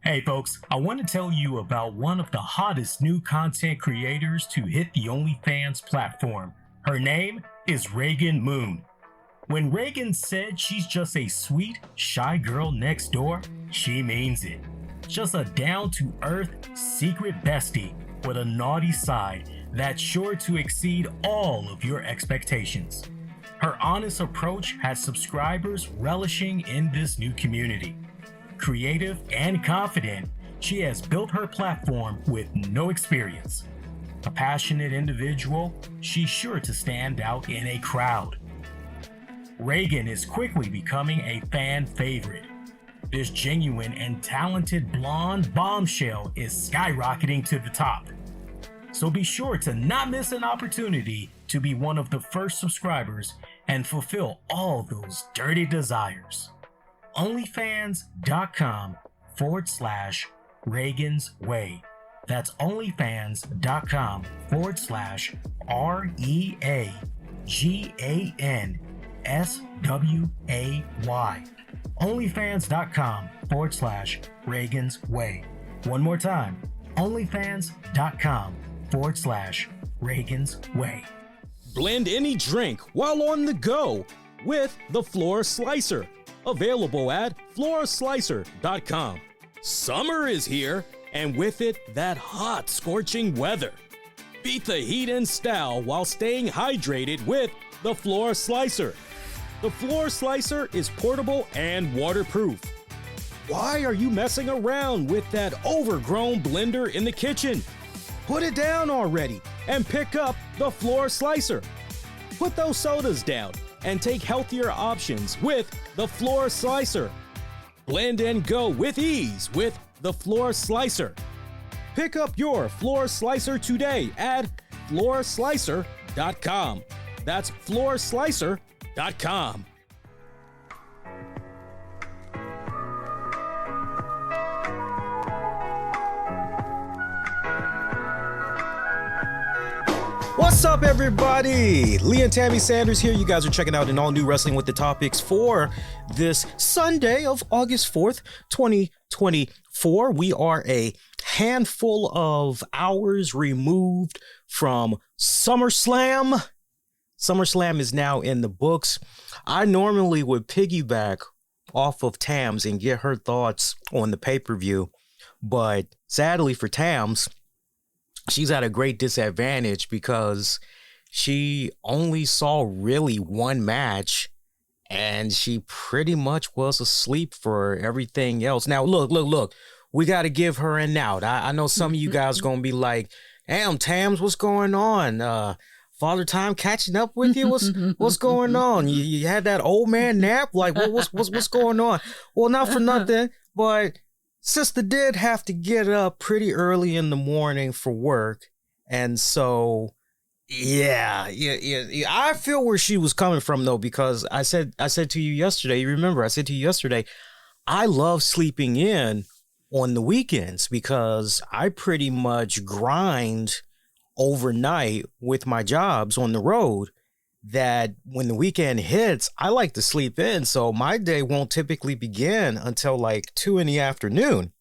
Hey folks, I want to tell you about one of the hottest new content creators to hit the OnlyFans platform. Her name is Reagan Moon. When Reagan said she's just a sweet, shy girl next door, she means it. Just a down-to-earth, secret bestie with a naughty side that's sure to exceed all of your expectations. Her honest approach has subscribers relishing in this new community. Creative and confident, she has built her platform with no experience. A passionate individual, she's sure to stand out in a crowd. Reagan is quickly becoming a fan favorite. This genuine and talented blonde bombshell is skyrocketing to the top. So be sure to not miss an opportunity to be one of the first subscribers and fulfill all those dirty desires. OnlyFans.com/Reagan's Way. That's OnlyFans.com/REAGANSWAY. OnlyFans.com/Reagan's Way. One more time, OnlyFans.com/Reagan's Way. Blend any drink while on the go with the Floor Slicer. Available at floorslicer.com. Summer is here, and with it, that hot, scorching weather. Beat the heat in style while staying hydrated with the Floor Slicer. The Floor Slicer is portable and waterproof. Why are you messing around with that overgrown blender in the kitchen? Put it down already and pick up the Floor Slicer. Put those sodas down and take healthier options with the Floor Slicer. Blend and go with ease with the Floor Slicer. Pick up your Floor Slicer today at floorslicer.com. That's floorslicer.com. What's up, everybody? Lee and Tammy Sanders here. You guys are checking out an all-new Wrestling with the Topics for this Sunday of August 4th, 2024. We are a handful of hours removed from SummerSlam. SummerSlam is now in the books. I normally would piggyback off of Tams and get her thoughts on the pay-per-view, but sadly for Tams, she's at a great disadvantage because she only saw really one match and she pretty much was asleep for everything else. Now, look, we got to give her an out. I know some of you guys going to be like, damn, Tams, what's going on? Father Time catching up with you? What's going on? You had that old man nap? Like, what's going on? Well, not for nothing, but Sister did have to get up pretty early in the morning for work, and so yeah, I feel where she was coming from though, because I said to you yesterday, you remember I said to you yesterday, I love sleeping in on the weekends because I pretty much grind overnight with my jobs on the road, that when the weekend hits, I like to sleep in. So my day won't typically begin until like 2 p.m.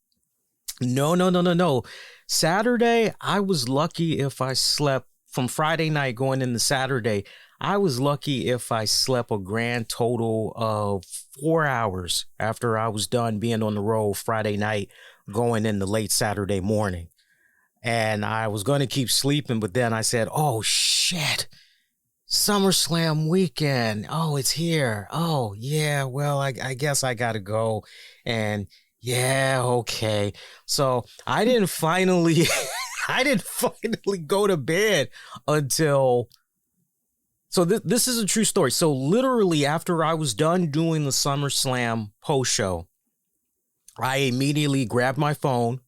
No. Saturday, I was lucky if I slept from Friday night going into Saturday. I was lucky if I slept a grand total of 4 hours after I was done being on the road Friday night going into late Saturday morning. And I was going to keep sleeping, but then I said, oh shit, SummerSlam weekend. Oh, it's here. Oh, yeah. Well, I guess I got to go. And yeah, okay. So I didn't finally go to bed until. So this is a true story. So literally after I was done doing the SummerSlam post show, I immediately grabbed my phone.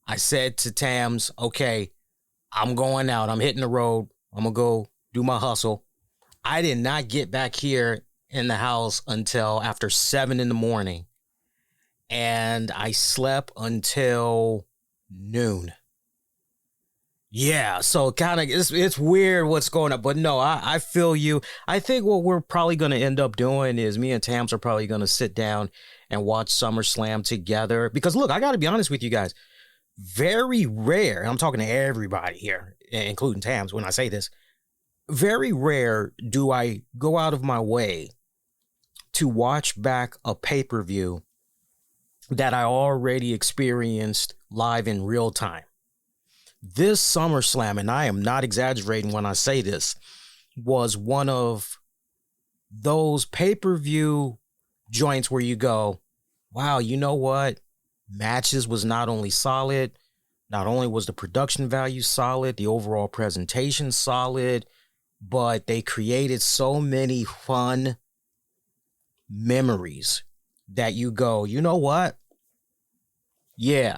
I said to Tams, okay, I'm going out. I'm hitting the road. I'm going to go do my hustle. I did not get back here in the house until after 7 a.m. And I slept until noon. Yeah, so kind of it's weird what's going on, but no, I feel you. I think what we're probably going to end up doing is me and Tams are probably going to sit down and watch SummerSlam together. Because look, I got to be honest with you guys. Very rare, and I'm talking to everybody here, including Tams when I say this, very rare do I go out of my way to watch back a pay-per-view that I already experienced live in real time. This SummerSlam, and I am not exaggerating when I say this, was one of those pay-per-view joints where you go, wow, you know what? Matches was not only solid, not only was the production value solid, the overall presentation solid, but they created so many fun memories that you go, you know what? Yeah,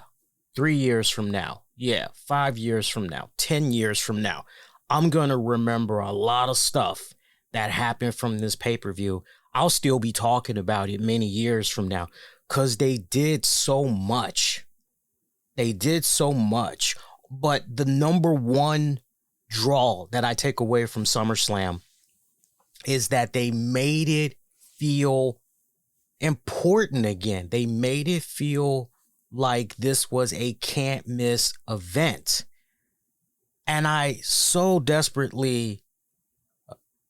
3 years from now, yeah, 5 years from now, 10 years from now, I'm going to remember a lot of stuff that happened from this pay-per-view. I'll still be talking about it many years from now because they did so much. They did so much. But the number one draw that I take away from SummerSlam is that they made it feel important again. They made it feel like this was a can't miss event. And I so desperately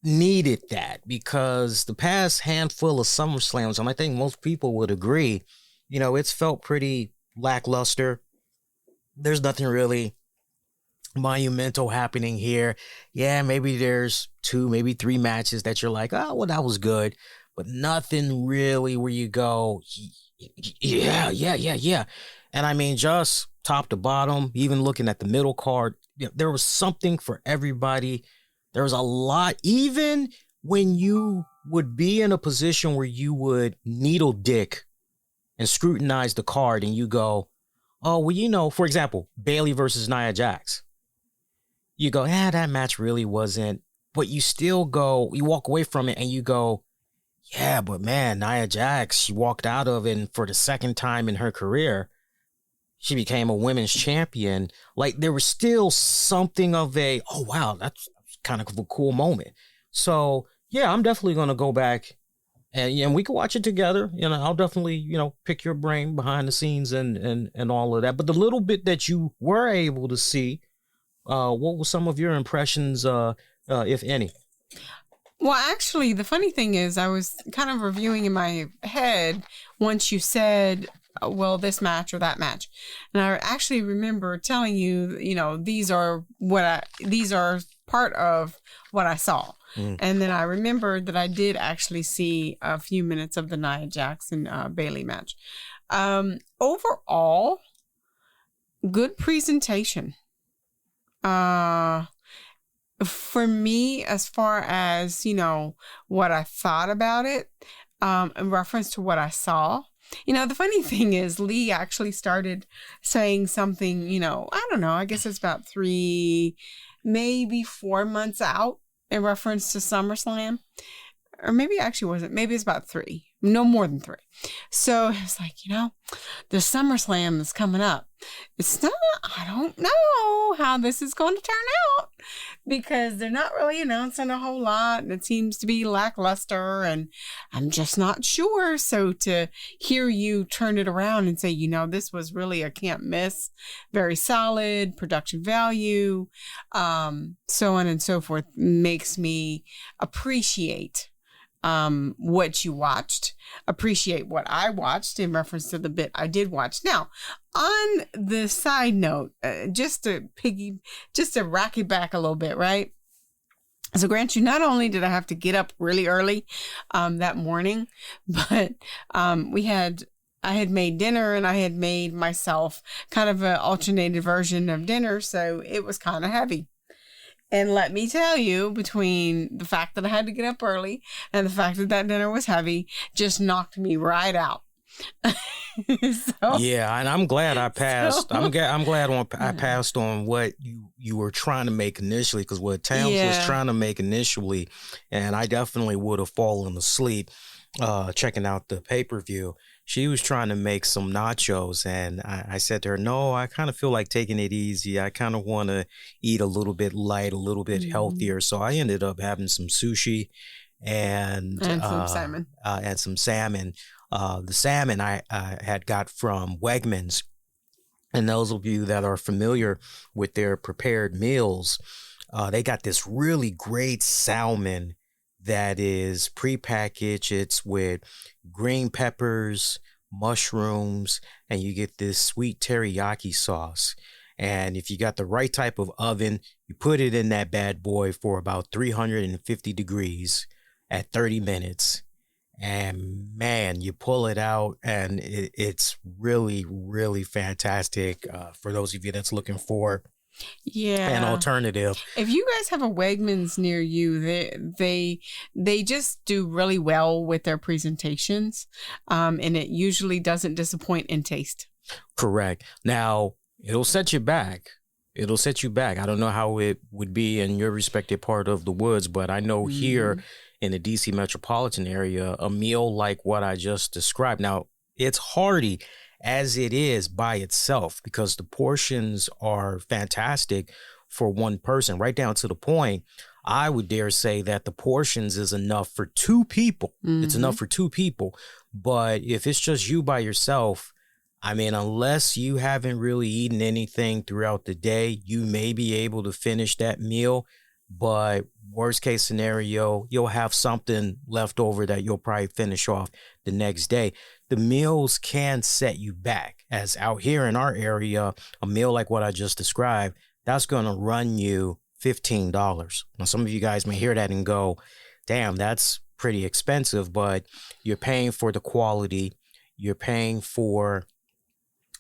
needed that because the past handful of SummerSlams, and I think most people would agree, you know, it's felt pretty lackluster. There's nothing really monumental happening here. Yeah, maybe there's 2, maybe 3 matches that you're like, oh, well, that was good. But nothing really where you go, yeah. And I mean, just top to bottom, even looking at the middle card, there was something for everybody. There was a lot, even when you would be in a position where you would needle dick and scrutinize the card and you go, oh, well, you know, for example, Bayley versus Nia Jax. You go, that match really wasn't, but you still go, you walk away from it and you go, yeah, but man, Nia Jax, she walked out of it and for the second time in her career, she became a women's champion. Like there was still something of a, oh, wow, that's kind of a cool moment. So yeah, I'm definitely going to go back and we can watch it together. You know, I'll definitely, you know, pick your brain behind the scenes and all of that. But the little bit that you were able to see, what were some of your impressions, if any? Well, actually, the funny thing is I was kind of reviewing in my head once you said, well, this match or that match. And I actually remember telling you, you know, these are part of what I saw. And then I remembered that I did actually see a few minutes of the Nia Jax and Bayley match. Overall, good presentation. For me, as far as, you know, what I thought about it, in reference to what I saw, you know, the funny thing is Lee actually started saying something, you know, I don't know, I guess it's about 3, maybe 4 months out in reference to SummerSlam. Or maybe it actually wasn't. Maybe it's about 3. No more than 3. So it's like, you know, the SummerSlam is coming up. It's not, I don't know how this is going to turn out because they're not really announcing a whole lot and it seems to be lackluster and I'm just not sure. So to hear you turn it around and say, you know, this was really a can't miss, very solid production value, so on and so forth, makes me appreciate what you watched, appreciate what I watched in reference to the bit I did watch. Now, on the side note, just to rack it back a little bit, right? So grant you, not only did I have to get up really early that morning, but I had made dinner and I had made myself kind of an alternated version of dinner. So it was kind of heavy. And let me tell you, between the fact that I had to get up early and the fact that dinner was heavy, just knocked me right out. Yeah, and I'm glad I passed. I'm glad I passed on what you were trying to make initially, because what Towns was trying to make initially, and I definitely would have fallen asleep checking out the pay-per-view. She was trying to make some nachos, and I said to her, no, I kind of feel like taking it easy. I kind of want to eat a little bit light, a little bit healthier. So I ended up having some sushi and some salmon. the salmon I had got from Wegmans. And those of you that are familiar with their prepared meals, they got this really great salmon that is prepackaged. It's with green peppers, mushrooms, and you get this sweet teriyaki sauce. And if you got the right type of oven, you put it in that bad boy for about 350 degrees at 30 minutes. And man, you pull it out and it's really, really fantastic for those of you that's looking for an alternative. If you guys have a Wegmans near you, they just do really well with their presentations, and it usually doesn't disappoint in taste. Correct. Now, it'll set you back. It'll set you back. I don't know how it would be in your respective part of the woods, but I know here in the DC metropolitan area, a meal like what I just described. Now, it's hearty as it is by itself because the portions are fantastic for one person, right down to the point. I would dare say that the portions is enough for two people. It's enough for two people. But if it's just you by yourself, I mean, unless you haven't really eaten anything throughout the day, you may be able to finish that meal. But worst case scenario, you'll have something left over that you'll probably finish off the next day. The meals can set you back, as out here in our area, a meal like what I just described, that's going to run you $15. Now, some of you guys may hear that and go, damn, that's pretty expensive, but you're paying for the quality. You're paying for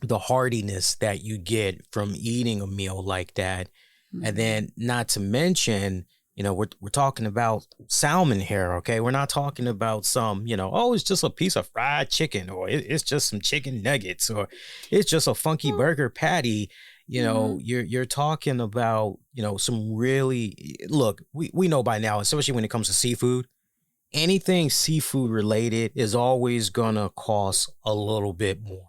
the heartiness that you get from eating a meal like that. And then not to mention, you know, we're talking about salmon here, okay? We're not talking about some, you know, oh, it's just a piece of fried chicken, or it's just some chicken nuggets, or it's just a funky burger patty. You know, you're talking about, you know, some really, look, we know by now, especially when it comes to seafood, anything seafood related is always gonna cost a little bit more.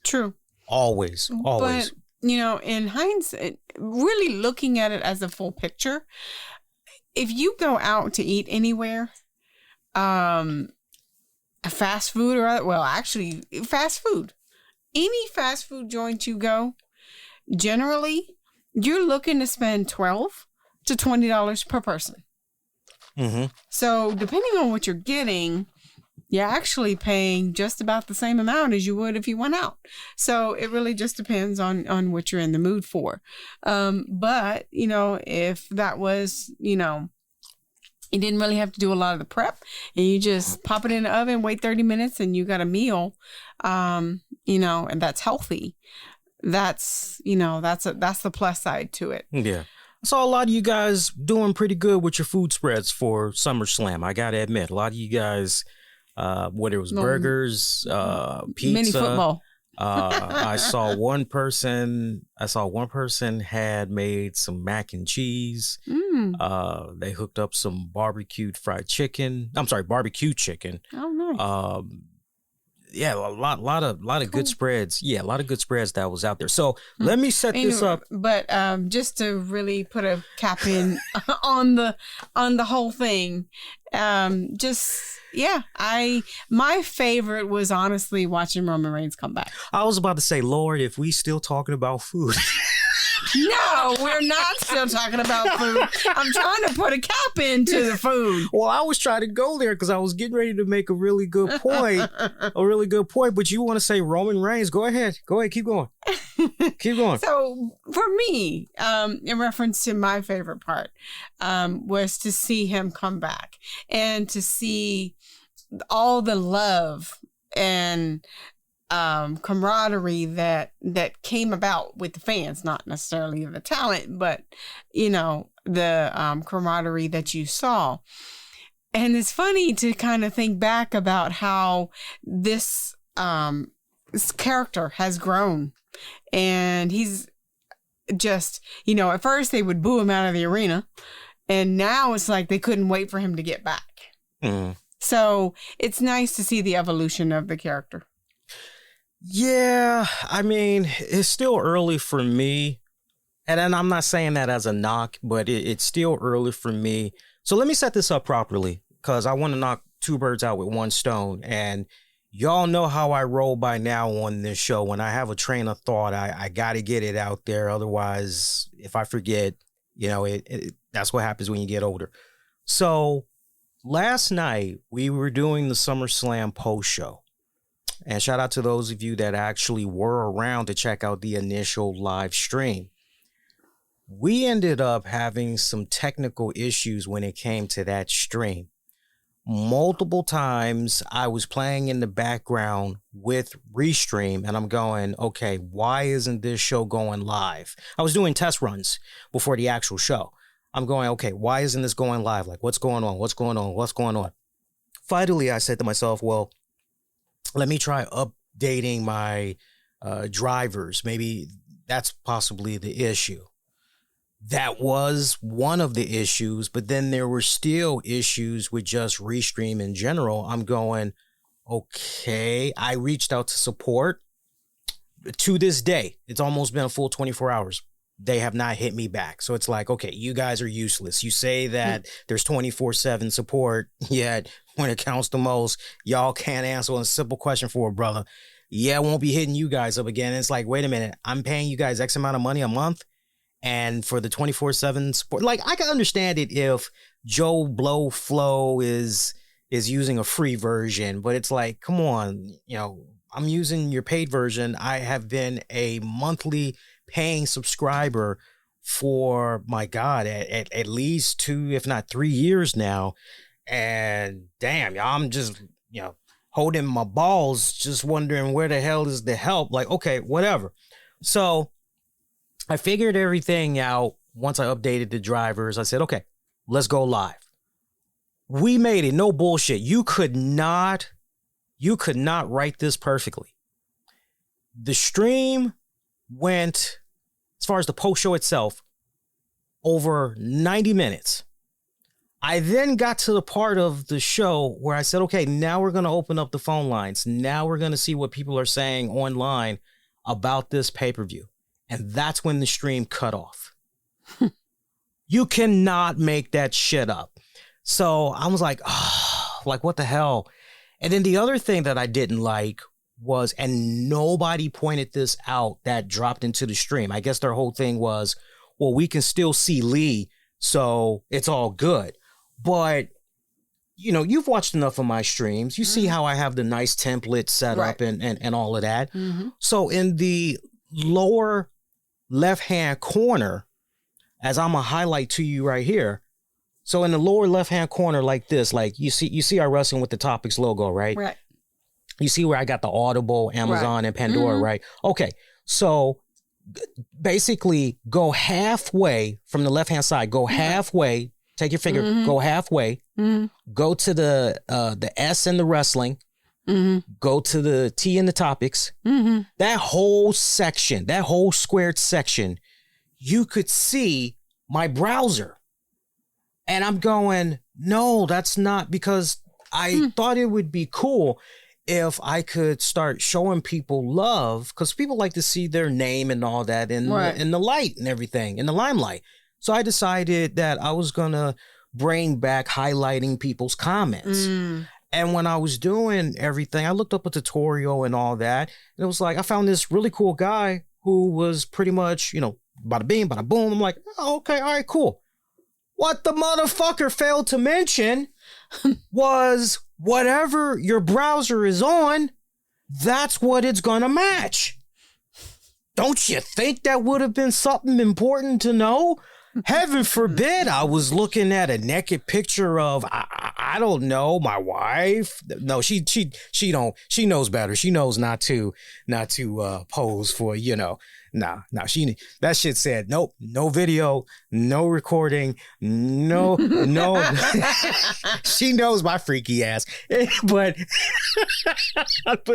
True. Always. But, you know, in hindsight, really looking at it as a full picture, if you go out to eat anywhere, fast food actually fast food, any fast food joint you go, generally you're looking to spend $12 to $20 per person. So depending on what you're getting, you're actually paying just about the same amount as you would if you went out. So it really just depends on what you're in the mood for. But, you know, if that was, you know, you didn't really have to do a lot of the prep and you just pop it in the oven, wait 30 minutes and you got a meal, you know, and that's healthy. That's, you know, that's the plus side to it. Yeah. I saw a lot of you guys doing pretty good with your food spreads for SummerSlam. I got to admit, a lot of you guys, whether it was burgers, pizza, mini football. I saw one person had made some mac and cheese. They hooked up some barbecue chicken. Oh, nice. Yeah, a lot of good spreads. Yeah, a lot of good spreads that was out there. So let me set this up. But just to really put a cap in on the whole thing, my favorite was honestly watching Roman Reigns come back. I was about to say, Lord, if we still talking about food. No, we're not still talking about food. I'm trying to put a cap into the food. Well, I was trying to go there because I was getting ready to make a really good point. But you want to say Roman Reigns? Go ahead, keep going. Keep going. So for me, in reference to my favorite part, was to see him come back and to see all the love and camaraderie that came about with the fans, not necessarily the talent, but, you know, the camaraderie that you saw. And it's funny to kind of think back about how this character has grown. And he's just, you know, at first they would boo him out of the arena. And now it's like they couldn't wait for him to get back. So it's nice to see the evolution of the character. Yeah, I mean, it's still early for me. And I'm not saying that as a knock, but it's still early for me. So let me set this up properly because I want to knock two birds out with one stone. And Y'all know how I roll by now on this show. When I have a train of thought, I got to get it out there. Otherwise, if I forget, that's what happens when you get older. So last night, we were doing the SummerSlam post show. And shout out to those of you that actually were around to check out the initial live stream. We ended up having some technical issues when it came to that stream. Multiple times I was playing in the background with Restream and I'm going, okay, why isn't this show going live? I was doing test runs before the actual show. I'm going, okay, why isn't this going live? Like, what's going on? What's going on? What's going on? Finally, I said to myself, well, let me try updating my drivers. Maybe that's possibly the issue. That was one of the issues, but then there were still issues with just Restream in general. I'm going, okay, I reached out to support. To this day, it's almost been a full 24 hours. They have not hit me back. So it's like, okay, you guys are useless. You say that there's 24/7 support, yet when it counts the most, y'all can't answer a simple question for a brother. Yeah, I won't be hitting you guys up again. It's like, wait a minute, I'm paying you guys X amount of money a month. And for the 24/7 support, like I can understand it if Joe Blow Flow is using a free version, but it's like, come on, I'm using your paid version. I have been a monthly paying subscriber for, my God, at least 2, if not 3 years now. And damn, I'm just, holding my balls, just wondering where the hell is the help? Like, okay, whatever. So I figured everything out. Once I updated the drivers, I said, okay, let's go live. We made it. No bullshit. You could not write this perfectly. The stream went, as far as the post show itself, over 90 minutes. I then got to the part of the show where I said, okay, now we're going to open up the phone lines. Now we're going to see what people are saying online about this pay-per-view. And that's when the stream cut off. You cannot make that shit up. So I was like, oh, like, what the hell? And then the other thing that I didn't like was, and nobody pointed this out that dropped into the stream. I guess their whole thing was, well, we can still see Lee, so it's all good. But, you've watched enough of my streams. You see how I have the nice template set up and all of that. Mm-hmm. So in the lower left-hand corner, as I'm going to highlight to you right here. So in the lower left-hand corner like this, like you see our Wrestling with the Topics logo, right? Right. You see where I got the Audible, Amazon, and Pandora, right? Okay. So basically go halfway from the left-hand side, go halfway, take your finger, go halfway, go to the S in the wrestling, go to the T in the topics. That whole section, that whole squared section, you could see my browser. And I'm going, no, that's not, because I thought it would be cool if I could start showing people love, because people like to see their name and all that in the light and everything, in the limelight. So I decided that I was going to bring back highlighting people's comments. And when I was doing everything, I looked up a tutorial and all that. And it was like, I found this really cool guy who was pretty much, bada bing, bada boom. I'm like, oh, okay, all right, cool. What the motherfucker failed to mention was whatever your browser is on, that's what it's going to match. Don't you think that would have been something important to know? Heaven forbid I was looking at a naked picture of, I don't know, my wife. No, she knows better. She knows not to pose for, that shit said, nope, no video, no recording, no. She knows my freaky ass. But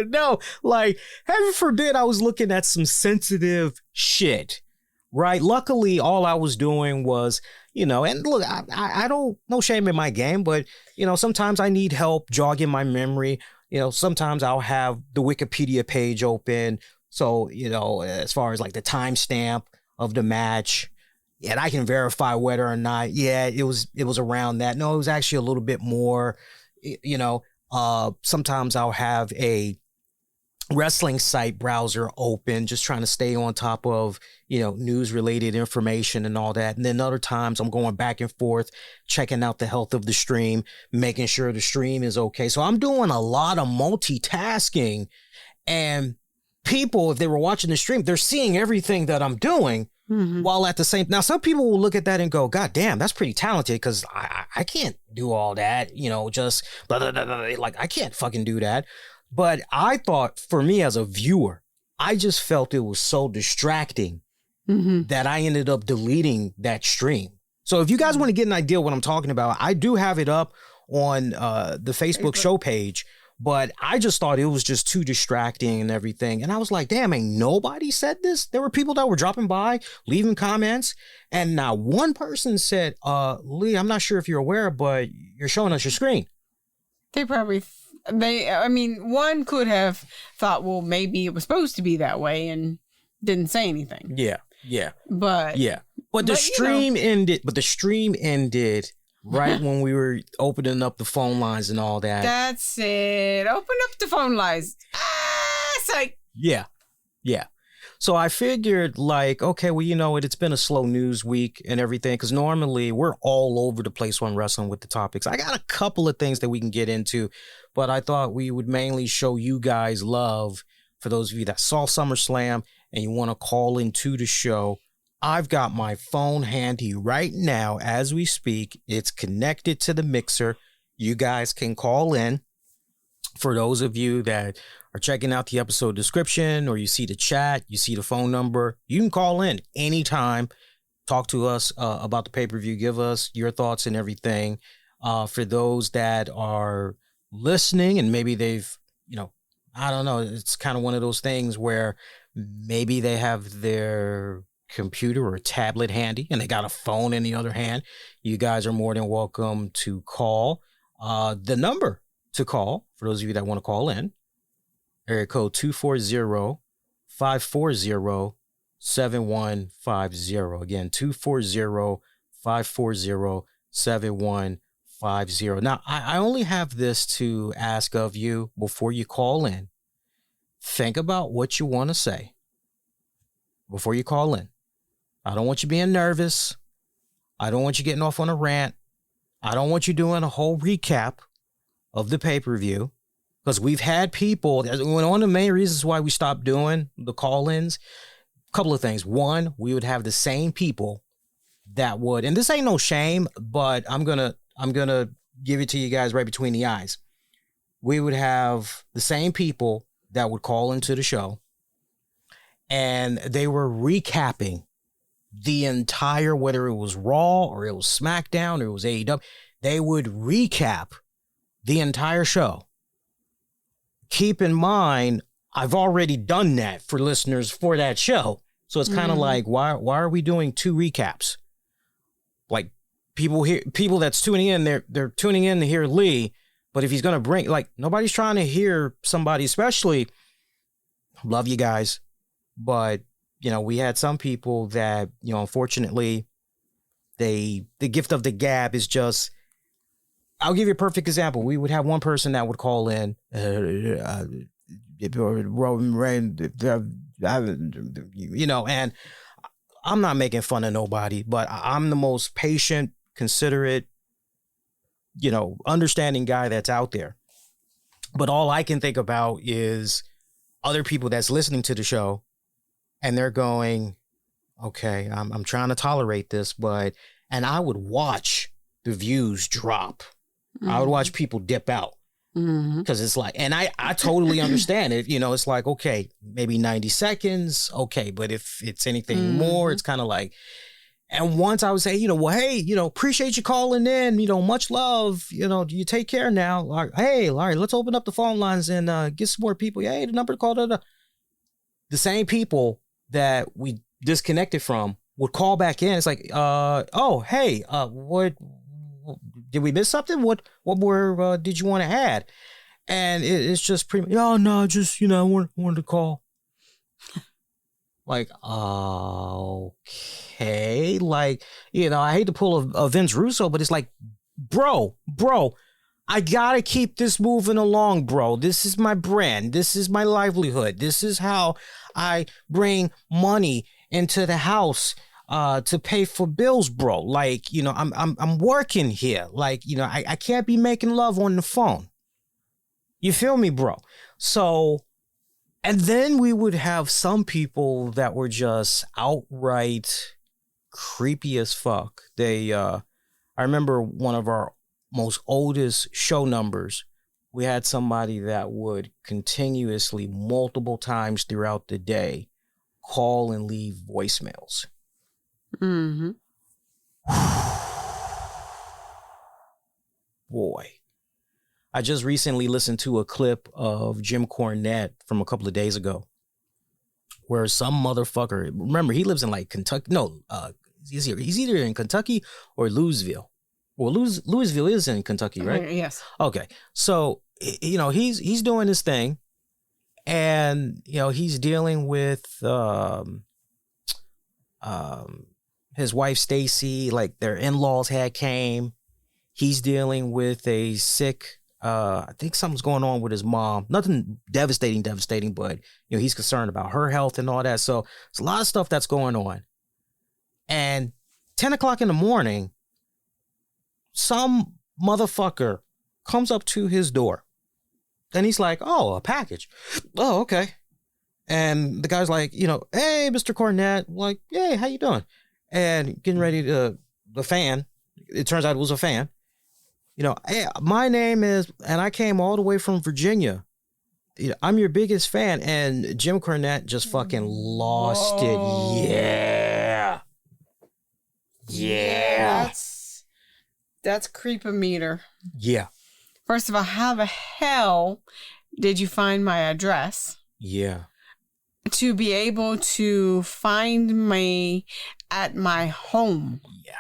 no, like, heaven forbid I was looking at some sensitive shit. Right. Luckily, all I was doing was, and look, I don't, no shame in my game, but, sometimes I need help jogging my memory. Sometimes I'll have the Wikipedia page open. So, as far as like the timestamp of the match, and I can verify whether or not, it was around that. No, it was actually a little bit more, Sometimes I'll have a wrestling site browser open, just trying to stay on top of, news related information and all that. And then other times I'm going back and forth, checking out the health of the stream, making sure the stream is okay. So I'm doing a lot of multitasking, and people, if they were watching the stream, they're seeing everything that I'm doing. While at the same, now some people will look at that and go, God damn, that's pretty talented, because I can't do all that, just blah, blah, blah, blah, like I can't fucking do that. But I thought, for me as a viewer, I just felt it was so distracting that I ended up deleting that stream. So if you guys want to get an idea of what I'm talking about, I do have it up on the Facebook show page. But I just thought it was just too distracting and everything. And I was like, damn, ain't nobody said this? There were people that were dropping by, leaving comments. And not one person said, Lee, I'm not sure if you're aware, but you're showing us your screen. They probably, one could have thought, well, maybe it was supposed to be that way and didn't say anything. Yeah. But the stream ended right when we were opening up the phone lines and all that. That's it. Open up the phone lines. Psych. Yeah. So I figured, like, okay, well, it's been a slow news week and everything, because normally we're all over the place when wrestling with the topics. I got a couple of things that we can get into, but I thought we would mainly show you guys love. For those of you that saw SummerSlam and you want to call into the show, I've got my phone handy right now as we speak. It's connected to the mixer. You guys can call in. For those of you that are checking out the episode description, or you see the chat, you see the phone number, you can call in anytime. Talk to us about the pay-per-view. Give us your thoughts and everything. For those that are listening and maybe they've, I don't know, it's kind of one of those things where maybe they have their computer or tablet handy and they got a phone in the other hand. You guys are more than welcome to call. The number to call, for those of you that want to call in, area code 240-540-7150. Again, 240-540-7150. Now, I only have this to ask of you before you call in. Think about what you want to say before you call in. I don't want you being nervous. I don't want you getting off on a rant. I don't want you doing a whole recap of the pay-per-view, because we've had people, one of the main reasons why we stopped doing the call-ins, a couple of things. One, we would have the same people that would, and this ain't no shame, but I'm gonna give it to you guys right between the eyes. We would have the same people that would call into the show, and they were recapping the entire, whether it was Raw or it was SmackDown or it was AEW, they would recap the entire show. Keep in mind, I've already done that for listeners for that show. So it's kind of like, why are we doing two recaps? Like, people that's tuning in, they're tuning in to hear Lee, but if he's going to bring, like, nobody's trying to hear somebody, especially, love you guys, but we had some people that, unfortunately, the gift of the gab is just, I'll give you a perfect example. We would have one person that would call in, Roman Reigns, and I'm not making fun of nobody, but I'm the most patient, considerate, understanding guy that's out there. But all I can think about is other people that's listening to the show, and they're going, okay, I'm trying to tolerate this, and I would watch the views drop. I would watch people dip out, because it's like, and I totally understand it. It's like, okay, maybe 90 seconds. Okay. But if it's anything more, it's kind of like, and once I would say, well, hey, appreciate you calling in, much love, you take care now. Like, hey, Larry, let's open up the phone lines and get some more people. Hey, the number to call, the same people that we disconnected from would call back in. It's like, oh, hey, what did we miss something? What more did you want to add? And it's just pretty. No, just I wanted to call. Like, okay, like I hate to pull a Vince Russo, but it's like, bro, I gotta keep this moving along, bro. This is my brand. This is my livelihood. This is how I bring money into the house to pay for bills, bro. Like, you know, I'm working here. Like, you know, I can't be making love on the phone. You feel me, bro? So, and then we would have some people that were just outright creepy as fuck. I remember one of our most oldest show numbers, we had somebody that would continuously, multiple times throughout the day, call and leave voicemails. Mm-hmm. Boy. I just recently listened to a clip of Jim Cornette from a couple of days ago where some motherfucker, remember, he lives in like Kentucky. No, he's either in Kentucky or Louisville. Well, Louisville is in Kentucky, right? Yes. Okay. So, you know, he's doing his thing, and, you know, he's dealing with his wife, Stacy, like their in-laws came. He's dealing with a sick, I think something's going on with his mom. Nothing devastating, but, you know, he's concerned about her health and all that. So there's a lot of stuff that's going on. And 10 o'clock in the morning, some motherfucker comes up to his door. And he's like, oh, a package. Oh, okay. And the guy's like, you know, hey, Mr. Cornette. Like, hey, how you doing? And getting ready to, the fan, it turns out it was a fan. You know, hey, my name is, and I came all the way from Virginia. You know, I'm your biggest fan. And Jim Cornette just fucking lost it. Yeah. Yeah. That's creep-o-meter. Yeah. First of all, how the hell did you find my address? Yeah. To be able to find me at my home. Yeah.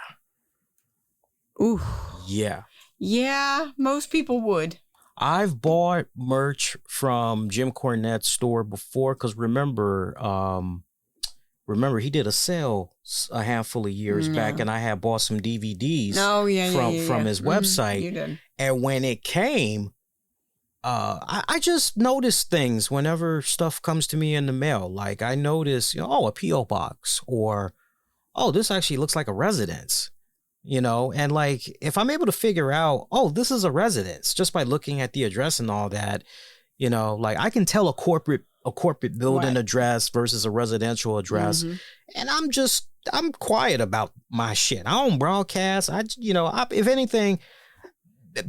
Ooh. Yeah. Yeah, most people would. I've bought merch from Jim Cornette's store before, because remember he did a sale a handful of years back, and I had bought some DVDs from his website. You did. And when it came, I just noticed things whenever stuff comes to me in the mail. Like I notice, you know, oh, a P.O. box, or, oh, this actually looks like a residence, you know? And like, if I'm able to figure out, oh, this is a residence just by looking at the address and all that, you know, like I can tell a corporate building address versus a residential address. Mm-hmm. And I'm quiet about my shit. I don't broadcast. If anything,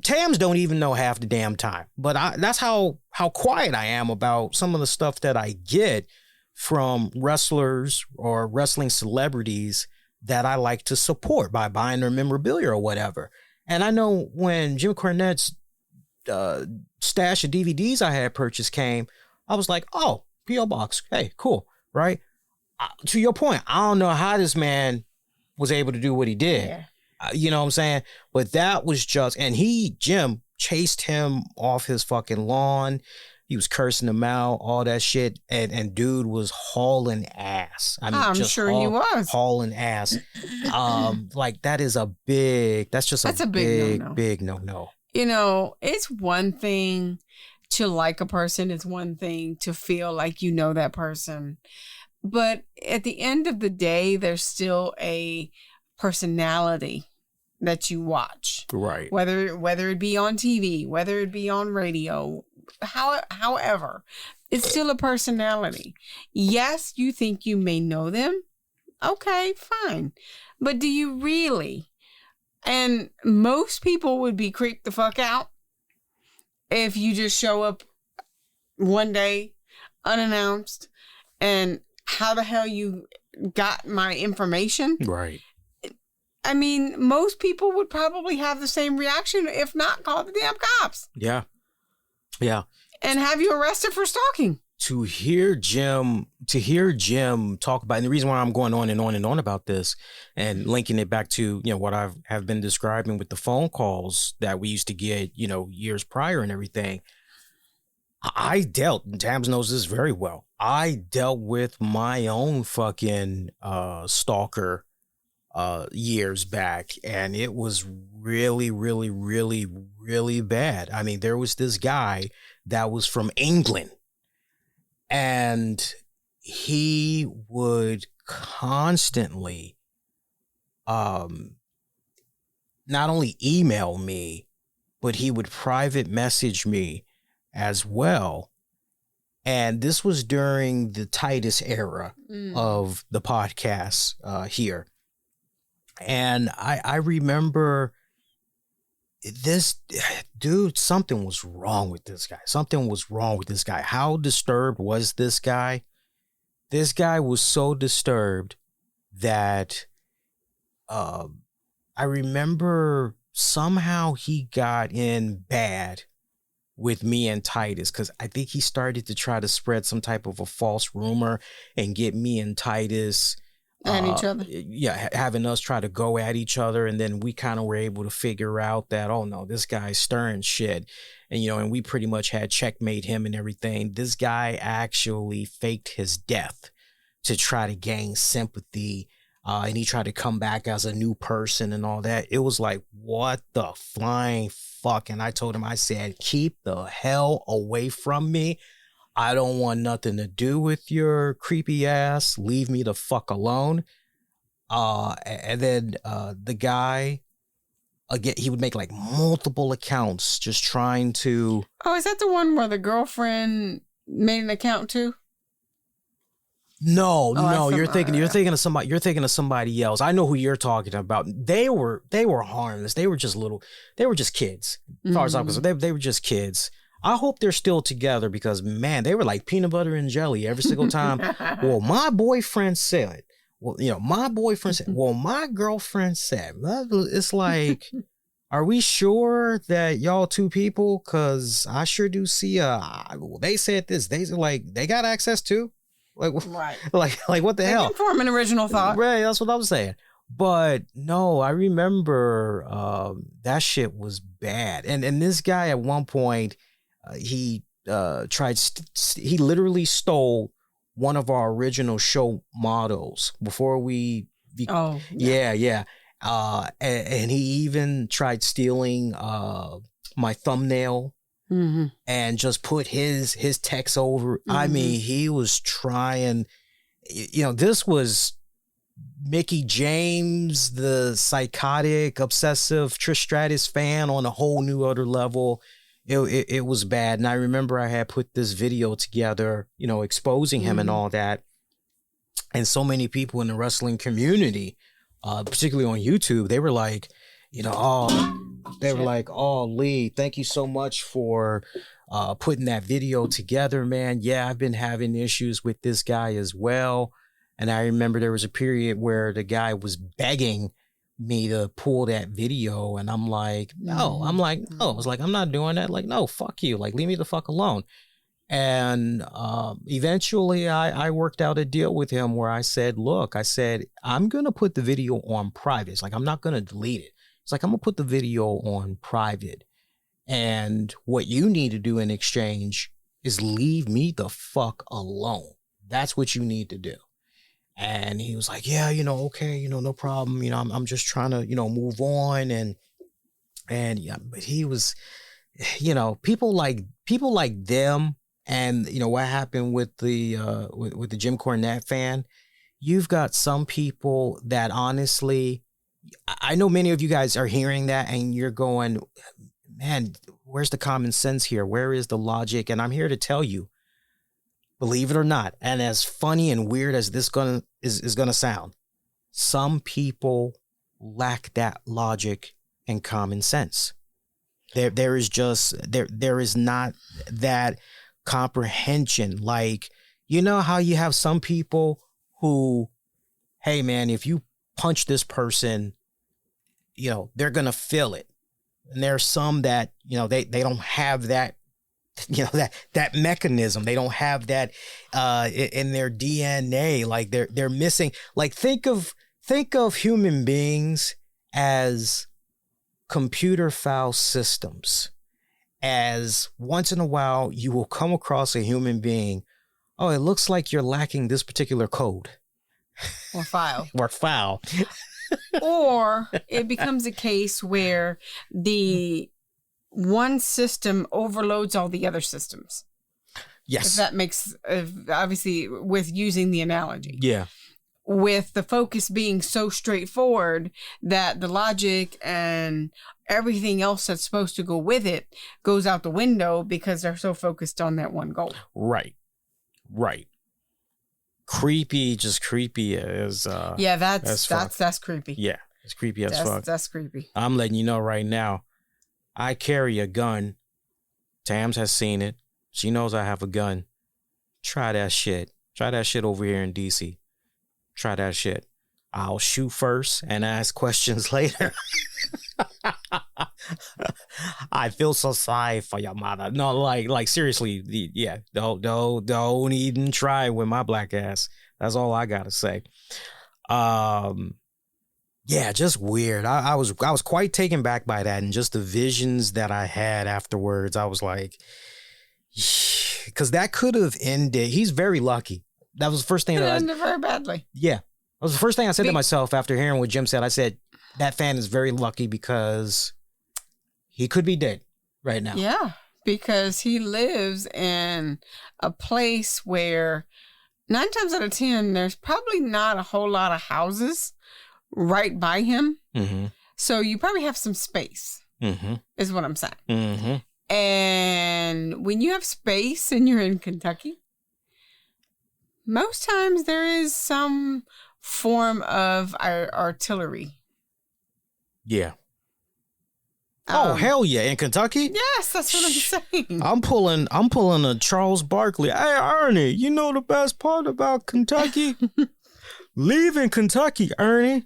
Tams don't even know half the damn time. But that's how quiet I am about some of the stuff that I get from wrestlers or wrestling celebrities that I like to support by buying their memorabilia or whatever. And I know when Jim Cornette's stash of DVDs I had purchased came, I was like, oh, P.O. Box. Hey, cool. Right? To your point, I don't know how this man was able to do what he did. Yeah. You know what I'm saying? But that was just, and Jim chased him off his fucking lawn. He was cursing him out, all that shit. And dude was hauling ass. I mean, I'm just sure he was hauling ass. Like that's a big no-no. You know, it's one thing to like a person. It's one thing to feel like you know that person. But at the end of the day, there's still a personality that you watch. Right. Whether it be on TV, whether it be on radio, however, it's still a personality. Yes, you think you may know them. Okay, fine. But do you really? And most people would be creeped the fuck out if you just show up one day unannounced and how the hell you got my information. Right. I mean, most people would probably have the same reaction, if not call the damn cops. Yeah. Yeah. And have you arrested for stalking. To hear Jim talk about, and the reason why I'm going on and on and on about this and linking it back to, you know, what I have been describing with the phone calls that we used to get, you know, years prior and everything. and Tams knows this very well, I dealt with my own fucking stalker years back, and it was really, really, really, really bad. I mean, there was this guy that was from England, and he would constantly not only email me, but he would private message me as well. And this was during the Titus era of the podcast here. And I remember this dude, something was wrong with this guy. Something was wrong with this guy. How disturbed was this guy? This guy was so disturbed that I remember somehow he got in bad with me and Titus, because I think he started to try to spread some type of a false rumor and get me and Titus and each other. Yeah, having us try to go at each other. And then we kind of were able to figure out that, oh no, this guy's stirring shit. And, you know, and we pretty much had checkmate him and everything. This guy actually faked his death to try to gain sympathy. And he tried to come back as a new person and all that. It was like, what the flying fuck? And I told him, I said, keep the hell away from me. I don't want nothing to do with your creepy ass. Leave me the fuck alone. And then the guy, again, he would make like multiple accounts just trying to. Oh, is that the one where the girlfriend made an account too? No, you're thinking of somebody else. I know who you're talking about. They were harmless. They were just kids. As far as I'm concerned, they were just kids. I hope they're still together, because man, they were like peanut butter and jelly every single time. Well, my boyfriend said, well, you know, my boyfriend said, well, my girlfriend said. It's like, are we sure that y'all two people? Because I sure do see they said this. They like they got access to. Like, right. like what the hell? They can form an original thought. Right, that's what I was saying. But no, I remember that shit was bad. And this guy at one point, he he literally stole one of our original show models before we. Yeah. And he even tried stealing my thumbnail. Mm-hmm. And just put his text over. Mm-hmm. I mean, he was trying, you know, this was Mickey James, the psychotic, obsessive Trish Stratus fan on a whole new other level. It was bad. And I remember I had put this video together, you know, exposing him and all that. And so many people in the wrestling community, particularly on YouTube, they were like, you know, oh, Lee, thank you so much for putting that video together, man. Yeah, I've been having issues with this guy as well. And I remember there was a period where the guy was begging me to pull that video. And I'm like, no. I was like, I'm not doing that. Like, no, fuck you. Like, leave me the fuck alone. And eventually I worked out a deal with him where I said, look, I'm going to put the video on private. It's like, I'm not going to delete it. It's like, I'm going to put the video on private. And what you need to do in exchange is leave me the fuck alone. That's what you need to do. And he was like, yeah, you know, okay, you know, no problem. You know, I'm just trying to, you know, move on. And yeah, but he was, you know, people like them. And, you know, what happened with the Jim Cornette fan, you've got some people that honestly, I know many of you guys are hearing that and you're going, man, where's the common sense here? Where is the logic? And I'm here to tell you, believe it or not, and as funny and weird as this is gonna sound, some people lack that logic and common sense. There is not that comprehension. Like, you know how you have some people who, hey man, if you punch this person, you know, they're going to feel it. And there's some that, you know, they don't have that, you know, that mechanism. They don't have that in their DNA. Like they're missing, like think of human beings as computer file systems. As once in a while, you will come across a human being. Oh, it looks like you're lacking this particular code. Or file. Or file. Or it becomes a case where the one system overloads all the other systems. Yes. If that makes, obviously, with using the analogy. Yeah. With the focus being so straightforward that the logic and everything else that's supposed to go with it goes out the window because they're so focused on that one goal. Right. Creepy, just creepy as yeah, that's creepy. Yeah, it's creepy as fuck. That's creepy. I'm letting you know right now, I carry a gun. Tams has seen it. She knows I have a gun. Try that shit. Try that shit over here in DC. Try that shit. I'll shoot first and ask questions later. I feel so sorry for your mother. No, like seriously, don't even try with my black ass. That's all I gotta say. Yeah, just weird. I was quite taken back by that, and just the visions that I had afterwards. I was like, because that could have ended. He's very lucky. That was the first thing that ended very badly. Yeah. That was the first thing I said to myself after hearing what Jim said. I said, that fan is very lucky because he could be dead right now. Yeah, because he lives in a place where 9 times out of 10, there's probably not a whole lot of houses right by him. Mm-hmm. So you probably have some space, is what I'm saying. Mm-hmm. And when you have space and you're in Kentucky, most times there is some form of artillery. Yeah. Oh, hell yeah. In Kentucky? Yes, that's what I'm saying. I'm pulling a Charles Barkley. Hey, Ernie, you know the best part about Kentucky? Leaving Kentucky, Ernie.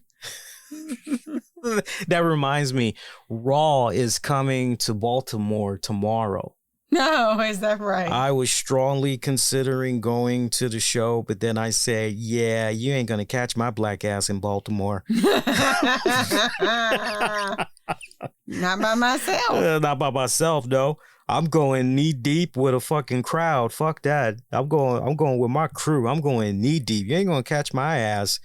That reminds me, Raw is coming to Baltimore tomorrow. No, is that right? I was strongly considering going to the show, but then I said, yeah, you ain't going to catch my black ass in Baltimore. Not by myself. Not by myself, though. I'm going knee deep with a fucking crowd. Fuck that. I'm going with my crew. I'm going knee deep. You ain't going to catch my ass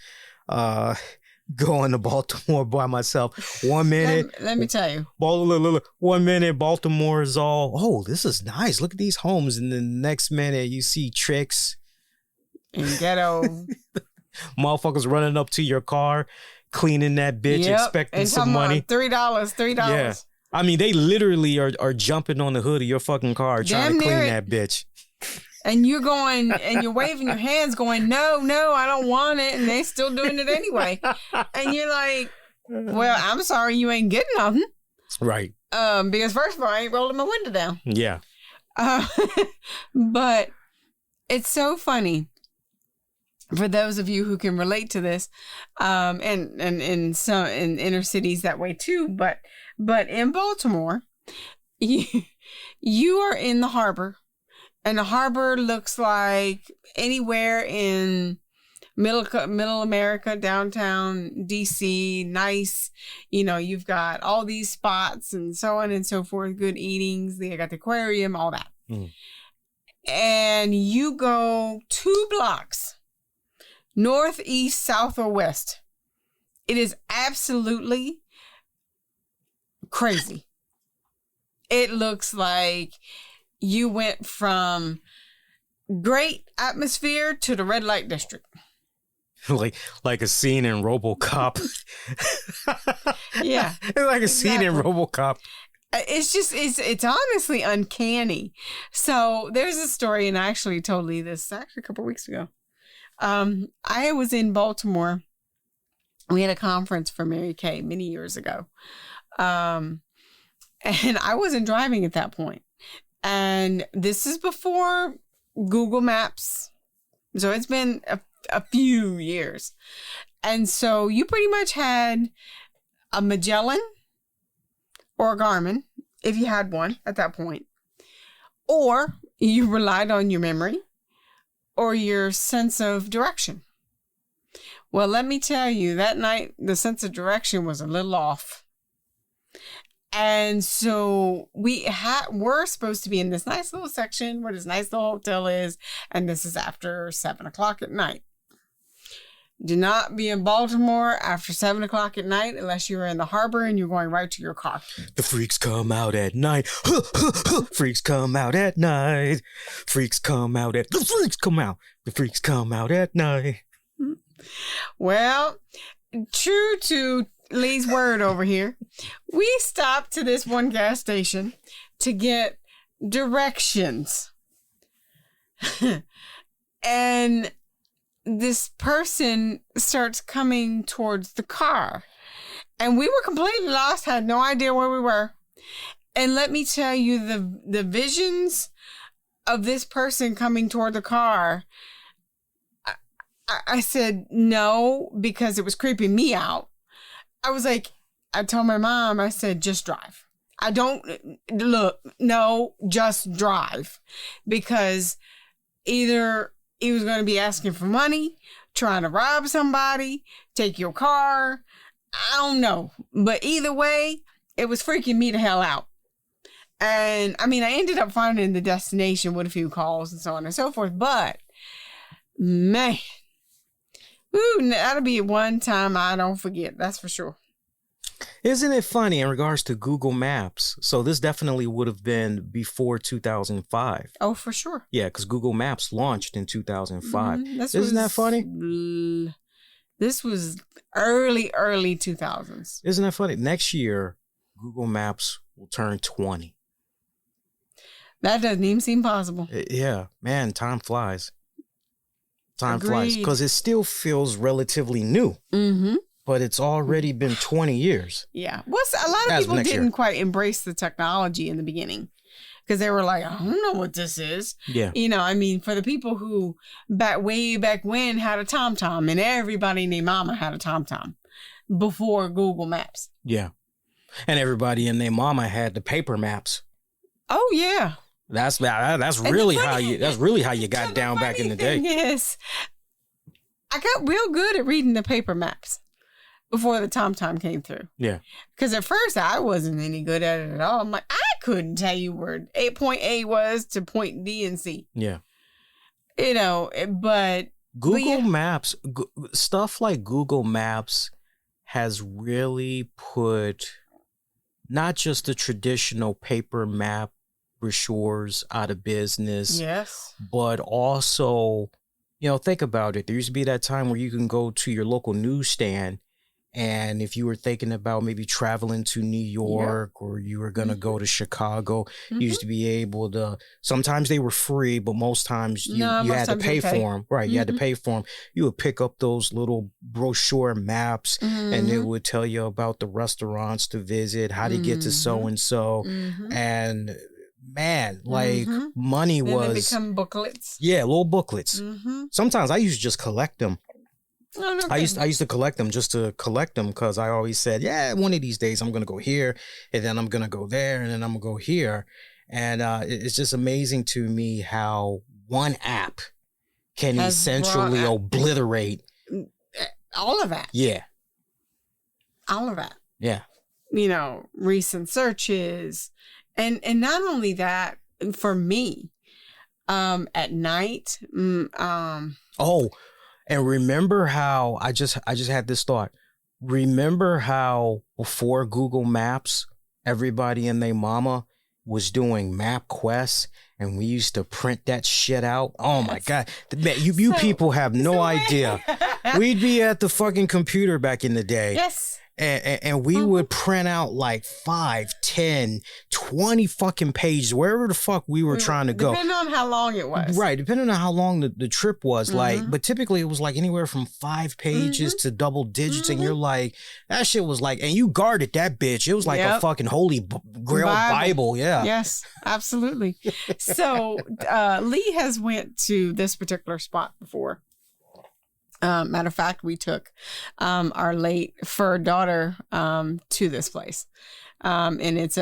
going to Baltimore by myself. 1 minute. Let me tell you. 1 minute, Baltimore is all, oh, this is nice. Look at these homes. And then the next minute, you see tricks. And ghetto. Motherfuckers running up to your car, cleaning that bitch, expecting some money. $3. Yeah. I mean, they literally are jumping on the hood of your fucking car trying to clean that bitch. And you're going, and you're waving your hands going, no, I don't want it. And they still doing it anyway. And you're like, well, I'm sorry, you ain't getting nothing. Right. Because first of all, I ain't rolling my window down. Yeah. But it's so funny for those of you who can relate to this, and in inner cities that way too. But in Baltimore, you are in the harbor. And the harbor looks like anywhere in middle America, downtown DC, nice. You know, you've got all these spots and so on and so forth, good eatings. They got the aquarium, all that. Mm. And you go 2 blocks, north, east, south, or west. It is absolutely crazy. It looks like you went from great atmosphere to the red light district. like a scene in RoboCop. Yeah. Like a scene in RoboCop. It's honestly uncanny. So there's a story, and I actually told Lee this a couple of weeks ago. I was in Baltimore. We had a conference for Mary Kay many years ago. And I wasn't driving at that point. And this is before Google Maps. So it's been a few years. And so you pretty much had a Magellan or a Garmin, if you had one at that point. Or you relied on your memory or your sense of direction. Well, let me tell you, that night, the sense of direction was a little off. And so we're supposed to be in this nice little section where this nice little hotel is. And this is after 7:00 at night. Do not be in Baltimore after 7 o'clock at night unless you're in the harbor and you're going right to your car. The freaks come out at night. Freaks come out at night. Freaks come out at... The freaks come out. The freaks come out at night. Well, true to Lee's word over here, we stopped to this one gas station to get directions. And this person starts coming towards the car. And we were completely lost, had no idea where we were. And let me tell you, the visions of this person coming toward the car, I said no, because it was creeping me out. I was like, I told my mom, I said, just drive. Just drive. Because either he was going to be asking for money, trying to rob somebody, take your car. I don't know. But either way, it was freaking me the hell out. And I mean, I ended up finding the destination with a few calls and so on and so forth. But man, that'll be one time I don't forget. That's for sure. Isn't it funny in regards to Google Maps? So this definitely would have been before 2005. Oh, for sure. Yeah, because Google Maps launched in 2005. Mm-hmm. Isn't that funny? This was early 2000s. Isn't that funny? Next year, Google Maps will turn 20. That doesn't even seem possible. Yeah, man, time flies. Time Agreed. flies because it still feels relatively new. Mm-hmm. But it's already been 20 years. Yeah. A lot of people didn't quite embrace the technology in the beginning because they were like, I don't know what this is. Yeah. You know, I mean, for the people who way back when had a TomTom, and everybody and their mama had a TomTom before Google Maps. Yeah. And everybody and their mama had the paper maps. Oh, yeah. That's really how you got down back in the day. Yes. I got real good at reading the paper maps before the TomTom came through. Yeah. Because at first I wasn't any good at it at all. I'm like, I couldn't tell you where point A was to point B and C. Yeah. You know, but Google Maps, stuff like Google Maps has really put not just the traditional paper map brochures out of business. Yes. But also, think about it. There used to be that time where you can go to your local newsstand, and if you were thinking about maybe traveling to New York or you were going to go to Chicago, you used to be able to, sometimes they were free, but most times you had to pay for them. Right. You had to pay for them. You would pick up those little brochure maps and it would tell you about the restaurants to visit, how to get to so-and-so. And man, like money then was. They become booklets. Yeah, little booklets. Sometimes I used to just collect them. Oh, no, I used to collect them just to collect them because I always said, yeah, one of these days I'm going to go here and then I'm going to go there and then I'm going to go here. And it's just amazing to me how one app can essentially obliterate all of that. Yeah. All of that. Yeah. Recent searches. And not only that, for me, at night, and remember how I just had this thought. Remember how before Google Maps, everybody and their mama was doing MapQuest, and we used to print that shit out. Oh my God. Man, you people have no idea. We'd be at the fucking computer back in the day. Yes. And we would print out like 5, 10, 20 fucking pages, wherever the fuck we were trying to go. Depending on how long it was. Right. Depending on how long the trip was. But typically it was like anywhere from 5 pages to double digits. And you're like, that shit was like, and you guarded that bitch. It was like a fucking holy grail Bible. Yeah. Yes, absolutely. So Lee has went to this particular spot before. Matter of fact, we took our late fur daughter to this place. And it's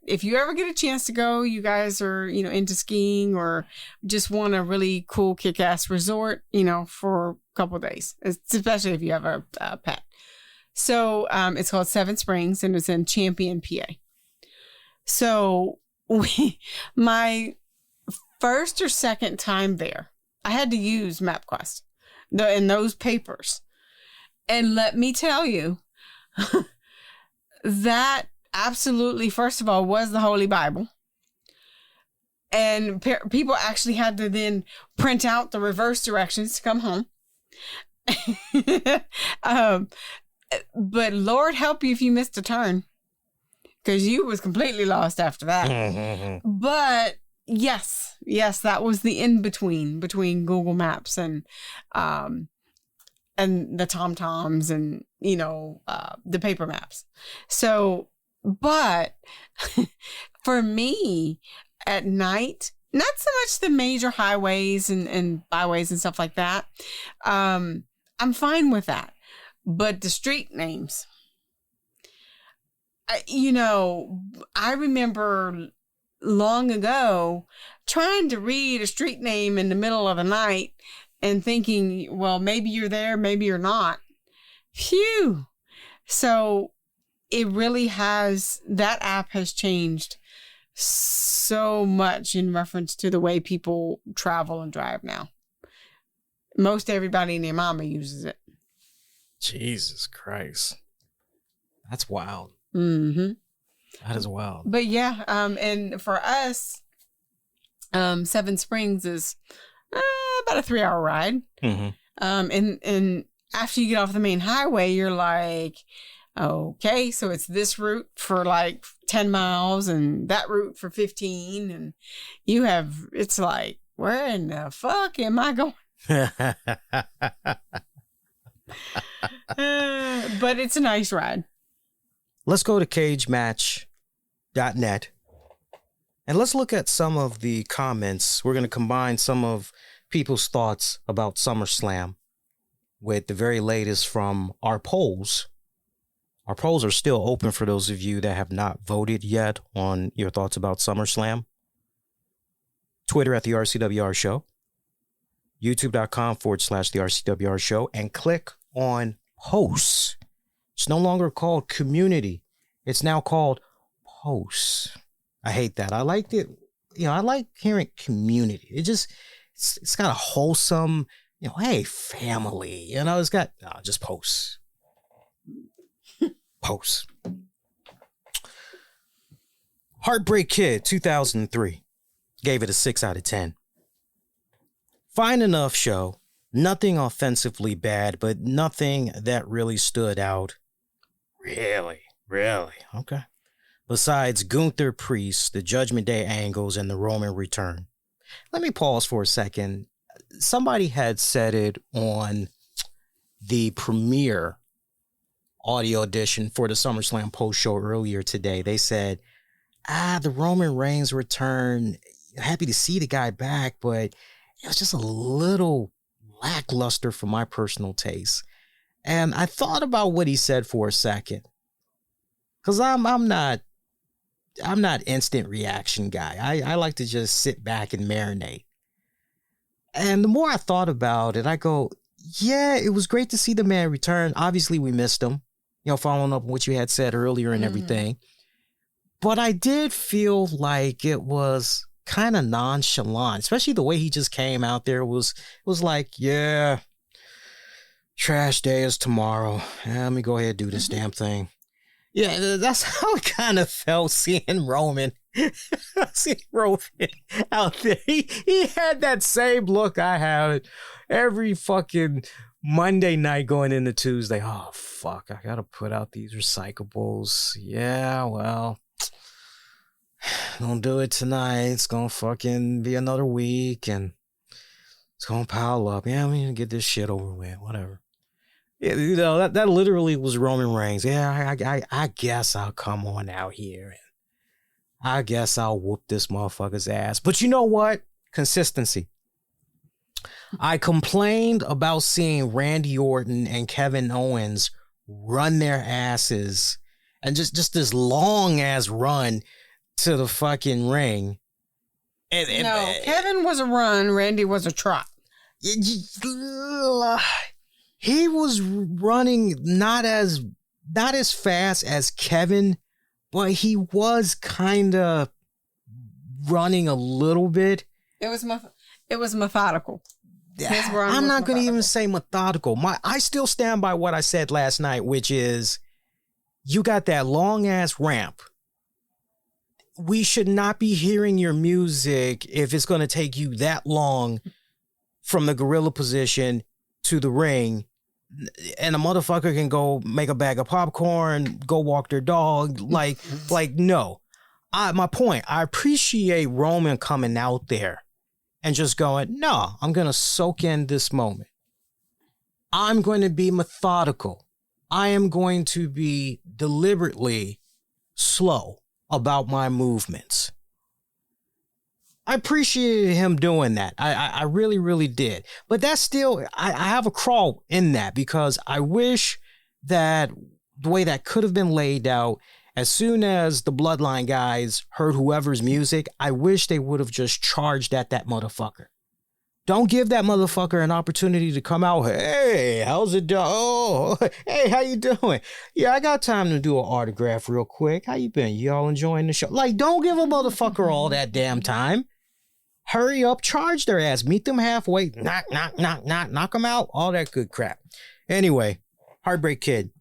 if you ever get a chance to go, you guys are, into skiing or just want a really cool kick-ass resort, for a couple of days, especially if you have a pet. So it's called Seven Springs and it's in Champion, PA. So my first or second time there, I had to use MapQuest. in those papers. And let me tell you, that absolutely, first of all, was the Holy Bible. And people actually had to then print out the reverse directions to come home. But Lord help you if you missed a turn, because you was completely lost after that. But yes, that was the in-between between Google Maps and the TomToms and, the paper maps. So, but for me at night, not so much the major highways and byways and stuff like that. I'm fine with that. But the street names, I remember long ago trying to read a street name in the middle of the night and thinking, well, maybe you're there, maybe you're not. Phew. So it really that app has changed so much in reference to the way people travel and drive now. Most everybody and their mama uses it. Jesus Christ. That's wild. Mm-hmm. That is wild. But yeah, and for us, Seven Springs is about a 3-hour ride. Mm-hmm. And after you get off the main highway, you're like, okay, so it's this route for like 10 miles and that route for 15. And it's like, where in the fuck am I going? But it's a nice ride. Let's go to cagematch.net and let's look at some of the comments. We're going to combine some of people's thoughts about SummerSlam with the very latest from our polls. Our polls are still open for those of you that have not voted yet on your thoughts about SummerSlam. Twitter at the RCWR Show, youtube.com/the RCWR Show, and click on posts. It's no longer called community. It's now called posts. I hate that. I liked it. I like hearing community. It's got a wholesome, hey, family. It's got just posts. Posts. Heartbreak Kid 2003 gave it a 6 out of 10. Fine enough show. Nothing offensively bad, but nothing that really stood out. Really? Okay. Besides Gunther Priest, the Judgment Day angles, and the Roman return. Let me pause for a second. Somebody had said it on the premiere audio edition for the SummerSlam post show earlier today. They said, the Roman Reigns return, happy to see the guy back, but it was just a little lackluster for my personal taste. And I thought about what he said for a second, because I'm not instant reaction guy. I like to just sit back and marinate. And the more I thought about it, I go, yeah, it was great to see the man return. Obviously, we missed him, following up on what you had said earlier and everything. But I did feel like it was kind of nonchalant, especially the way he just came out there. Was like, yeah, trash day is tomorrow. Let me go ahead and do this damn thing. Yeah, that's how it kind of felt seeing Roman. Out there. He had that same look I had every fucking Monday night going into Tuesday. Oh, fuck, I gotta put out these recyclables. Yeah, well, don't do it tonight. It's gonna fucking be another week and it's gonna pile up. Yeah, we need to get this shit over with. Whatever. Yeah, that literally was Roman Reigns. Yeah, I guess I'll come on out here and I guess I'll whoop this motherfucker's ass. But you know what? Consistency. I complained about seeing Randy Orton and Kevin Owens run their asses and just this long ass run to the fucking ring. No, Kevin was a run, Randy was a trot. He was running not as fast as Kevin, but he was kind of running a little bit. It was methodical. I'm not going to even say methodical. I still stand by what I said last night, which is you got that long ass ramp. We should not be hearing your music if it's going to take you that long from the gorilla position to the ring. And a motherfucker can go make a bag of popcorn, go walk their dog. Like no. My point, I appreciate Roman coming out there and just going, no, I'm going to soak in this moment. I'm going to be methodical. I am going to be deliberately slow about my movements. I appreciated him doing that. I really, really did. But that's still, I have a crawl in that because I wish that the way that could have been laid out, as soon as the Bloodline guys heard whoever's music, I wish they would have just charged at that motherfucker. Don't give that motherfucker an opportunity to come out. Hey, how's it doing? Oh, hey, how you doing? Yeah, I got time to do an autograph real quick. How you been? You all enjoying the show? Like, don't give a motherfucker all that damn time. Hurry up, charge their ass. Meet them halfway. Knock them out. All that good crap. Anyway, Heartbreak Kid.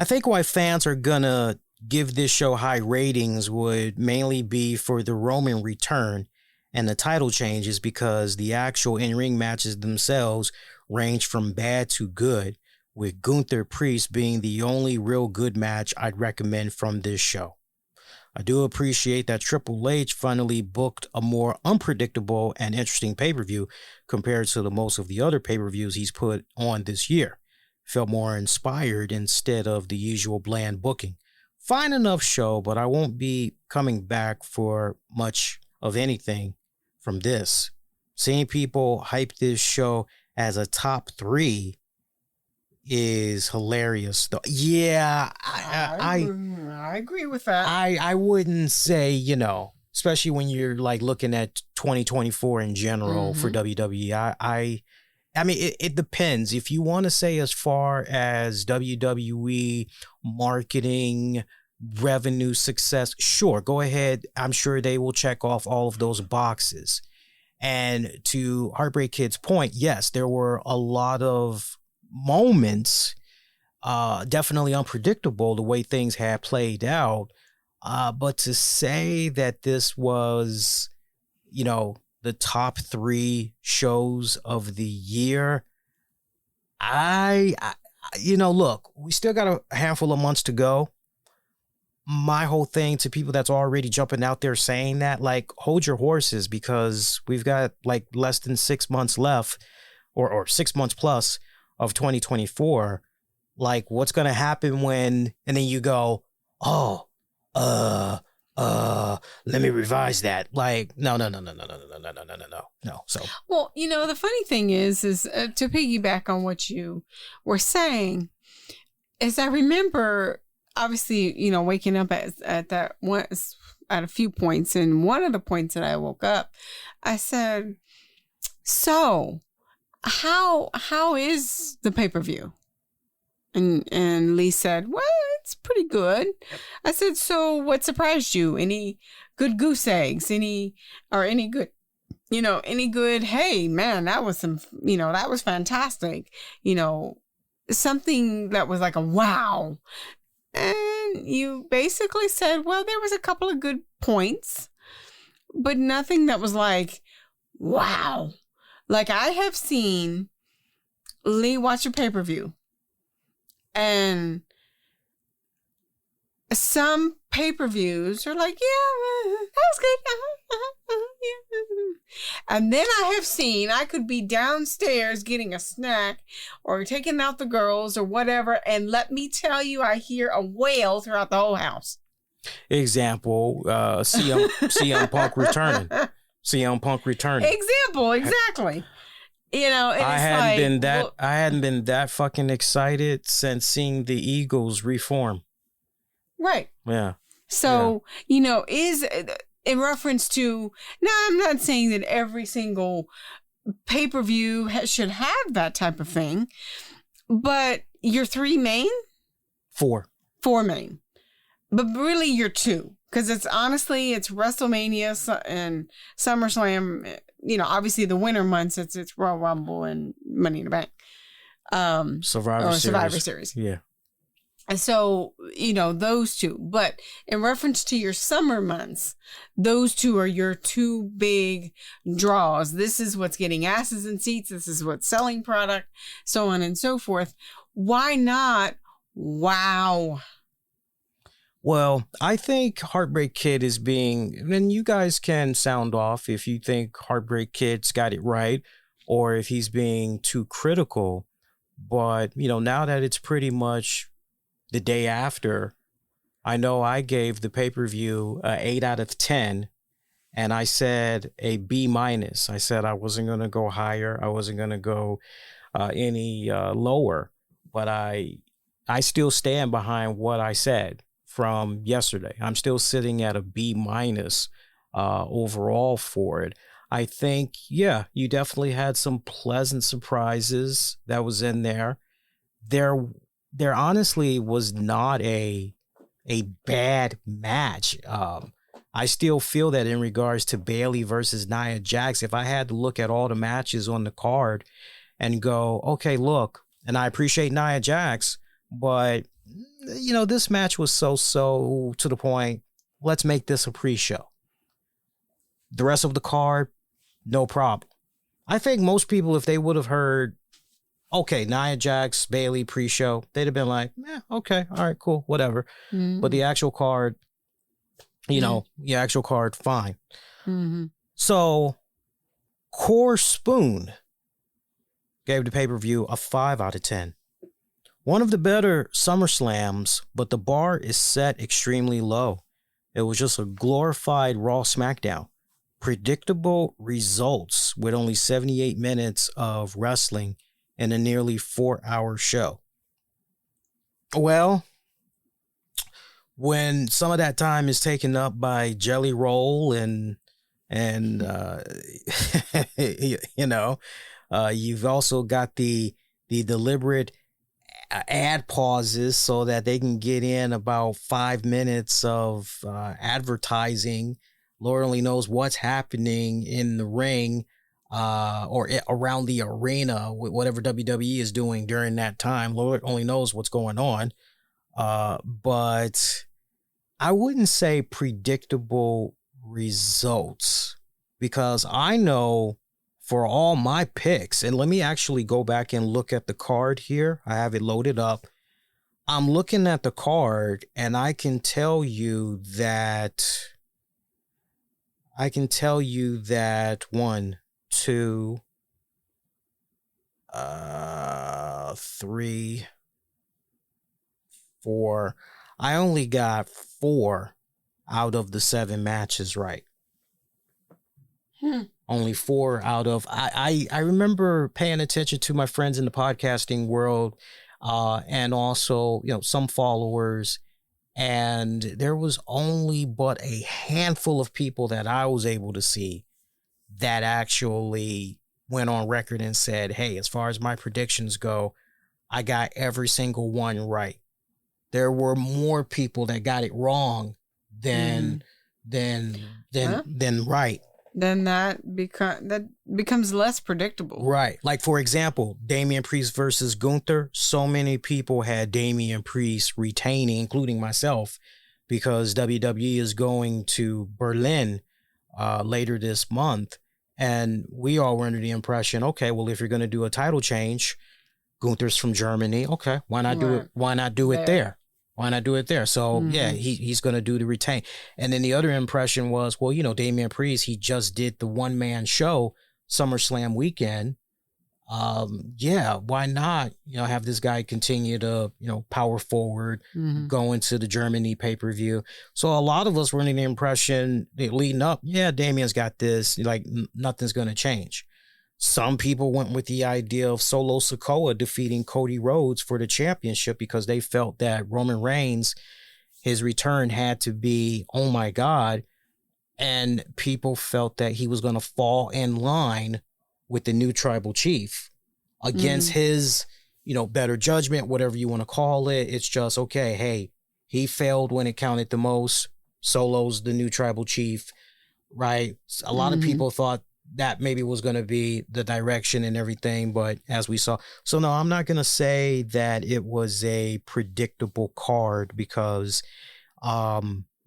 I think why fans are gonna give this show high ratings would mainly be for the Roman return and the title changes because the actual in-ring matches themselves range from bad to good, with Gunther Priest being the only real good match I'd recommend from this show. I do appreciate that Triple H finally booked a more unpredictable and interesting pay-per-view compared to the most of the other pay-per-views he's put on this year. Felt more inspired instead of the usual bland booking. Fine enough show, but I won't be coming back for much of anything from this. Seeing people hype this show as a top 3 is hilarious. Yeah, I agree with that. I wouldn't say, especially when you're like looking at 2024 in general for WWE. I mean, it depends. If you want to say as far as WWE marketing, revenue, success, sure, go ahead. I'm sure they will check off all of those boxes. And to Heartbreak Kid's point, yes, there were a lot of moments, definitely unpredictable the way things had played out. But to say that this was, the top 3 shows of the year, look, we still got a handful of months to go. My whole thing to people that's already jumping out there saying that, like, hold your horses because we've got like less than 6 months left or 6 months plus of 2024. Like, what's going to happen when, and then you go, let me revise that. Like, no. So, well, the funny thing is to piggyback on what you were saying, is I remember obviously, waking up at that one, at a few points, and one of the points that I woke up, I said, so how is the pay-per-view? And Lee said, well, it's pretty good. I said, so what surprised you? Any good goose eggs? Any good, hey, man, that was that was fantastic. Something that was like a wow. And you basically said, well, there was a couple of good points, but nothing that was like, wow. Like, I have seen Lee watch a pay-per-view, and some pay-per-views are like, yeah, that was good. Yeah. And then I could be downstairs getting a snack or taking out the girls or whatever, and let me tell you, I hear a wail throughout the whole house. Example, CM Punk returning. CM Punk returning. Example, exactly. I hadn't been that fucking excited since seeing the Eagles reform. Right. Yeah. So, is in reference to, now I'm not saying that every single pay-per-view should have that type of thing, but your 3 main? 4 main. But really your 2, because it's WrestleMania and SummerSlam obviously the winter months, it's Royal Rumble and Money in the Bank. Survivor Series. Yeah. And so, those two. But in reference to your summer months, those two are your two big draws. This is what's getting asses in seats. This is what's selling product, so on and so forth. Why not? Wow. Well, I think Heartbreak Kid is and you guys can sound off if you think Heartbreak Kid's got it right or if he's being too critical. But, now that it's pretty much the day after, I know I gave the pay-per-view 8 out of 10, and I said a B-. I said I wasn't going to go higher. I wasn't going to go any lower, but I still stand behind what I said from yesterday. I'm still sitting at a B- overall for it. I think, you definitely had some pleasant surprises that was in there. There honestly was not a bad match. I still feel that in regards to Bayley versus Nia Jax, if I had to look at all the matches on the card and go, okay, look, and I appreciate Nia Jax, but this match was so to the point. Let's make this a pre-show. The rest of the card, no problem. I think most people, if they would have heard, okay, Nia Jax, Bayley pre-show, they'd have been like, okay, all right, cool, whatever. Mm-hmm. But the actual card, actual card, fine. Mm-hmm. So, Core Spoon gave the pay-per-view a 5 out of 10. One of the better SummerSlams, but the bar is set extremely low. It was just a glorified Raw SmackDown. Predictable results with only 78 minutes of wrestling in a nearly 4-hour show. Well, when some of that time is taken up by Jelly Roll and you've also got the deliberate ad pauses so that they can get in about 5 minutes of advertising. Lord only knows what's happening in the ring or around the arena, whatever WWE is doing during that time. Lord only knows what's going on. But I wouldn't say predictable results, because I know for all my picks, and let me actually go back and look at the card here. I have it loaded up. I'm looking at the card and I can tell you that 1, 2, 3, 4. I only got 4 out of the 7 matches right. Only 4 out of... I remember paying attention to my friends in the podcasting world and also, some followers. And there was only but a handful of people that I was able to see that actually went on record and said, hey, as far as my predictions go, I got every single one right. There were more people that got it wrong than right. Then that becomes less predictable. Right. Like, for example, Damian Priest versus Gunther. So many people had Damian Priest retaining, including myself, because WWE is going to Berlin later this month. And we all were under the impression, okay, well, if you're going to do a title change, Gunther's from Germany. Okay, why not do it? Why not do it there? Why not do it there? So, yeah, he's going to do the retain. And then the other impression was, well, Damian Priest, he just did the one-man show SummerSlam weekend. Why not, have this guy continue to, power forward, go into the Germany pay-per-view. So a lot of us were in the impression leading up, Damian's got this, like nothing's going to change. Some people went with the idea of Solo Sikoa defeating Cody Rhodes for the championship because they felt that Roman Reigns, his return had to be, oh my God. And people felt that he was going to fall in line with the new tribal chief against his, better judgment, whatever you want to call it. It's just, okay, hey, he failed when it counted the most. Solo's the new tribal chief, right? A lot of people thought that maybe was going to be the direction and everything, but as we saw, so no, I'm not going to say that it was a predictable card, because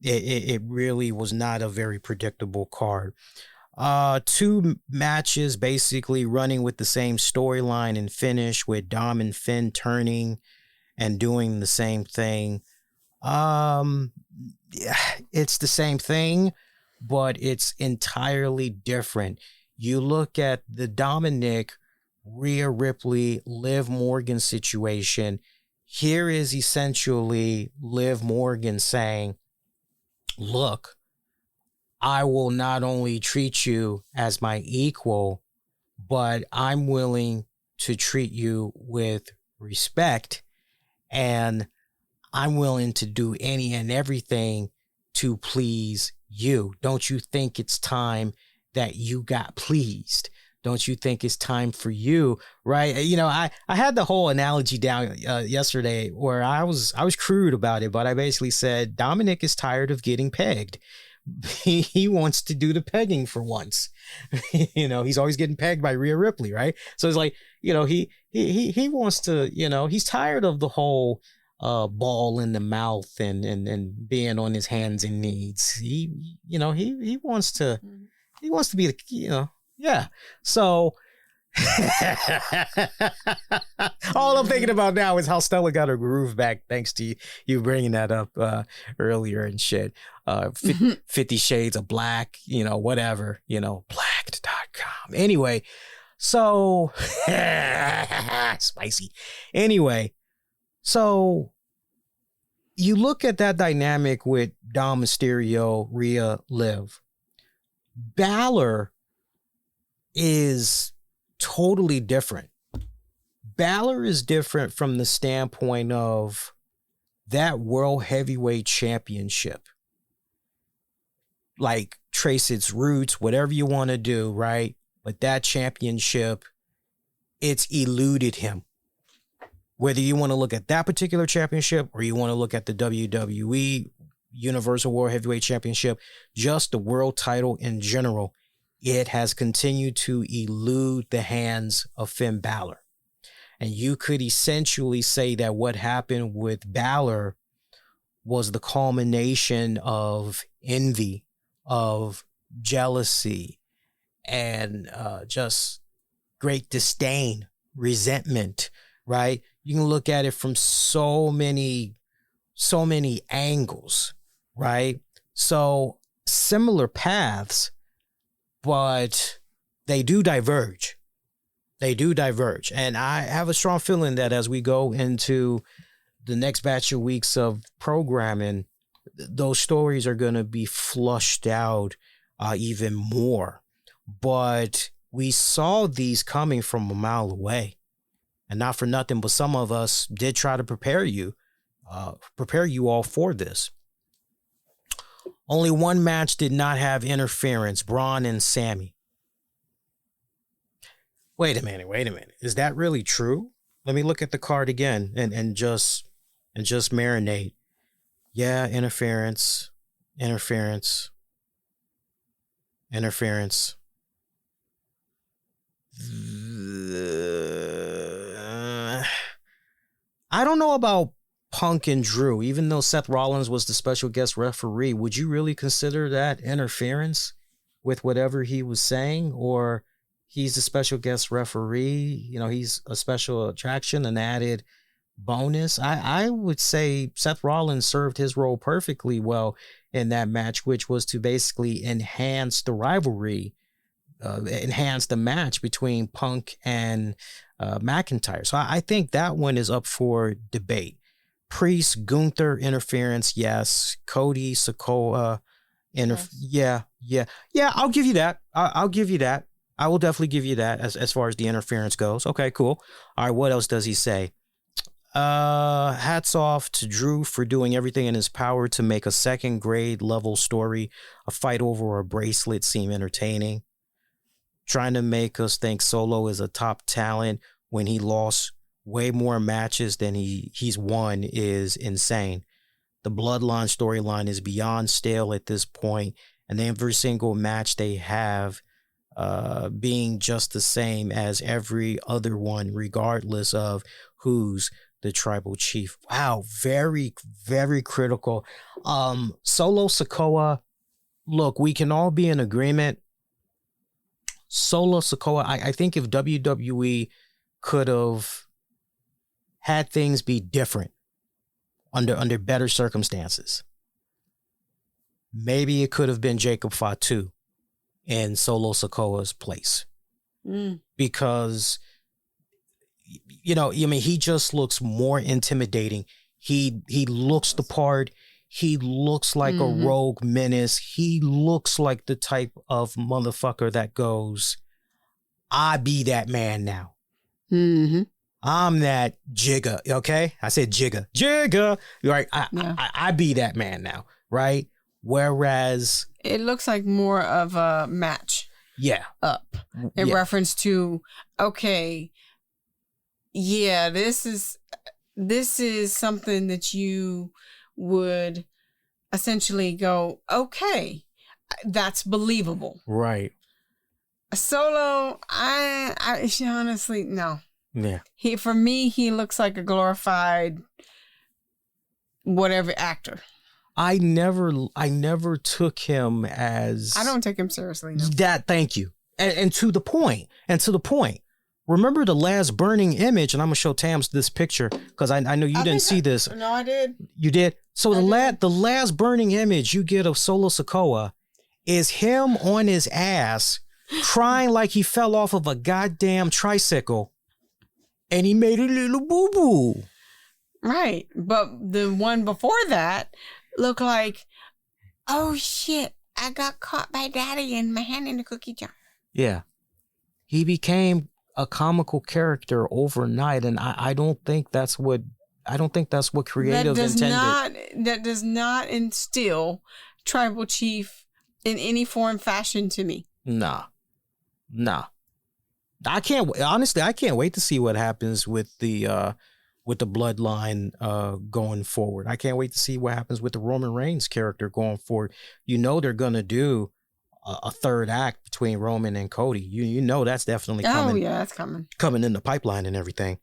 it really was not a very predictable card. Two matches basically running with the same storyline and finish, with Dom and Finn turning and doing the same thing. Yeah, it's the same thing, but it's entirely different. You look at the Dominic, Rhea Ripley, Liv Morgan situation. Here is essentially Liv Morgan saying, look, I will not only treat you as my equal, but I'm willing to treat you with respect, and I'm willing to do any and everything to please you. Don't you think it's time that you got pleased? Don't you think it's time for you, right? You know, I had the whole analogy down yesterday where I was crude about it, but I basically said Dominic is tired of getting pegged. He wants to do the pegging for once. You know, he's always getting pegged by Rhea Ripley, right? So it's like, you know, he wants to, you know, he's tired of the whole ball in the mouth and being on his hands and knees. He wants to be the, you know, yeah. So all I'm thinking about now is how Stella got her groove back, thanks to you bringing that up earlier and shit. 50 Shades of Black, you know, whatever, you know, blacked.com. Anyway, so spicy. Anyway, so you look at that dynamic with Dom Mysterio, Rhea, Liv. Balor is totally different. Balor is different from the standpoint of that World Heavyweight Championship. Like, trace its roots, whatever you want to do, right? But that championship, it's eluded him. Whether you want to look at that particular championship or you want to look at the WWE Universal World Heavyweight Championship, just the world title in general, it has continued to elude the hands of Finn Balor. And you could essentially say that what happened with Balor was the culmination of envy, of jealousy, and just great disdain, resentment, right? You can look at it from so many angles, right? So similar paths, but they do diverge. They do diverge. And I have a strong feeling that as we go into the next batch of weeks of programming, those stories are going to be flushed out even more. But we saw these coming from a mile away. And not for nothing, but some of us did try to prepare you all for this. Only one match did not have interference, Braun and Sammy. Wait a minute. Is that really true? Let me look at the card again and just marinate. Yeah, interference. I don't know about Punk and Drew. Even though Seth Rollins was the special guest referee, would you really consider that interference with whatever he was saying? Or he's the special guest referee, you know, he's a special attraction, an added bonus? I would say Seth Rollins served his role perfectly well in that match, which was to basically enhance the rivalry, enhance the match between Punk and McIntyre. So I think that one is up for debate. Priest, Gunther, interference, yes. Cody, Sikoa, yes. Yeah, I'll give you that. I'll give you that. I will definitely give you that as far as the interference goes. Okay, cool. All right, what else does he say? Hats off to Drew for doing everything in his power to make a second grade level story, a fight over a bracelet, seem entertaining. Trying to make us think Solo is a top talent when he lost way more matches than he's won is insane. The Bloodline storyline is beyond stale at this point, and every single match they have being just the same as every other one, regardless of who's the tribal chief. Wow, very, very critical. Solo Sikoa, look, we can all be in agreement. Solo Sikoa, I think if WWE could have had things be different under better circumstances, maybe it could have been Jacob Fatu in Solo Sikoa's place. Because, you know, I mean, he just looks more intimidating. He looks the part. He looks like a rogue menace. He looks like the type of motherfucker that goes, I be that man now. I'm that Jigga, okay? I said Jigga. Jigga! Right? I be that man now, right? Whereas... It looks like more of a match. Yeah. Up. In reference to, okay, yeah, this is something that you would essentially go, okay, that's believable. Right. Solo, I honestly, no. Yeah. For me, he looks like a glorified whatever actor. I never took him as... I don't take him seriously. No. Thank you. And to the point. Remember the last burning image, and I'm going to show Tams this picture because I know you didn't see this. No, I did. You did? So the last burning image you get of Solo Sikoa is him on his ass crying like he fell off of a goddamn tricycle and he made a little boo-boo. Right. But the one before that looked like, oh shit, I got caught by daddy and my hand in the cookie jar. Yeah. He became a comical character overnight, and I don't think that's what creative intended. That does not instill tribal chief in any form fashion to me. Nah. I can't wait to see what happens with the bloodline going forward. I can't wait to see what happens with the Roman Reigns character going forward. You know they're gonna do a third act between Roman and Cody. You know that's definitely coming. Oh yeah, that's coming in the pipeline and everything.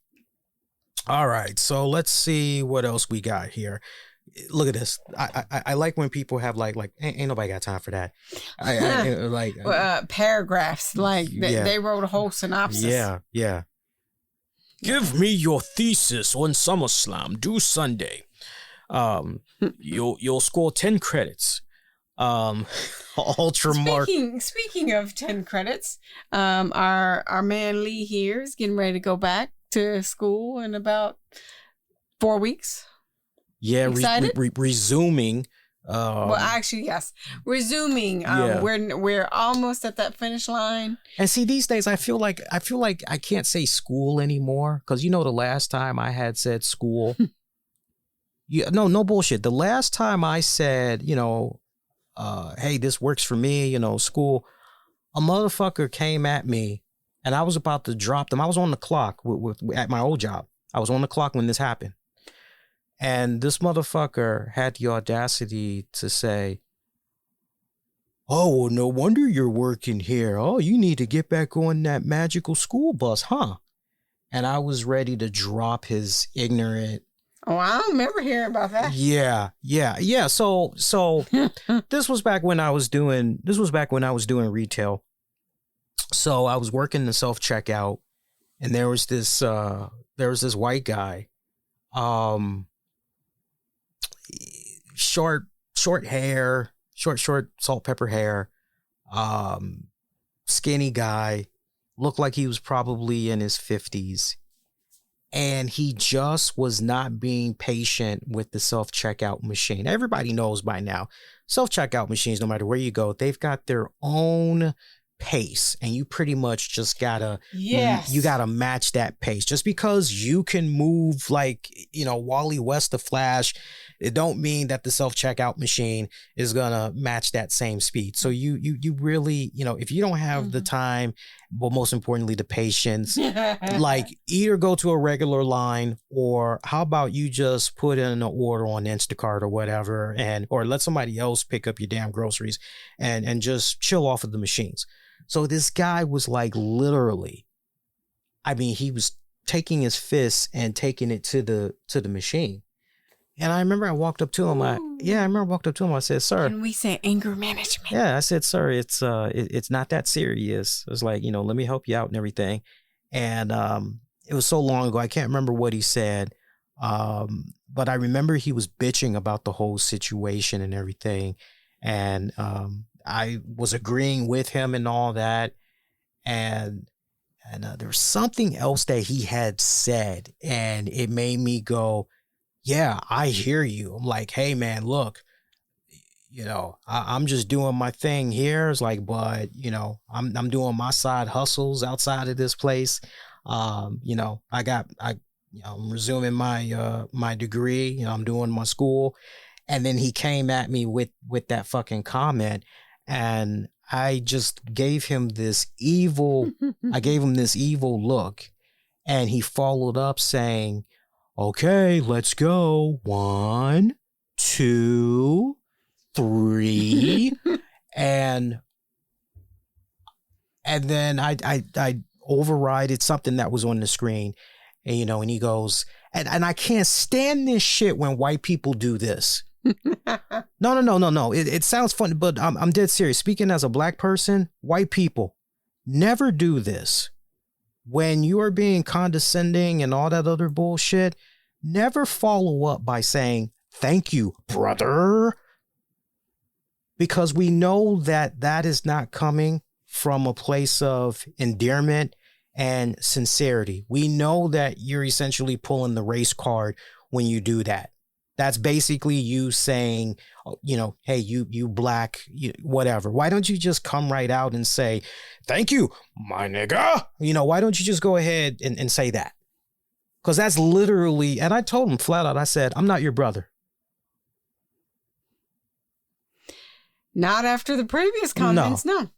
All right, so let's see what else we got here. Look at this. I like when people have like ain't nobody got time for that. Paragraphs they wrote a whole synopsis. Yeah. Give me your thesis on SummerSlam due Sunday. You'll score 10 credits. Speaking of 10 credits, our man Lee here is getting ready to go back to school in about 4 weeks. Yeah, resuming. Well, actually, yes, resuming. We're almost at that finish line. And see, these days I feel like I can't say school anymore because the last time I had said school. No bullshit. The last time I said, hey, this works for me, school, a motherfucker came at me and I was about to drop them. I was on the clock at my old job. I was on the clock when this happened. And this motherfucker had the audacity to say, oh, well, no wonder you're working here. Oh, you need to get back on that magical school bus, huh? And I was ready to drop his ignorant. Oh, I don't remember hearing about that. Yeah. So this was back when I was doing retail. So I was working the self-checkout and there was this white guy. Short hair, short salt pepper hair, skinny guy, looked like he was probably in his 50s. And he just was not being patient with the self-checkout machine. Everybody knows by now, self-checkout machines, no matter where you go, they've got their own pace, and you pretty much just gotta match that pace. Just because you can move like Wally West the Flash, it don't mean that the self-checkout machine is gonna match that same speed. So you really, if you don't have the time, but most importantly the patience, like either go to a regular line, or how about you just put in an order on Instacart or whatever, or let somebody else pick up your damn groceries and just chill off of the machines. So this guy was like literally, I mean, he was taking his fists and taking it to the machine. And I remember I walked up to him. I walked up to him. I said, "Sir." Can we say anger management? Yeah, I said, "Sir, it's not that serious." It was like, let me help you out and everything. And it was so long ago, I can't remember what he said. But I remember he was bitching about the whole situation and everything. And I was agreeing with him and all that. And there was something else that he had said, and it made me go, yeah, I hear you. I'm like, hey, man, look, I'm just doing my thing here. It's like, but, I'm doing my side hustles outside of this place. I'm resuming my degree. I'm doing my school. And then he came at me with that fucking comment, and I just gave him this evil look, and he followed up saying, "Okay, let's go. 1, 2, 3." and then I overrided something that was on the screen, and and he goes, and I can't stand this shit when white people do this. No. It sounds funny, but I'm dead serious. Speaking as a black person, white people never do this. When you are being condescending and all that other bullshit, never follow up by saying, "Thank you, brother." Because we know that is not coming from a place of endearment and sincerity. We know that you're essentially pulling the race card when you do that. That's basically you saying, hey, you black, whatever. Why don't you just come right out and say, "Thank you, my nigga"? Why don't you just go ahead and say that? Because that's literally, and I told him flat out, I said, "I'm not your brother." Not after the previous comments, no.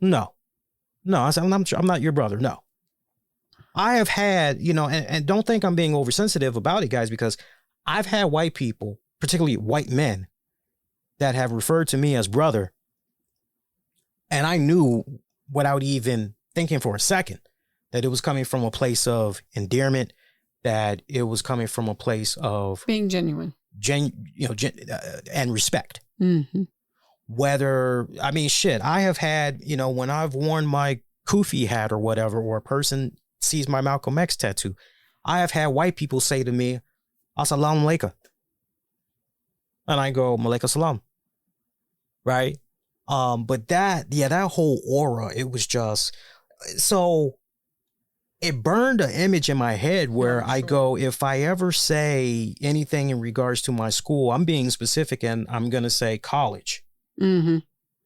I said, I'm not your brother, no. I have had, and don't think I'm being oversensitive about it, guys, because I've had white people, particularly white men, that have referred to me as brother. And I knew without even thinking for a second that it was coming from a place of endearment, that it was coming from a place of being genuine, and respect. Mm-hmm. I have had, when I've worn my kufi hat or whatever, or a person sees my Malcolm X tattoo, I have had white people say to me, "Assalamu alaikum." And I go, "Malaikum salam." Right? But that whole aura, it was just, so it burned an image in my head where I go, if I ever say anything in regards to my school, I'm being specific and I'm going to say college. Mm-hmm.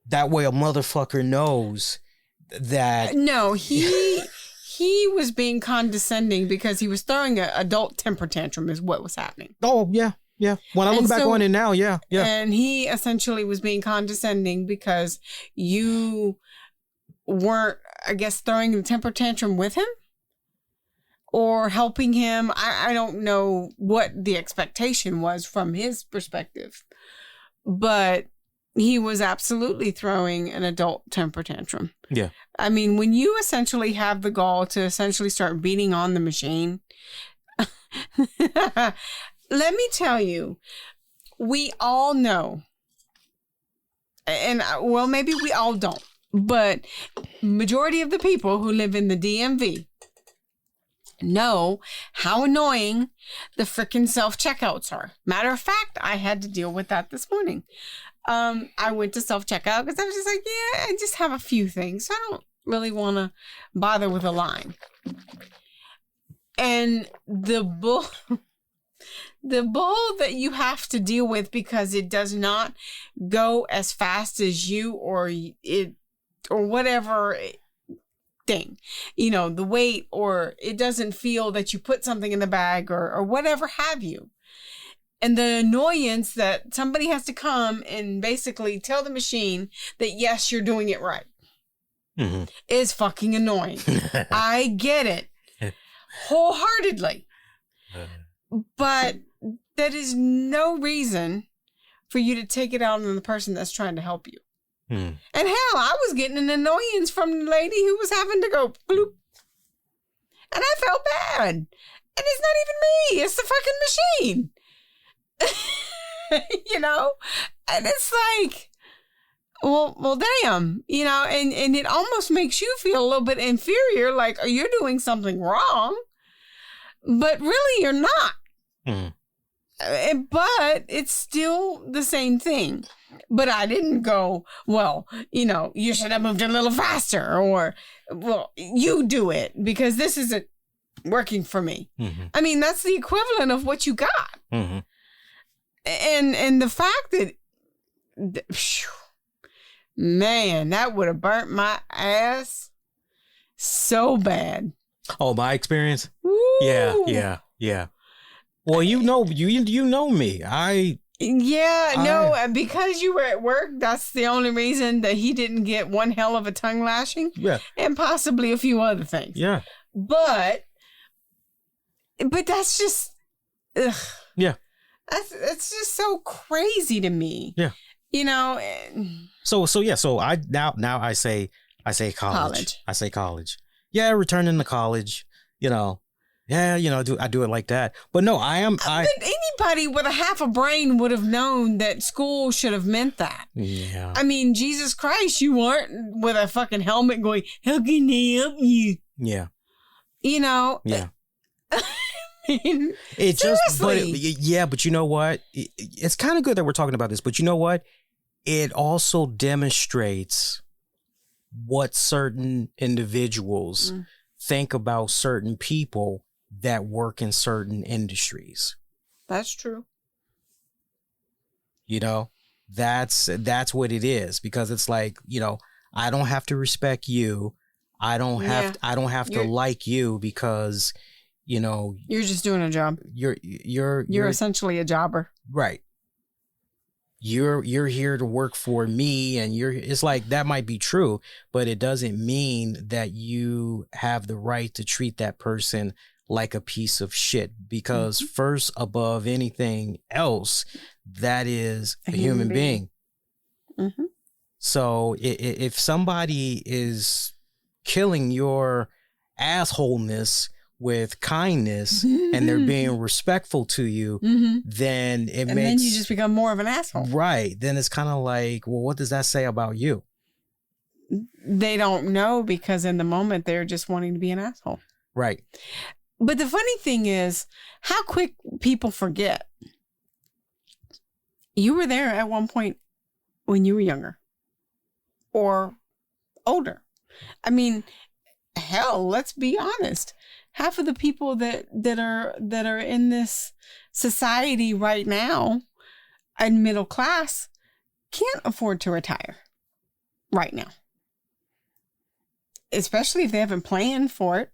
That way a motherfucker knows that. No, he was being condescending because he was throwing an adult temper tantrum is what was happening. Oh, yeah. Yeah. When I look back on it now, yeah. And he essentially was being condescending because you weren't, I guess, throwing the temper tantrum with him or helping him. I don't know what the expectation was from his perspective, but he was absolutely throwing an adult temper tantrum. Yeah. I mean, when you essentially have the gall to essentially start beating on the machine, let me tell you, we all know, and well, maybe we all don't, but majority of the people who live in the DMV know how annoying the freaking self-checkouts are. Matter of fact, I had to deal with that this morning. I went to self-checkout because I was just like, yeah, I just have a few things. I don't really want to bother with a line. And the bull that you have to deal with because it does not go as fast as you or whatever thing, the weight, or it doesn't feel that you put something in the bag or whatever have you. And the annoyance that somebody has to come and basically tell the machine that, yes, you're doing it right, mm-hmm. is fucking annoying. I get it wholeheartedly. But that is no reason for you to take it out on the person that's trying to help you. Mm. And hell, I was getting an annoyance from the lady who was having to go bloop. And I felt bad. And it's not even me. It's the fucking machine. You know? And it's like, well, damn. You know, and it almost makes you feel a little bit inferior, like you're doing something wrong. But really, you're not. Mm. But it's still the same thing. But I didn't go, well, you know, you should have moved a little faster, or, well, you do it because this isn't working for me. Mm-hmm. I mean, that's the equivalent of what you got. Mm-hmm. And the fact that, man, that would have burnt my ass so bad. Oh, my experience? Woo. Yeah. Well, you know me. Because you were at work, that's the only reason that he didn't get one hell of a tongue lashing. Yeah. And possibly a few other things. Yeah. But that's just, ugh. Yeah. That's just so crazy to me. Yeah. You know. So I now I say college. I say college. Yeah, returning to college. You know. Yeah, you know, I do it like that. But no, But anybody with a half a brain would have known that school should have meant that. Yeah. I mean, Jesus Christ, you aren't with a fucking helmet going, how can they help you? Yeah. You know? Yeah. I mean, it seriously. just, but you know what? It's kind of good that we're talking about this, but you know what? It also demonstrates what certain individuals think about certain people that work in certain industries. That's true. You know, that's what it is, because it's like, you know, I don't have to respect you. I don't have to like you because, you know, you're just doing a job. You're essentially a jobber. Right. You're here to work for me, and it's like, that might be true, but it doesn't mean that you have the right to treat that person like a piece of shit, because first, above anything else, that is a human being. Mm-hmm. So if somebody is killing your assholeness with kindness and they're being respectful to you, then then you just become more of an asshole. Right. Then it's kind of like, well, what does that say about you? They don't know, because in the moment they're just wanting to be an asshole. Right. But the funny thing is how quick people forget. You were there at one point when you were younger or older. I mean, hell, let's be honest. Half of the people that are in this society right now and middle class can't afford to retire right now. Especially if they haven't planned for it.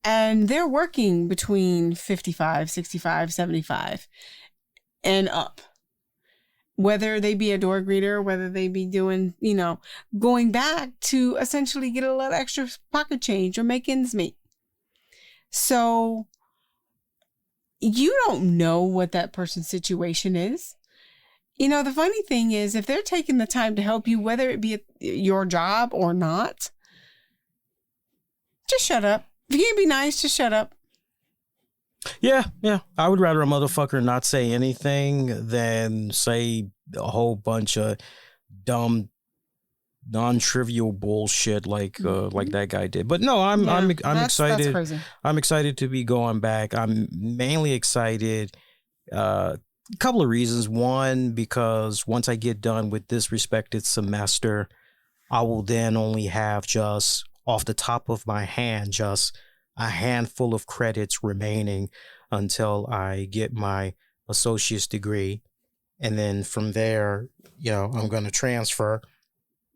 And they're working between 55, 65, 75 and up. Whether they be a door greeter, whether they be doing, you know, going back to essentially get a little extra pocket change or make ends meet. So you don't know what that person's situation is. You know, the funny thing is, if they're taking the time to help you, whether it be at your job or not, just shut up. If you can't be nice, just shut up. Yeah. I would rather a motherfucker not say anything than say a whole bunch of dumb, non-trivial bullshit like that guy did. But no, I'm excited. That's crazy. I'm excited to be going back. I'm mainly excited. A couple of reasons. One, because once I get done with this respected semester, I will then only have just off the top of my hand, just a handful of credits remaining until I get my associate's degree. And then from there, you know, I'm going to transfer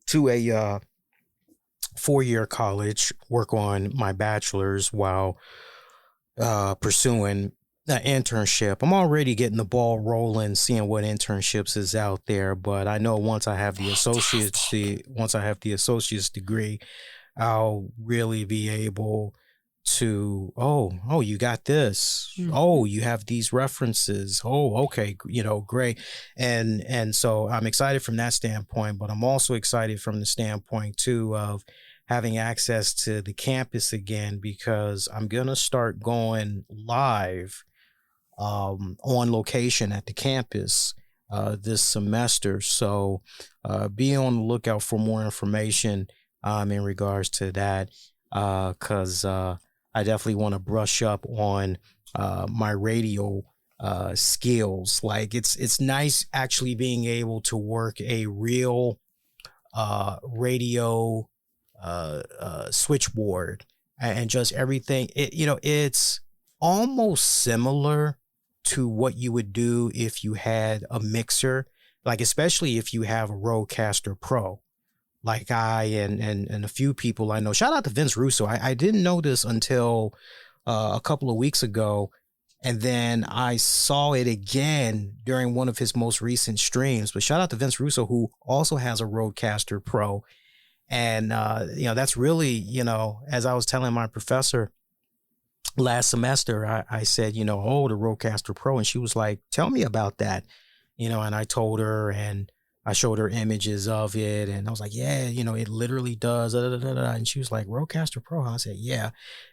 to a 4-year college, work on my bachelor's while pursuing an internship. I'm already getting the ball rolling, seeing what internships is out there. But I know once I have the associate's degree, I'll really be able to, oh, you got this. Mhm. Oh, you have these references. Oh, okay, great. And so I'm excited from that standpoint, but I'm also excited from the standpoint too of having access to the campus again, because I'm gonna start going live on location at the campus this semester. So be on the lookout for more information in regards to that, because I definitely want to brush up on my radio skills. Like it's nice actually being able to work a real radio switchboard and just everything. It's almost similar to what you would do if you had a mixer, like especially if you have a Rodecaster Pro. Like I and a few people I know. Shout out to Vince Russo. I didn't know this until a couple of weeks ago, and then I saw it again during one of his most recent streams. But shout out to Vince Russo, who also has a Rodecaster Pro, and that's really, as I was telling my professor last semester, I said, the Rodecaster Pro, and she was like, "Tell me about that," and I told her, and I showed her images of it, and I was like, "Yeah, it literally does." And she was like, "Rodecaster Pro?" I said, "Yeah,"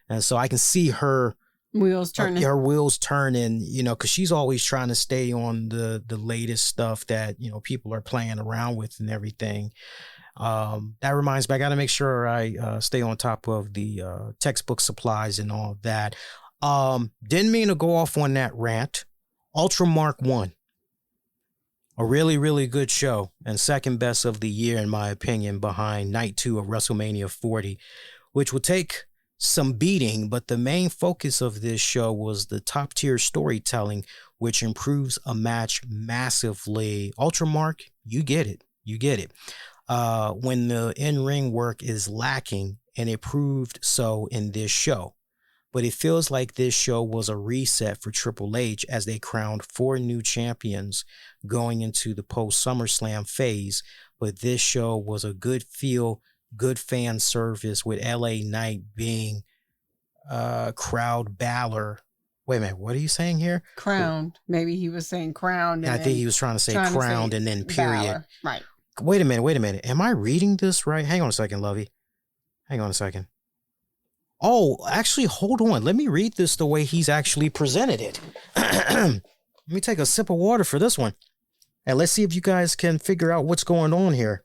and so I can see her wheels turning. Her wheels turning, because she's always trying to stay on the latest stuff that people are playing around with and everything. That reminds me, I got to make sure I stay on top of the textbook supplies and all of that. Didn't mean to go off on that rant. Ultra Mark 1. A really, really good show, and second best of the year, in my opinion, behind Night 2 of WrestleMania 40, which will take some beating, but the main focus of this show was the top-tier storytelling, which improves a match massively. Ultra Mark, you get it. You get it. When the in-ring work is lacking, and it proved so in this show. But it feels like this show was a reset for Triple H as they crowned 4 new champions going into the post-SummerSlam phase. But this show was a good feel, good fan service, with LA Knight being crowd Balor. Wait a minute, what are you saying here? Crowned. Maybe he was saying crowned. I think he was trying to say crowned and then period. Balor. Right. Wait a minute. Am I reading this right? Hang on a second, Lovey. Hang on a second. Oh, actually, hold on. Let me read this the way he's actually presented it. Let me take a sip of water for this one. And let's see if you guys can figure out what's going on here.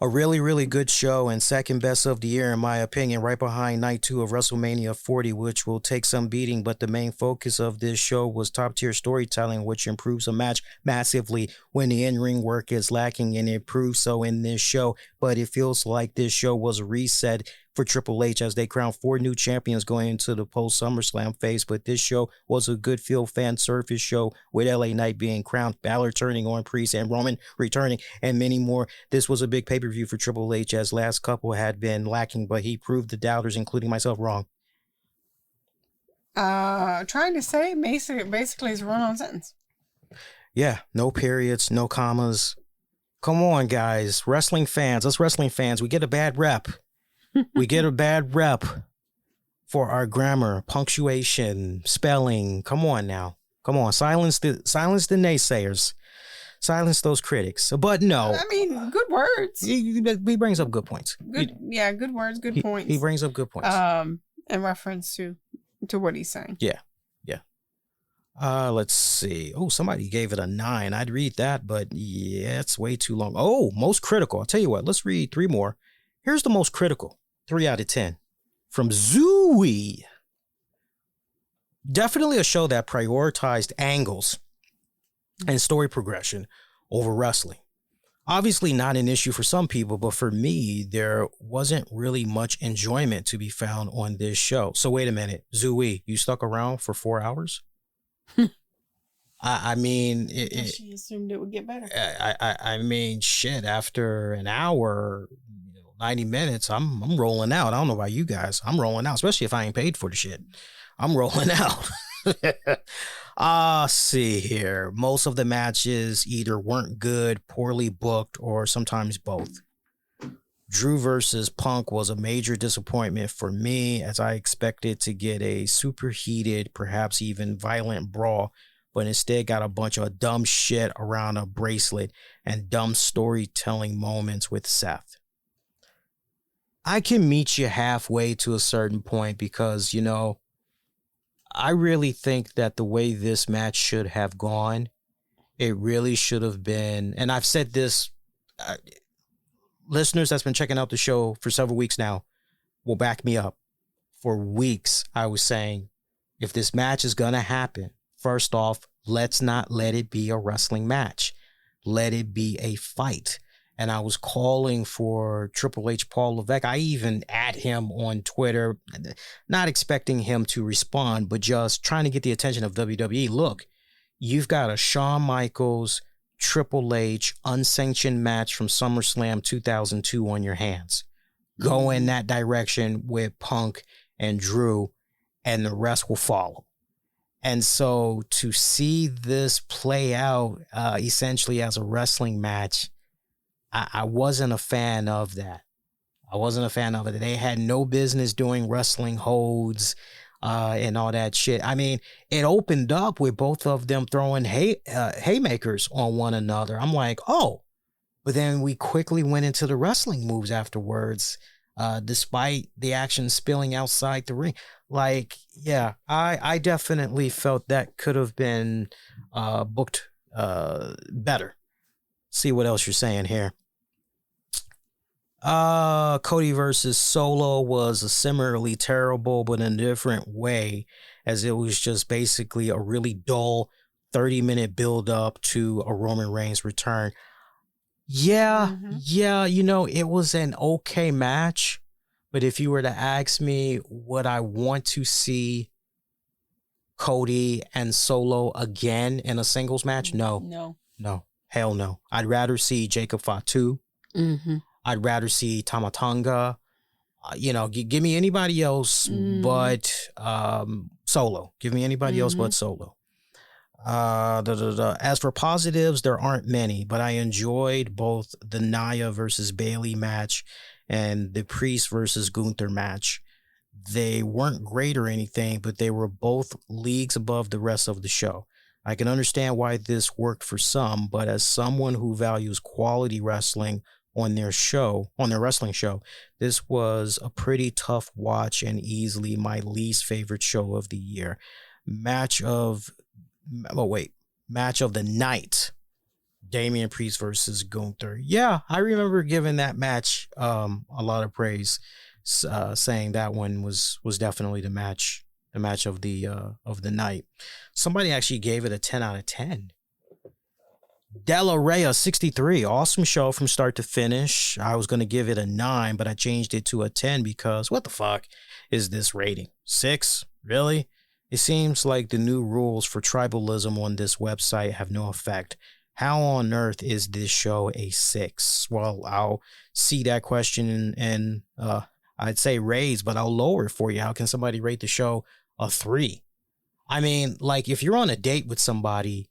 A really, really good show, and second best of the year, in my opinion, right behind Night 2 of WrestleMania 40, which will take some beating, but the main focus of this show was top-tier storytelling, which improves a match massively when the in-ring work is lacking, and it proves so in this show. But it feels like this show was a reset for Triple H as they crowned 4 new champions going into the post-SummerSlam phase. But this show was a good feel fan service show, with LA Knight being crowned, Balor turning on Priest, and Roman returning, and many more. This was a big pay-per-view for Triple H, as last couple had been lacking, but he proved the doubters, including myself, wrong. Trying to say basically is a run-on sentence. Yeah, no periods, no commas. Come on, guys. Wrestling fans, us wrestling fans, we get a bad rep. We get a bad rep for our grammar, punctuation, spelling. Come on now. Come on. Silence the naysayers. Silence those critics. But no. I mean, good words. He brings up good points. Good words, good points. He brings up good points. In reference to what he's saying. Yeah. Let's see. Oh, somebody gave it a 9. I'd read that, but yeah, it's way too long. Oh, most critical. I'll tell you what. Let's read 3 more. Here's the most critical. 3 out of 10 from Zooey. Definitely a show that prioritized angles and story progression over wrestling. Obviously not an issue for some people, but for me, there wasn't really much enjoyment to be found on this show. So wait a minute, Zooey, you stuck around for 4 hours? I mean, she assumed it would get better. I mean, shit, after an hour, 90 minutes, I'm rolling out. I don't know about you guys. I'm rolling out, especially if I ain't paid for the shit. I'm rolling out. See here. Most of the matches either weren't good, poorly booked, or sometimes both. Drew versus Punk was a major disappointment for me, as I expected to get a super heated, perhaps even violent brawl, but instead got a bunch of dumb shit around a bracelet and dumb storytelling moments with Seth. I can meet you halfway to a certain point because, you know, I really think that the way this match should have gone, it really should have been, and I've said this, listeners that's been checking out the show for several weeks now will back me up. For weeks, I was saying, if this match is going to happen, first off, let's not let it be a wrestling match. Let it be a fight. And I was calling for Triple H Paul Levesque. I even at him on Twitter, not expecting him to respond, but just trying to get the attention of WWE. Look, you've got a Shawn Michaels, Triple H, unsanctioned match from SummerSlam 2002 on your hands. Go in that direction with Punk and Drew, and the rest will follow. And so to see this play out essentially as a wrestling match, I wasn't a fan of that. I wasn't a fan of it. They had no business doing wrestling holds and all that shit. I mean, it opened up with both of them throwing haymakers on one another. I'm like, oh. But then we quickly went into the wrestling moves afterwards, despite the action spilling outside the ring. Like, yeah, I definitely felt that could have been booked better. See what else you're saying here. Cody versus Solo was a similarly terrible, but in a different way, as it was just basically a really dull 30-minute build up to a Roman Reigns return. Yeah, you know, it was an okay match, but if you were to ask me, would I want to see Cody and Solo again in a singles match? No. Hell no. I'd rather see Jacob Fatu. I'd rather see Tama Tonga. You know, give me anybody else but Solo. Give me anybody else but Solo. As for positives, there aren't many, but I enjoyed both the Nia versus Bayley match and the Priest versus Gunther match. They weren't great or anything, but they were both leagues above the rest of the show. I can understand why this worked for some, but as someone who values quality wrestling on their wrestling show, this was a pretty tough watch and easily my least favorite show of the year. Match of the night, Damian Priest versus Gunther. Yeah, I remember giving that match a lot of praise, saying that one was definitely the match of the night. Somebody actually gave it a 10 out of 10. Della Rhea 63, awesome show from start to finish. I was going to give it a 9, but I changed it to a 10 because what the fuck is this rating? 6? Really? It seems like the new rules for tribalism on this website have no effect. How on earth is this show a 6? Well, I'll see that question and I'd say raise, but I'll lower it for you. How can somebody rate the show a 3? I mean, like if you're on a date with somebody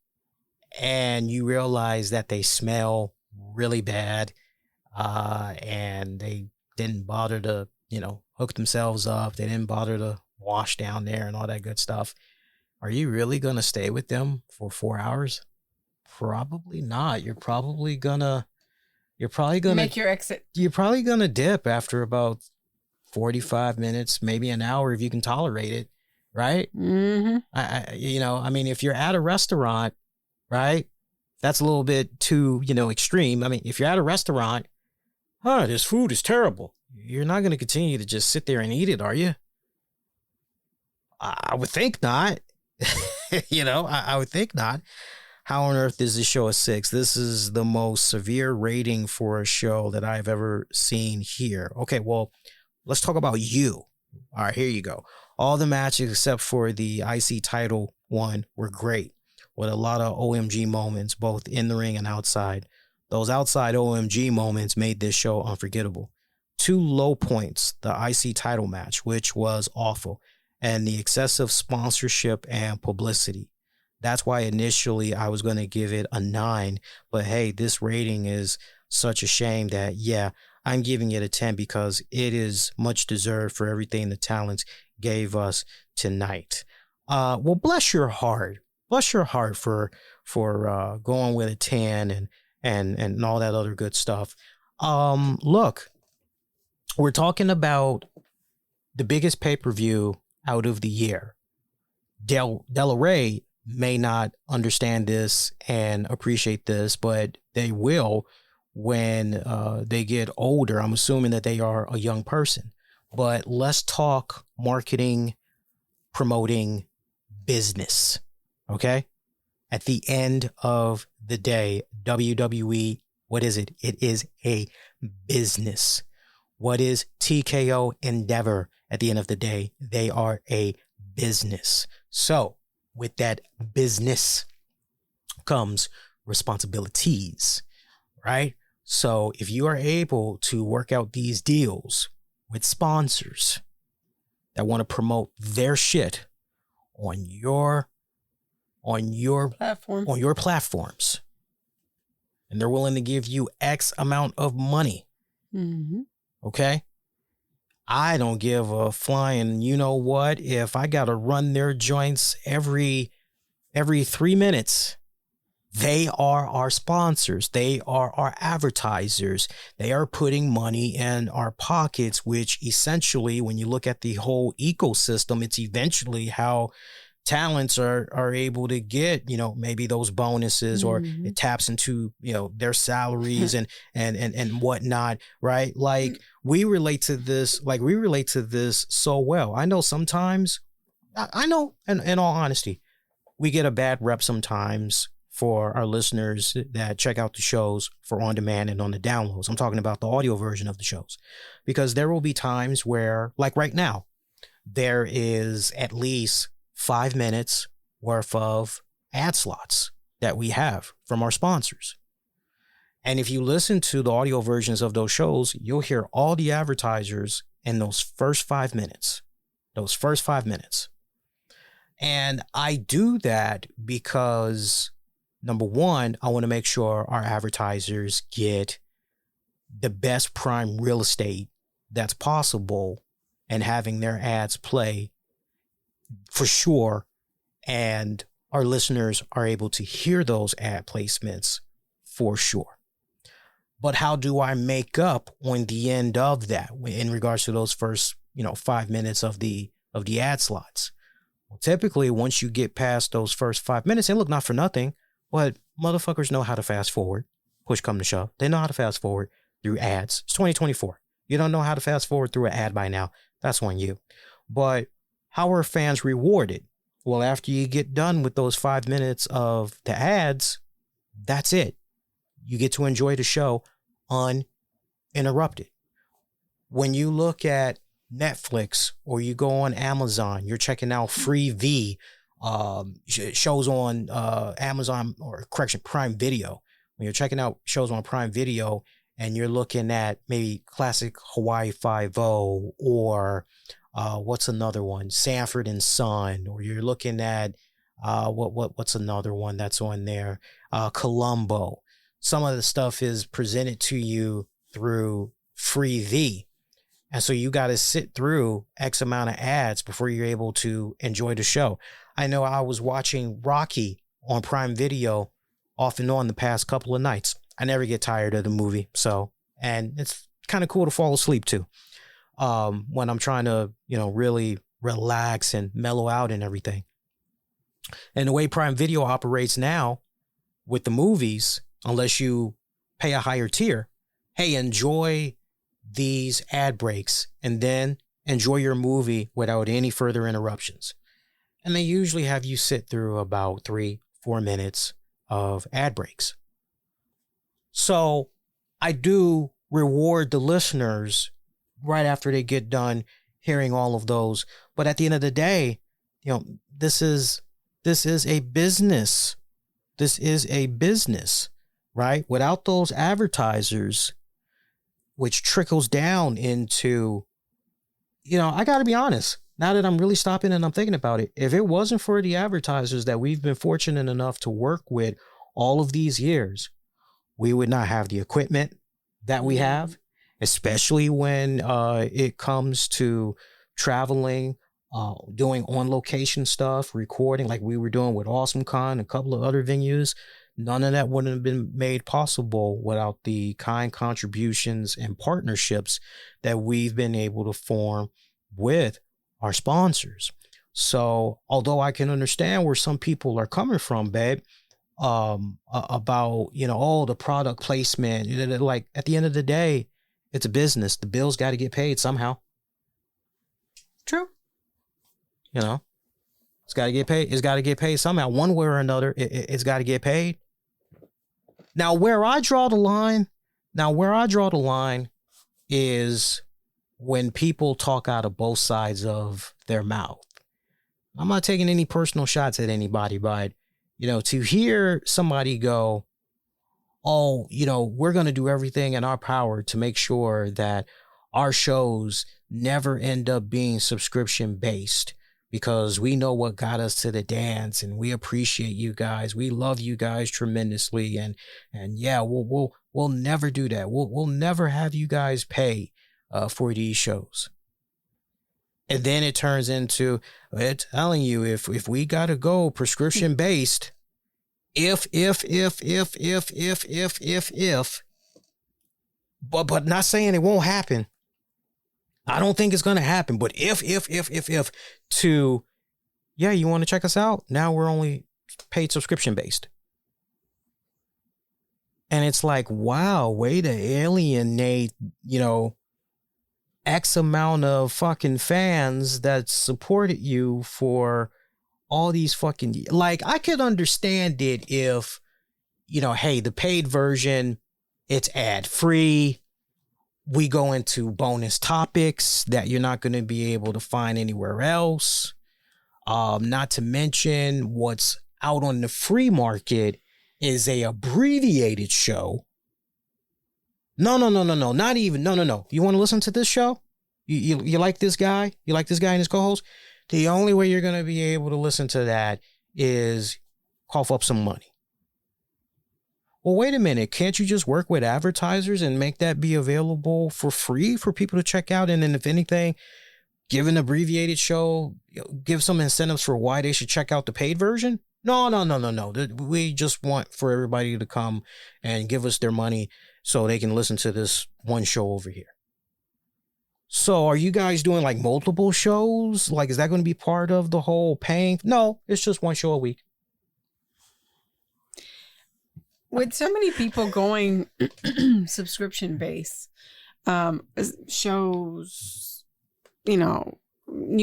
and you realize that they smell really bad and they didn't bother to, hook themselves up. They didn't bother to wash down there and all that good stuff. Are you really going to stay with them for 4 hours? Probably not. You're probably gonna make your exit. You're probably going to dip after about 45 minutes, maybe an hour if you can tolerate it. Right. I mean, if you're at a restaurant, right, that's a little bit too, extreme. I mean, if you're at a restaurant, this food is terrible. You're not going to continue to just sit there and eat it, are you? I would think not. I would think not. How on earth is this show a 6? This is the most severe rating for a show that I've ever seen here. Okay, well, let's talk about you. All right, here you go. All the matches except for the IC title one were great, with a lot of OMG moments, both in the ring and outside. Those outside OMG moments made this show unforgettable. 2 low points, the IC title match, which was awful, and the excessive sponsorship and publicity. That's why initially I was going to give it a 9, but hey, this rating is such a shame that, yeah, I'm giving it a 10 because it is much deserved for everything the talents gave us tonight. Well, bless your heart. Bless your heart for going with a 10 and all that other good stuff. Look, we're talking about the biggest pay-per-view out of the year. Della Ray may not understand this and appreciate this, but they will when they get older. I'm assuming that they are a young person. But let's talk marketing, promoting, business. Okay? At the end of the day, WWE, what is it? It is a business. What is TKO Endeavor? At the end of the day, they are a business. So with that business comes responsibilities, right? So if you are able to work out these deals with sponsors that want to promote their shit on your platforms, and they're willing to give you X amount of money, okay? I don't give a flying, you know what, if I got to run their joints every 3 minutes. They are our sponsors. They are our advertisers. They are putting money in our pockets, which essentially, when you look at the whole ecosystem, it's eventually how talents are able to get, you know, maybe those bonuses, or it taps into, you know, their salaries and whatnot, right? Like we relate to this so well. I know sometimes, I know, in all honesty, we get a bad rep sometimes for our listeners that check out the shows for on demand and on the downloads. I'm talking about the audio version of the shows, because there will be times where, like right now, there is at least 5 minutes worth of ad slots that we have from our sponsors. And if you listen to the audio versions of those shows, you'll hear all the advertisers in those first 5 minutes. And I do that because, number one, I want to make sure our advertisers get the best prime real estate that's possible and having their ads play for sure. And our listeners are able to hear those ad placements for sure. But how do I make up on the end of that in regards to those first, 5 minutes of the ad slots? Well, typically, once you get past those first 5 minutes, and look, not for nothing, but motherfuckers know how to fast forward. Push come to shove. They know how to fast forward through ads. It's 2024. You don't know how to fast forward through an ad by now. That's on you. But how are fans rewarded? Well, after you get done with those 5 minutes of the ads, that's it. You get to enjoy the show uninterrupted. When you look at Netflix or you go on Amazon, you're checking out Freevee, shows on Amazon, or correction, Prime Video. When you're checking out shows on Prime Video and you're looking at maybe classic Hawaii Five-0, or what's another one, Sanford and Son, or you're looking at what's another one that's on there, Columbo. Some of the stuff is presented to you through Freevee. And so you got to sit through X amount of ads before you're able to enjoy the show. I know I was watching Rocky on Prime Video off and on the past couple of nights. I never get tired of the movie. And it's kind of cool to fall asleep to when I'm trying to, really relax and mellow out and everything. And the way Prime Video operates now with the movies, unless you pay a higher tier, hey, enjoy these ad breaks and then enjoy your movie without any further interruptions. And they usually have you sit through about 3-4 minutes of ad breaks. So I do reward the listeners right after they get done hearing all of those. But at the end of the day, this is a business. This is a business, right? Without those advertisers, which trickles down into, I got to be honest, now that I'm really stopping and I'm thinking about it, if it wasn't for the advertisers that we've been fortunate enough to work with all of these years, we would not have the equipment that we have, especially when it comes to traveling, doing on location stuff, recording like we were doing with AwesomeCon, a couple of other venues. None of that wouldn't have been made possible without the kind contributions and partnerships that we've been able to form with our sponsors. So although I can understand where some people are coming from, babe, about, the product placement, like at the end of the day, it's a business. The bills got to get paid somehow. True. It's got to get paid. It's got to get paid somehow, one way or another. It's got to get paid. Now, where I draw the line is when people talk out of both sides of their mouth. I'm not taking any personal shots at anybody, but, to hear somebody go, oh, we're going to do everything in our power to make sure that our shows never end up being subscription based, because we know what got us to the dance and we appreciate you guys. We love you guys tremendously. And yeah, we'll never do that. We'll never have you guys pay for these shows. And then it turns into, I'm telling you, if we got to go prescription based, if, but not saying it won't happen. I don't think it's going to happen, but if, you want to check us out? Now we're only paid subscription based. And it's like, wow, way to alienate, X amount of fucking fans that supported you for all these fucking, like, I could understand it if, hey, the paid version, it's ad free. We go into bonus topics that you're not going to be able to find anywhere else. Not to mention what's out on the free market is a abbreviated show. No. Not even. No. You want to listen to this show? You like this guy? You like this guy and his co-host? The only way you're going to be able to listen to that is cough up some money. Well, wait a minute. Can't you just work with advertisers and make that be available for free for people to check out? And then if anything, give an abbreviated show, give some incentives for why they should check out the paid version? No. We just want for everybody to come and give us their money so they can listen to this one show over here. So are you guys doing like multiple shows? Like, is that going to be part of the whole paying? No, it's just one show a week. With so many people going subscription based shows, you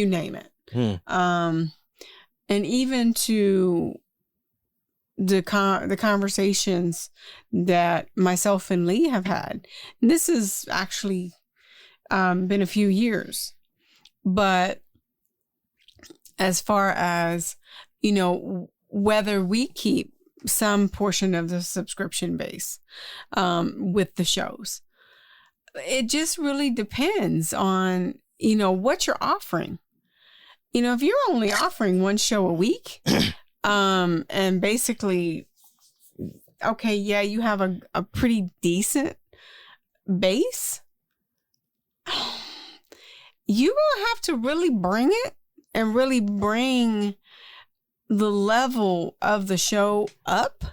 name it. And even to the conversations that myself and Lee have had, and this has actually been a few years, but as far as, whether we keep some portion of the subscription base with the shows, it just really depends on, what you're offering. If you're only offering one show a week, and basically, okay, yeah, you have a pretty decent base, you're going to have to really bring it and really bring the level of the show up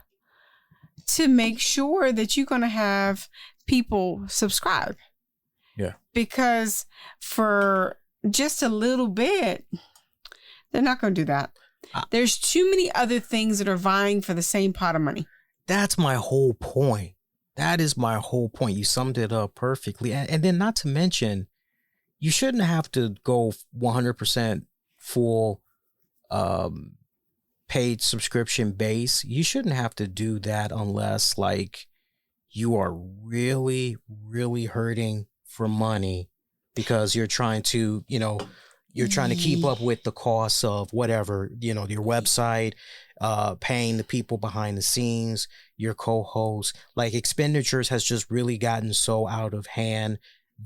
to make sure that you're going to have people subscribe. Yeah. Because for just a little bit, they're not going to do that. There's too many other things that are vying for the same pot of money. That's my whole point. That is my whole point. You summed it up perfectly. And then not to mention, you shouldn't have to go 100% full paid subscription base. You shouldn't have to do that unless like you are really, really hurting for money because you're trying to, you're trying to keep up with the costs of whatever, your website, paying the people behind the scenes, your co-hosts. Like expenditures has just really gotten so out of hand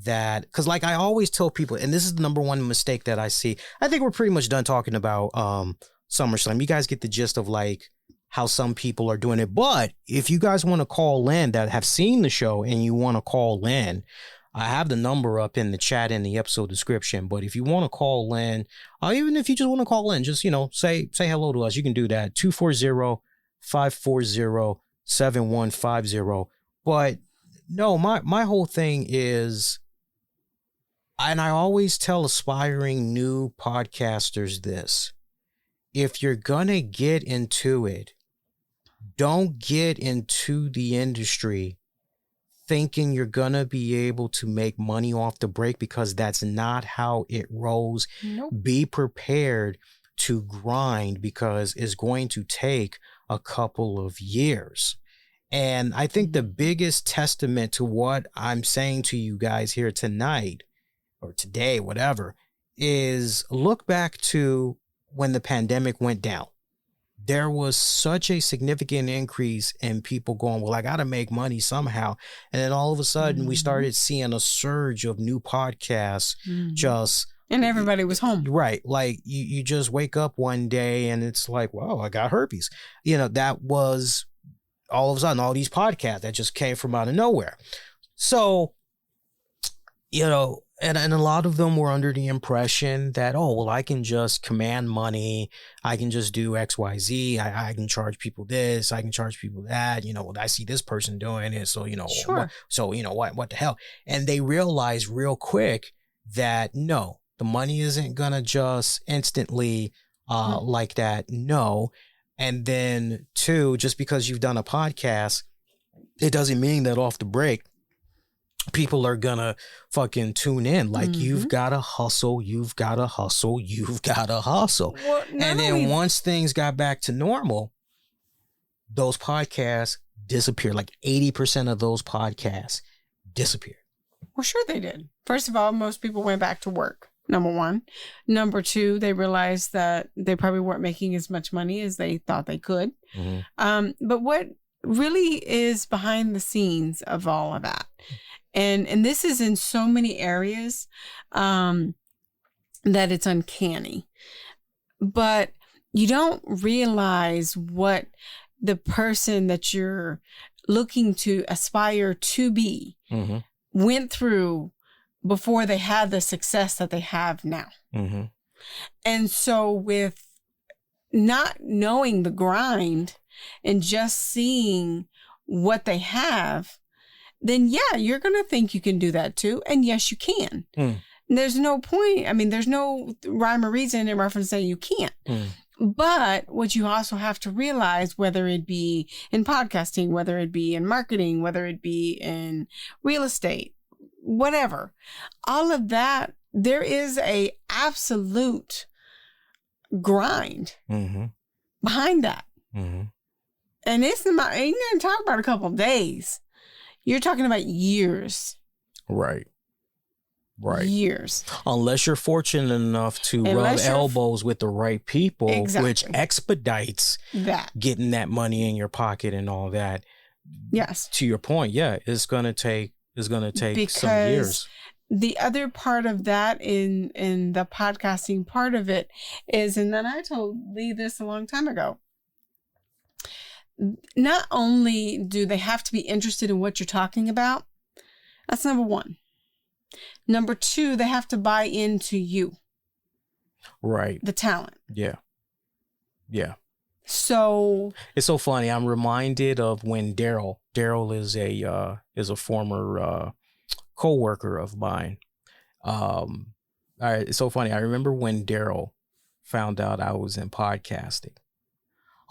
that, because like I always tell people, and this is the number one mistake that I see. I think we're pretty much done talking about SummerSlam. You guys get the gist of like how some people are doing it. But if you guys want to call in that have seen the show and you want to call in, I have the number up in the chat in the episode description, but if you want to call in, even if you just want to call in, just, say hello to us. You can do that. 240-540-7150. But no, my whole thing is, and I always tell aspiring new podcasters this: if you're going to get into it, don't get into the industry thinking you're going to be able to make money off the break, because that's not how it rolls. Nope. Be prepared to grind, because it's going to take a couple of years. And I think the biggest testament to what I'm saying to you guys here tonight, or today, whatever, is look back to when the pandemic went down. There was such a significant increase in people going, well, I got to make money somehow. And then all of a sudden we started seeing a surge of new podcasts and everybody was home. Right. Like you just wake up one day and it's like, wow, I got herpes. That was all of a sudden all these podcasts that just came from out of nowhere. So, and a lot of them were under the impression that, oh, well, I can just command money. I can just do X, Y, Z. I can charge people this. I can charge people that. I see this person doing it. So, Sure. What the hell? And they realized real quick that no, the money isn't going to just instantly like that. No. And then two, just because you've done a podcast, it doesn't mean that off the break, people are gonna fucking tune in. Like, you've gotta hustle, you've gotta hustle, you've gotta hustle. Well, and then once things got back to normal, those podcasts disappeared. Like 80% of those podcasts disappeared. Well, sure they did. First of all, most people went back to work. Number one. Number two, they realized that they probably weren't making as much money as they thought they could. But what really is behind the scenes of all of that, and this is in so many areas that it's uncanny, but you don't realize what the person that you're looking to aspire to be went through before they had the success that they have now. And so with not knowing the grind and just seeing what they have, then yeah, you're going to think you can do that too. And yes, you can. There's no point. I mean, there's no rhyme or reason in reference saying you can't. But what you also have to realize, whether it be in podcasting, whether it be in marketing, whether it be in real estate, whatever, all of that, there is a absolute grind behind that. And it's not, you didn't talk about a couple of days. You're talking about years. Right. Years. Unless you're fortunate enough to rub elbows with the right people, which expedites that, getting that money in your pocket and all that. Yes. To your point, yeah, it's gonna take some years. The other part of that in the podcasting part of it is, and then I told Lee this a long time ago, not only do they have to be interested in what you're talking about, that's number one. Number two, they have to buy into you. Right. The talent. Yeah. So it's so funny. I'm reminded of when Daryl is a former co-worker of mine. All right, it's so funny. I remember when Daryl found out I was in podcasting.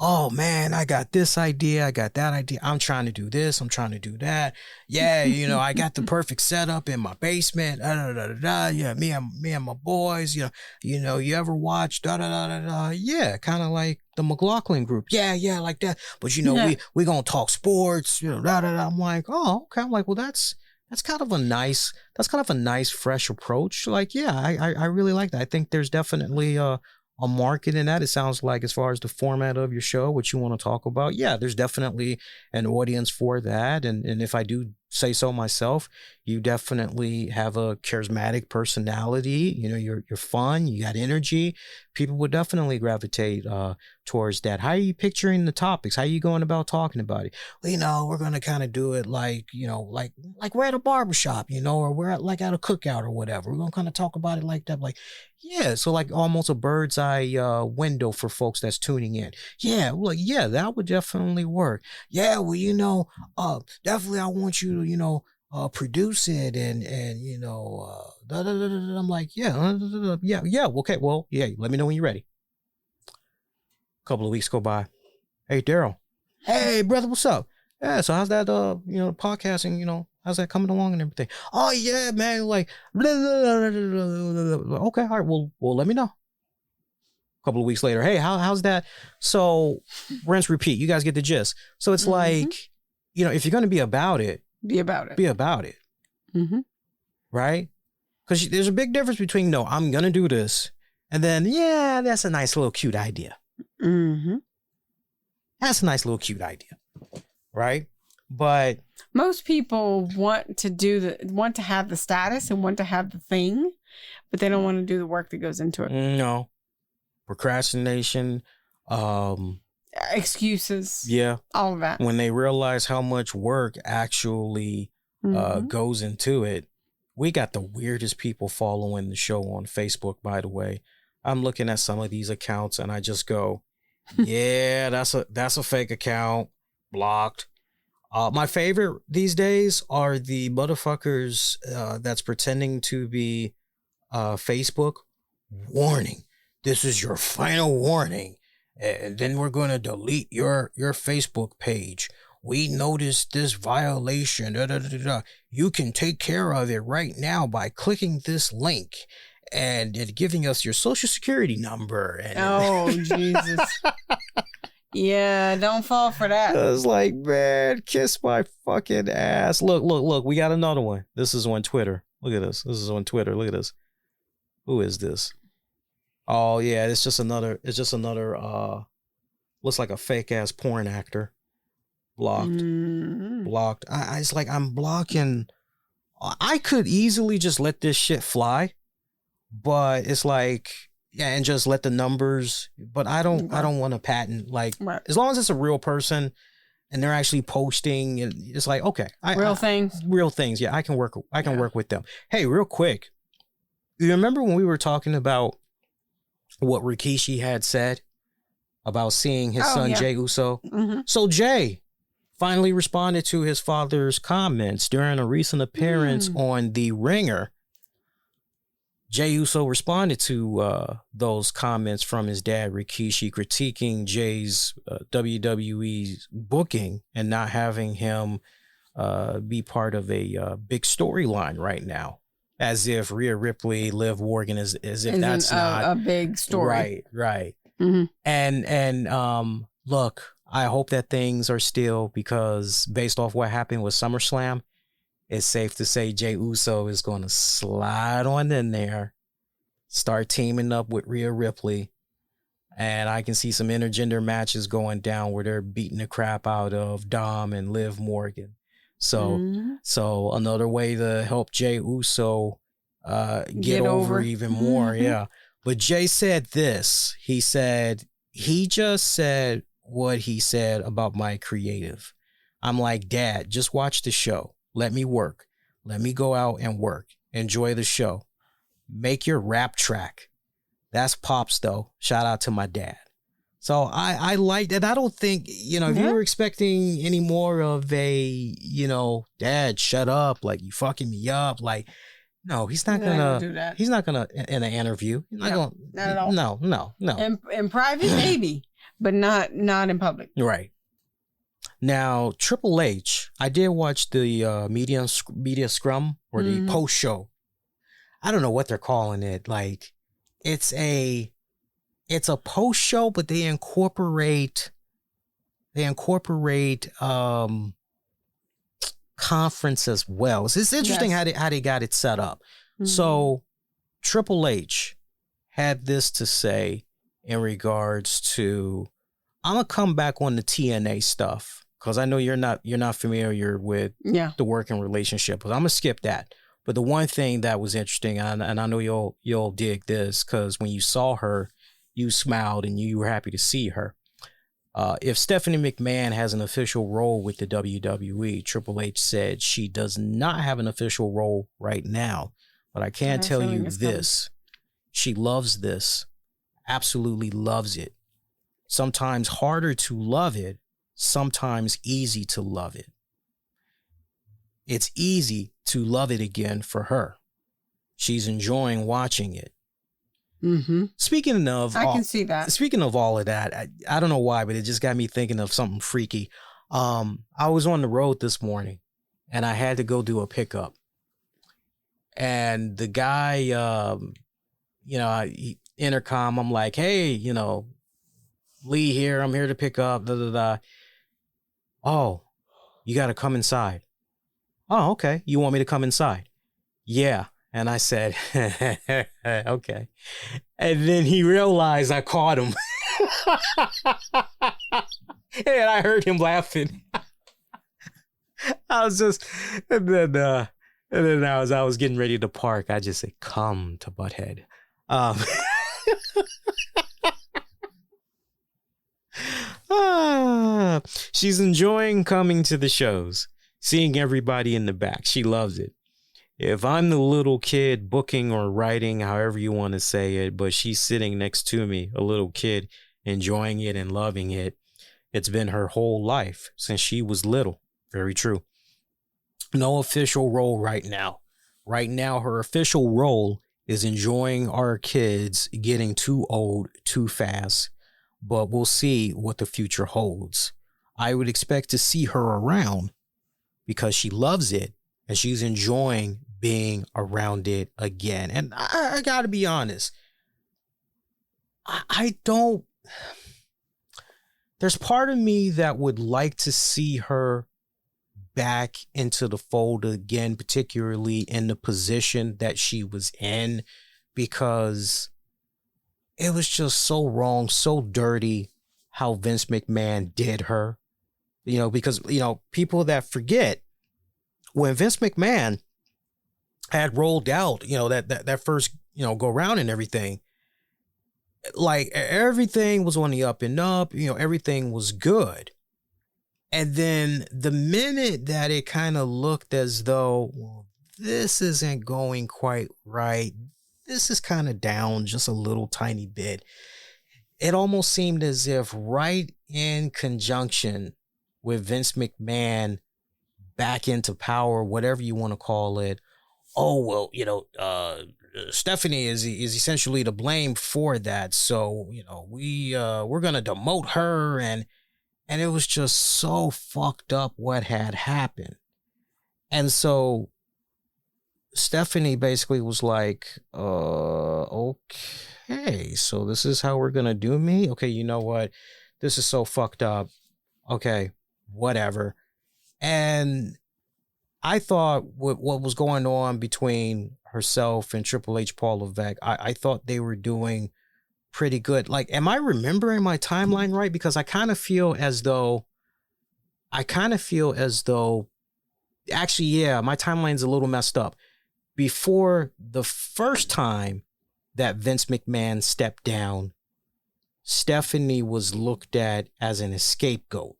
Oh man, I got this idea, I got that idea. I'm trying to do this, I'm trying to do that. Yeah, I got the perfect setup in my basement. Yeah, me and my boys. You ever watch Yeah, kind of like the McLaughlin group. Yeah, like that. But we gonna talk sports. I'm like, oh, okay. I'm like, well, that's kind of a nice fresh approach. Like, yeah, I really like that. I think there's definitely a market in that. It sounds like, as far as the format of your show, what you want to talk about, yeah, there's definitely an audience for that. And if I do say so myself. You definitely have a charismatic personality. You know, you're fun. You got energy. People would definitely gravitate towards that. How are you picturing the topics? How are you going about talking about it? Well, you know, we're going to kind of do it like, you know, like we're at a barbershop, you know, or we're at a cookout or whatever. We're going to kind of talk about it like that. Like, yeah. So like almost a bird's eye window for folks that's tuning in. Yeah. Well, yeah, that would definitely work. Yeah. Well, you know, definitely I want you to, you know, produce it and you know, I'm like, yeah, yeah, okay, well, yeah, let me know when you're ready. A couple of weeks go by. Hey, Daryl. Hey, brother, what's up? Yeah, so how's that, you know, podcasting, you know, how's that coming along and everything? Oh, yeah, man, like, blah, blah, blah, blah, blah. Okay, all right, well, let me know. A couple of weeks later, hey, how's that? So, rinse, repeat. You guys get the gist. So it's like, you know, if you're going to be about it, be about it. Mm-hmm. Right? Because there's a big difference between, no, I'm going to do this. And then, yeah, that's a nice little cute idea. Mm-hmm. That's a nice little cute idea. Right? But most people want to have the status and want to have the thing, but they don't want to do the work that goes into it. No. Procrastination, excuses, yeah, all of that. When they realize how much work actually goes into it. We got the weirdest people following the show on Facebook, by the way. I'm looking at some of these accounts and I just go, yeah, that's a fake account, blocked. My favorite these days are the motherfuckers that's pretending to be Facebook. Warning, this is your final warning. And then we're going to delete your Facebook page. We noticed this violation. You can take care of it right now by clicking this link and giving us your social security number. And oh, Jesus. Yeah, don't fall for that. I was like, man, kiss my fucking ass. Look. We got another one. This is on Twitter. Look at this. This is on Twitter. Look at this. Who is this? Oh yeah, it's just another looks like a fake ass porn actor. Blocked. Blocked. It's like I'm blocking. I could easily just let this shit fly, but it's like, yeah, and just let the numbers, but I don't want to patent, like, right. As long as it's a real person and they're actually posting, it's like, okay. Real things. Yeah, I can work with them. Hey, real quick. You remember when we were talking about what Rikishi had said about seeing his son, Jey Uso? Mm-hmm. So Jey finally responded to his father's comments during a recent appearance on The Ringer. Jey Uso responded to those comments from his dad, Rikishi, critiquing Jey's WWE booking and not having him be part of a big storyline right now. As if Rhea Ripley, Liv Morgan, as if that's not a big story. Right. Mm-hmm. And look, I hope that things are still, because based off what happened with SummerSlam, it's safe to say Jey Uso is going to slide on in there, start teaming up with Rhea Ripley, and I can see some intergender matches going down where they're beating the crap out of Dom and Liv Morgan. So another way to help Jey Uso get over even more. Yeah. But Jey said this. He said, he just said what he said about my creative. I'm like, Dad, just watch the show. Let me work. Let me go out and work. Enjoy the show. Make your rap track. That's Pops, though. Shout out to my dad. So I like that. I don't think, if you were expecting any more of a, Dad, shut up, like you fucking me up, like, no, he's not gonna do that. He's not gonna in an interview. Not at all. No. In private, maybe, but not in public. Right. Now, Triple H, I did watch the media scrum or the post show. I don't know what they're calling it. Like, it's a post show, but they incorporate conference as well. It's interesting how they got it set up. Mm-hmm. So Triple H had this to say in regards to, I'm gonna come back on the TNA stuff because I know you're not familiar with the working relationship. But I'm gonna skip that. But the one thing that was interesting, and I know you'll dig this, because when you saw her, you smiled and you were happy to see her. If Stephanie McMahon has an official role with the WWE, Triple H said she does not have an official role right now. But I can tell you this. She loves this. Absolutely loves it. Sometimes harder to love it. Sometimes easy to love it. It's easy to love it again for her. She's enjoying watching it. Mm-hmm. Speaking of, I can see that. Speaking of all of that, I don't know why, but it just got me thinking of something freaky. I was on the road this morning, and I had to go do a pickup. And the guy, intercom, I'm like, hey, Lee here. I'm here to pick up. Da, da, da. Oh, you got to come inside. Oh, okay. You want me to come inside? Yeah. And I said, okay. And then he realized I caught him. And I heard him laughing. I was just, and then as I was getting ready to park, I just said, come to Butthead. She's enjoying coming to the shows, seeing everybody in the back. She loves it. If I'm the little kid booking or writing, however you want to say it, but she's sitting next to me, a little kid, enjoying it and loving it, it's been her whole life since she was little. Very true. No official role right now. Right now, her official role is enjoying our kids getting too old too fast, but we'll see what the future holds. I would expect to see her around because she loves it and she's enjoying being around it again. And I gotta be honest, I don't, there's part of me that would like to see her back into the fold again, particularly in the position that she was in, because it was just so wrong, so dirty how Vince McMahon did her. Because, people that forget, when Vince McMahon had rolled out, that first, go around and everything, like everything was on the up and up, everything was good. And then the minute that it kind of looked as though, well, this isn't going quite right, this is kind of down just a little tiny bit, it almost seemed as if right in conjunction with Vince McMahon back into power, whatever you want to call it, oh, well, Stephanie is essentially to blame for that. So, we're going to demote her. And it was just so fucked up what had happened. And so Stephanie basically was like, okay, so this is how we're going to do me? Okay, you know what? This is so fucked up. Okay, whatever. And I thought what was going on between herself and Triple H, Paul Levesque, I thought they were doing pretty good. Like, am I remembering my timeline right? Because I kind of feel as though, actually, yeah, my timeline's a little messed up. Before the first time that Vince McMahon stepped down, Stephanie was looked at as an scapegoat.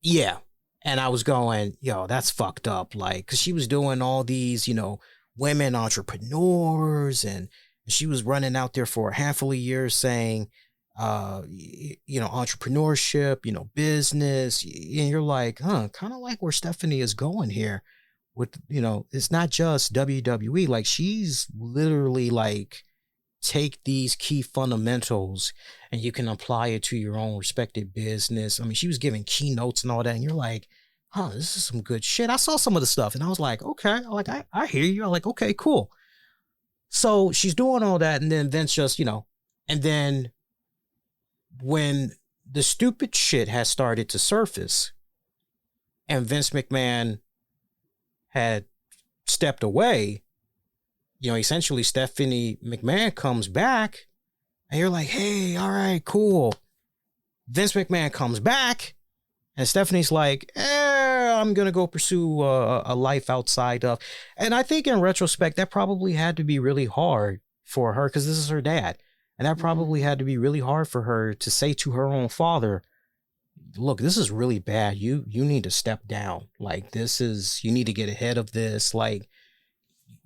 Yeah. And I was going, yo, that's fucked up. Like, cause she was doing all these, women entrepreneurs, and she was running out there for a handful of years saying, entrepreneurship, business. And you're like, kind of like where Stephanie is going here with, it's not just WWE. Like, she's literally like, take these key fundamentals and you can apply it to your own respective business. I mean, she was giving keynotes and all that, and you're like, this is some good shit. I saw some of the stuff and I was like, okay, like, I hear you. I'm like, okay, cool. So she's doing all that, and then Vince just, and then when the stupid shit has started to surface and Vince McMahon had stepped away, essentially Stephanie McMahon comes back and you're like, hey, all right, cool. Vince McMahon comes back And Stephanie's like, I'm going to go pursue a life outside of. And I think in retrospect, that probably had to be really hard for her because this is her dad. And that probably had to be really hard for her to say to her own father, look, this is really bad. You need to step down. Like, you need to get ahead of this. Like,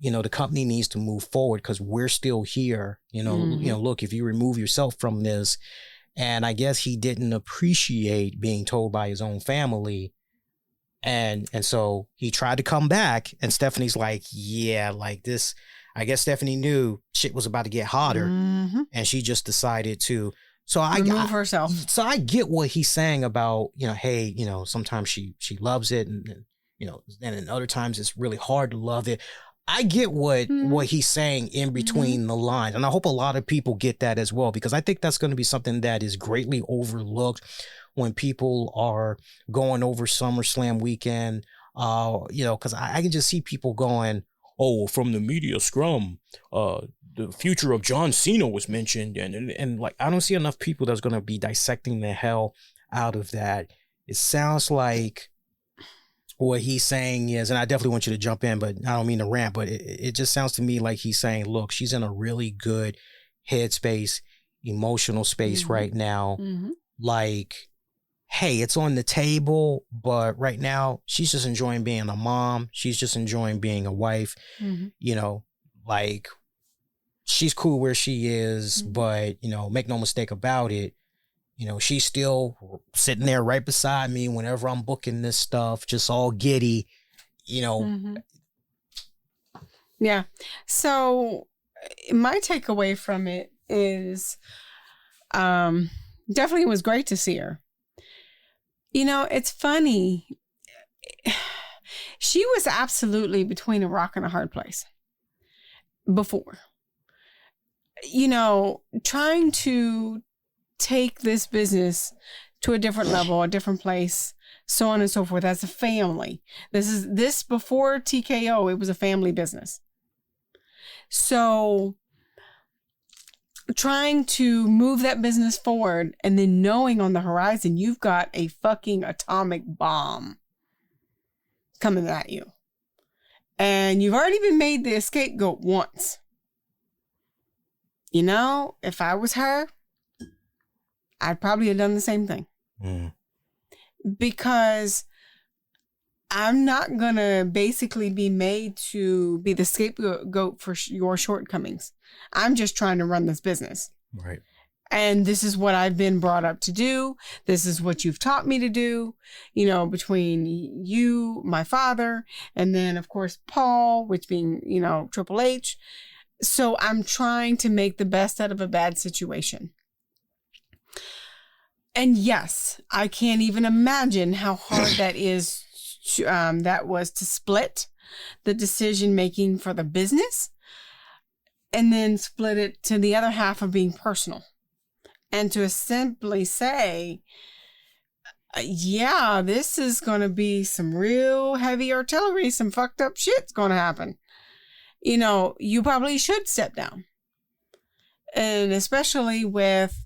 the company needs to move forward because we're still here. Look, if you remove yourself from this. And I guess he didn't appreciate being told by his own family. And so he tried to come back. And Stephanie's like, yeah, like this. I guess Stephanie knew shit was about to get hotter. Mm-hmm. And she just decided to. So remove herself. So I get what he's saying about, hey, sometimes she loves it. And in other times it's really hard to love it. I get what he's saying in between the lines. And I hope a lot of people get that as well, because I think that's going to be something that is greatly overlooked when people are going over SummerSlam weekend. Because I can just see people going, oh, from the media scrum, the future of John Cena was mentioned. And like, I don't see enough people that's going to be dissecting the hell out of that. It sounds like what he's saying is, and I definitely want you to jump in, but I don't mean to rant, but it just sounds to me like he's saying, look, she's in a really good headspace, emotional space right now. Mm-hmm. Like, hey, it's on the table, but right now she's just enjoying being a mom. She's just enjoying being a wife. Mm-hmm. Like, she's cool where she is, but, make no mistake about it. She's still sitting there right beside me whenever I'm booking this stuff, just all giddy, Mm-hmm. Yeah. So my takeaway from it is definitely it was great to see her. It's funny. She was absolutely between a rock and a hard place before. Trying to take this business to a different level, a different place, so on and so forth, as a family. This before TKO, it was a family business. So trying to move that business forward and then knowing on the horizon, you've got a fucking atomic bomb coming at you. And you've already been made the scapegoat once. If I was her, I'd probably have done the same thing. Because I'm not going to basically be made to be the scapegoat for your shortcomings. I'm just trying to run this business. Right. And this is what I've been brought up to do. This is what you've taught me to do, between you, my father, and then, of course, Paul, which being, Triple H. So I'm trying to make the best out of a bad situation. And yes, I can't even imagine how hard that is. That was to split the decision making for the business and then split it to the other half of being personal. And to simply say, yeah, this is going to be some real heavy artillery, some fucked up shit's going to happen. You probably should step down. And especially with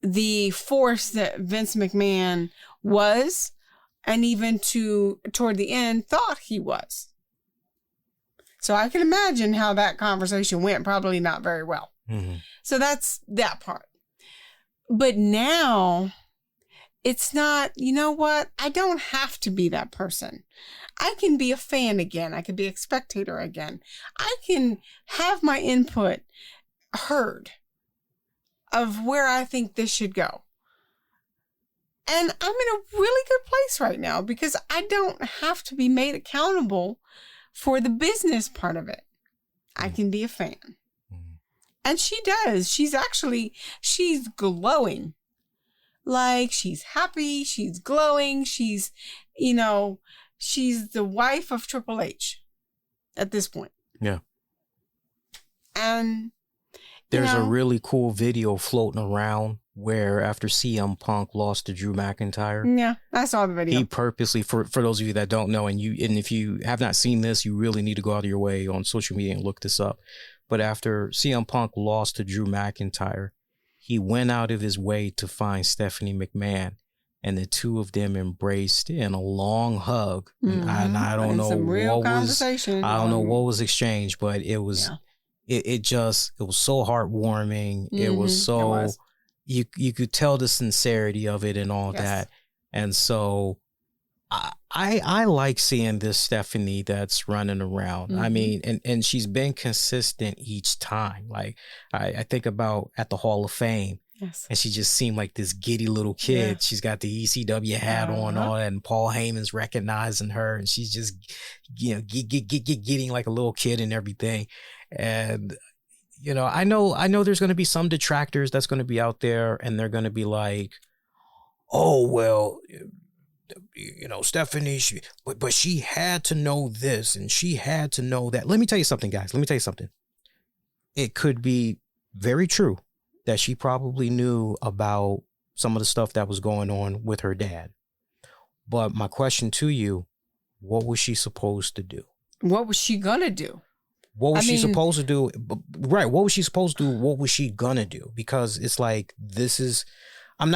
the force that Vince McMahon was, and even toward the end thought he was. So I can imagine how that conversation went, probably not very well. Mm-hmm. So that's that part. But now it's not, you know what? I don't have to be that person. I can be a fan again. I can be a spectator again. I can have my input heard of where I think this should go. And I'm in a really good place right now because I don't have to be made accountable for the business part of it. I can be a fan. And she does. She's glowing. Like, she's happy. She's glowing. She's the wife of Triple H at this point. Yeah. And there's a really cool video floating around where after CM Punk lost to Drew McIntyre. Yeah, I saw the video. He purposely, for those of you that don't know, and if you have not seen this, you really need to go out of your way on social media and look this up. But after CM Punk lost to Drew McIntyre, he went out of his way to find Stephanie McMahon and the two of them embraced in a long hug. And I don't know some real what conversation. I don't know what was exchanged, but it was it was so heartwarming. It was so you could tell the sincerity of it and all that. And so I like seeing this Stephanie that's running around. I mean, and she's been consistent each time. Like I think about at the Hall of Fame. Yes. And she just seemed like this giddy little kid. Yeah. She's got the ECW hat on, all that, and Paul Heyman's recognizing her, and she's just, getting like a little kid and everything. And I know there's going to be some detractors that's going to be out there, and they're going to be like, "Oh well, Stephanie, but she had to know this and she had to know that." Let me tell you something, guys. Let me tell you something. It could be very true that she probably knew about some of the stuff that was going on with her dad. But my question to you, what was she supposed to do? What was she gonna do? What was she supposed to do? Right. What was she supposed to do? What was she gonna do? Because it's like, I'm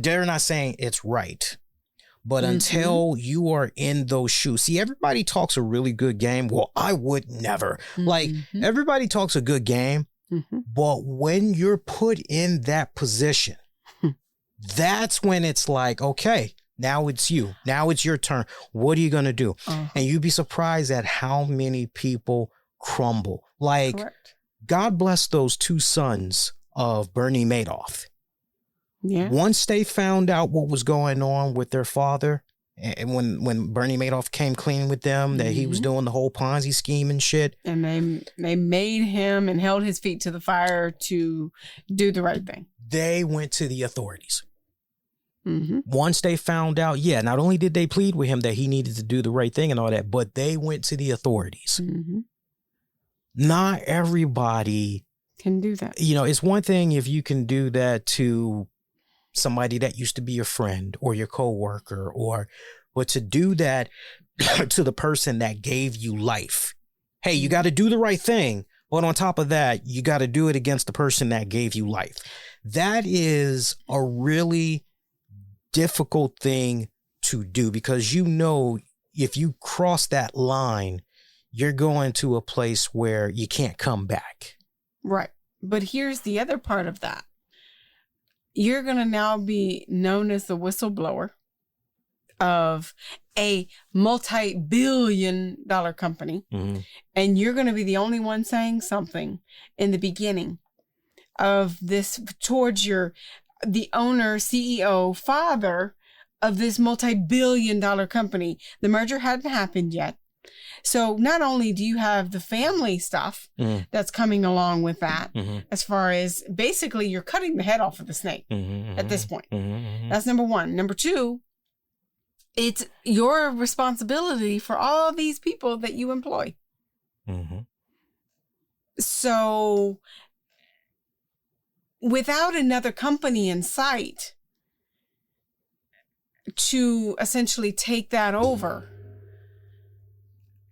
dare not saying it's right. But until you are in those shoes, see, everybody talks a really good game. Well, I would never. Like, everybody talks a good game. But when you're put in that position, that's when it's like, okay, now it's you. Now it's your turn. What are you going to do? And you'd be surprised at how many people crumble. Like, God bless those two sons of Bernie Madoff. Yeah. Once they found out what was going on with their father, and when Bernie Madoff came clean with them, that he was doing the whole Ponzi scheme and shit. And they made him and held his feet to the fire to do the right thing. They went to the authorities. Once they found out, not only did they plead with him that he needed to do the right thing and all that, but they went to the authorities. Not everybody can do that. It's one thing if you can do that to somebody that used to be your friend or your coworker, but to do that to the person that gave you life. Hey, you got to do the right thing. But on top of that, you got to do it against the person that gave you life. That is a really difficult thing to do, because if you cross that line, you're going to a place where you can't come back. Right. But here's the other part of that. You're going to now be known as the whistleblower of a multi-billion-dollar company. And you're going to be the only one saying something in the beginning of this towards the owner, CEO, father of this multi-billion-dollar company. The merger hadn't happened yet. So not only do you have the family stuff that's coming along with that, as far as basically you're cutting the head off of the snake at this point. That's number one. Number two, it's your responsibility for all these people that you employ. So without another company in sight to essentially take that over,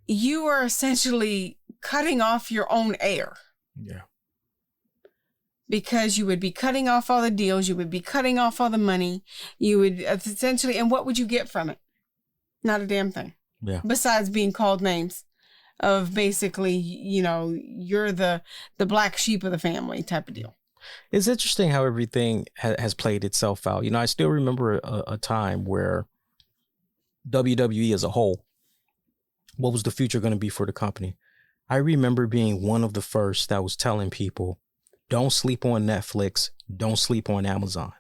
you are essentially cutting off your own air. Yeah. Because you would be cutting off all the deals. You would be cutting off all the money. You would essentially, and what would you get from it? Not a damn thing. Yeah. Besides being called names of basically, you're the black sheep of the family type of deal. It's interesting how everything has played itself out. I still remember a time where WWE as a whole, what was the future going to be for the company? I remember being one of the first that was telling people, don't sleep on Netflix, don't sleep on Amazon.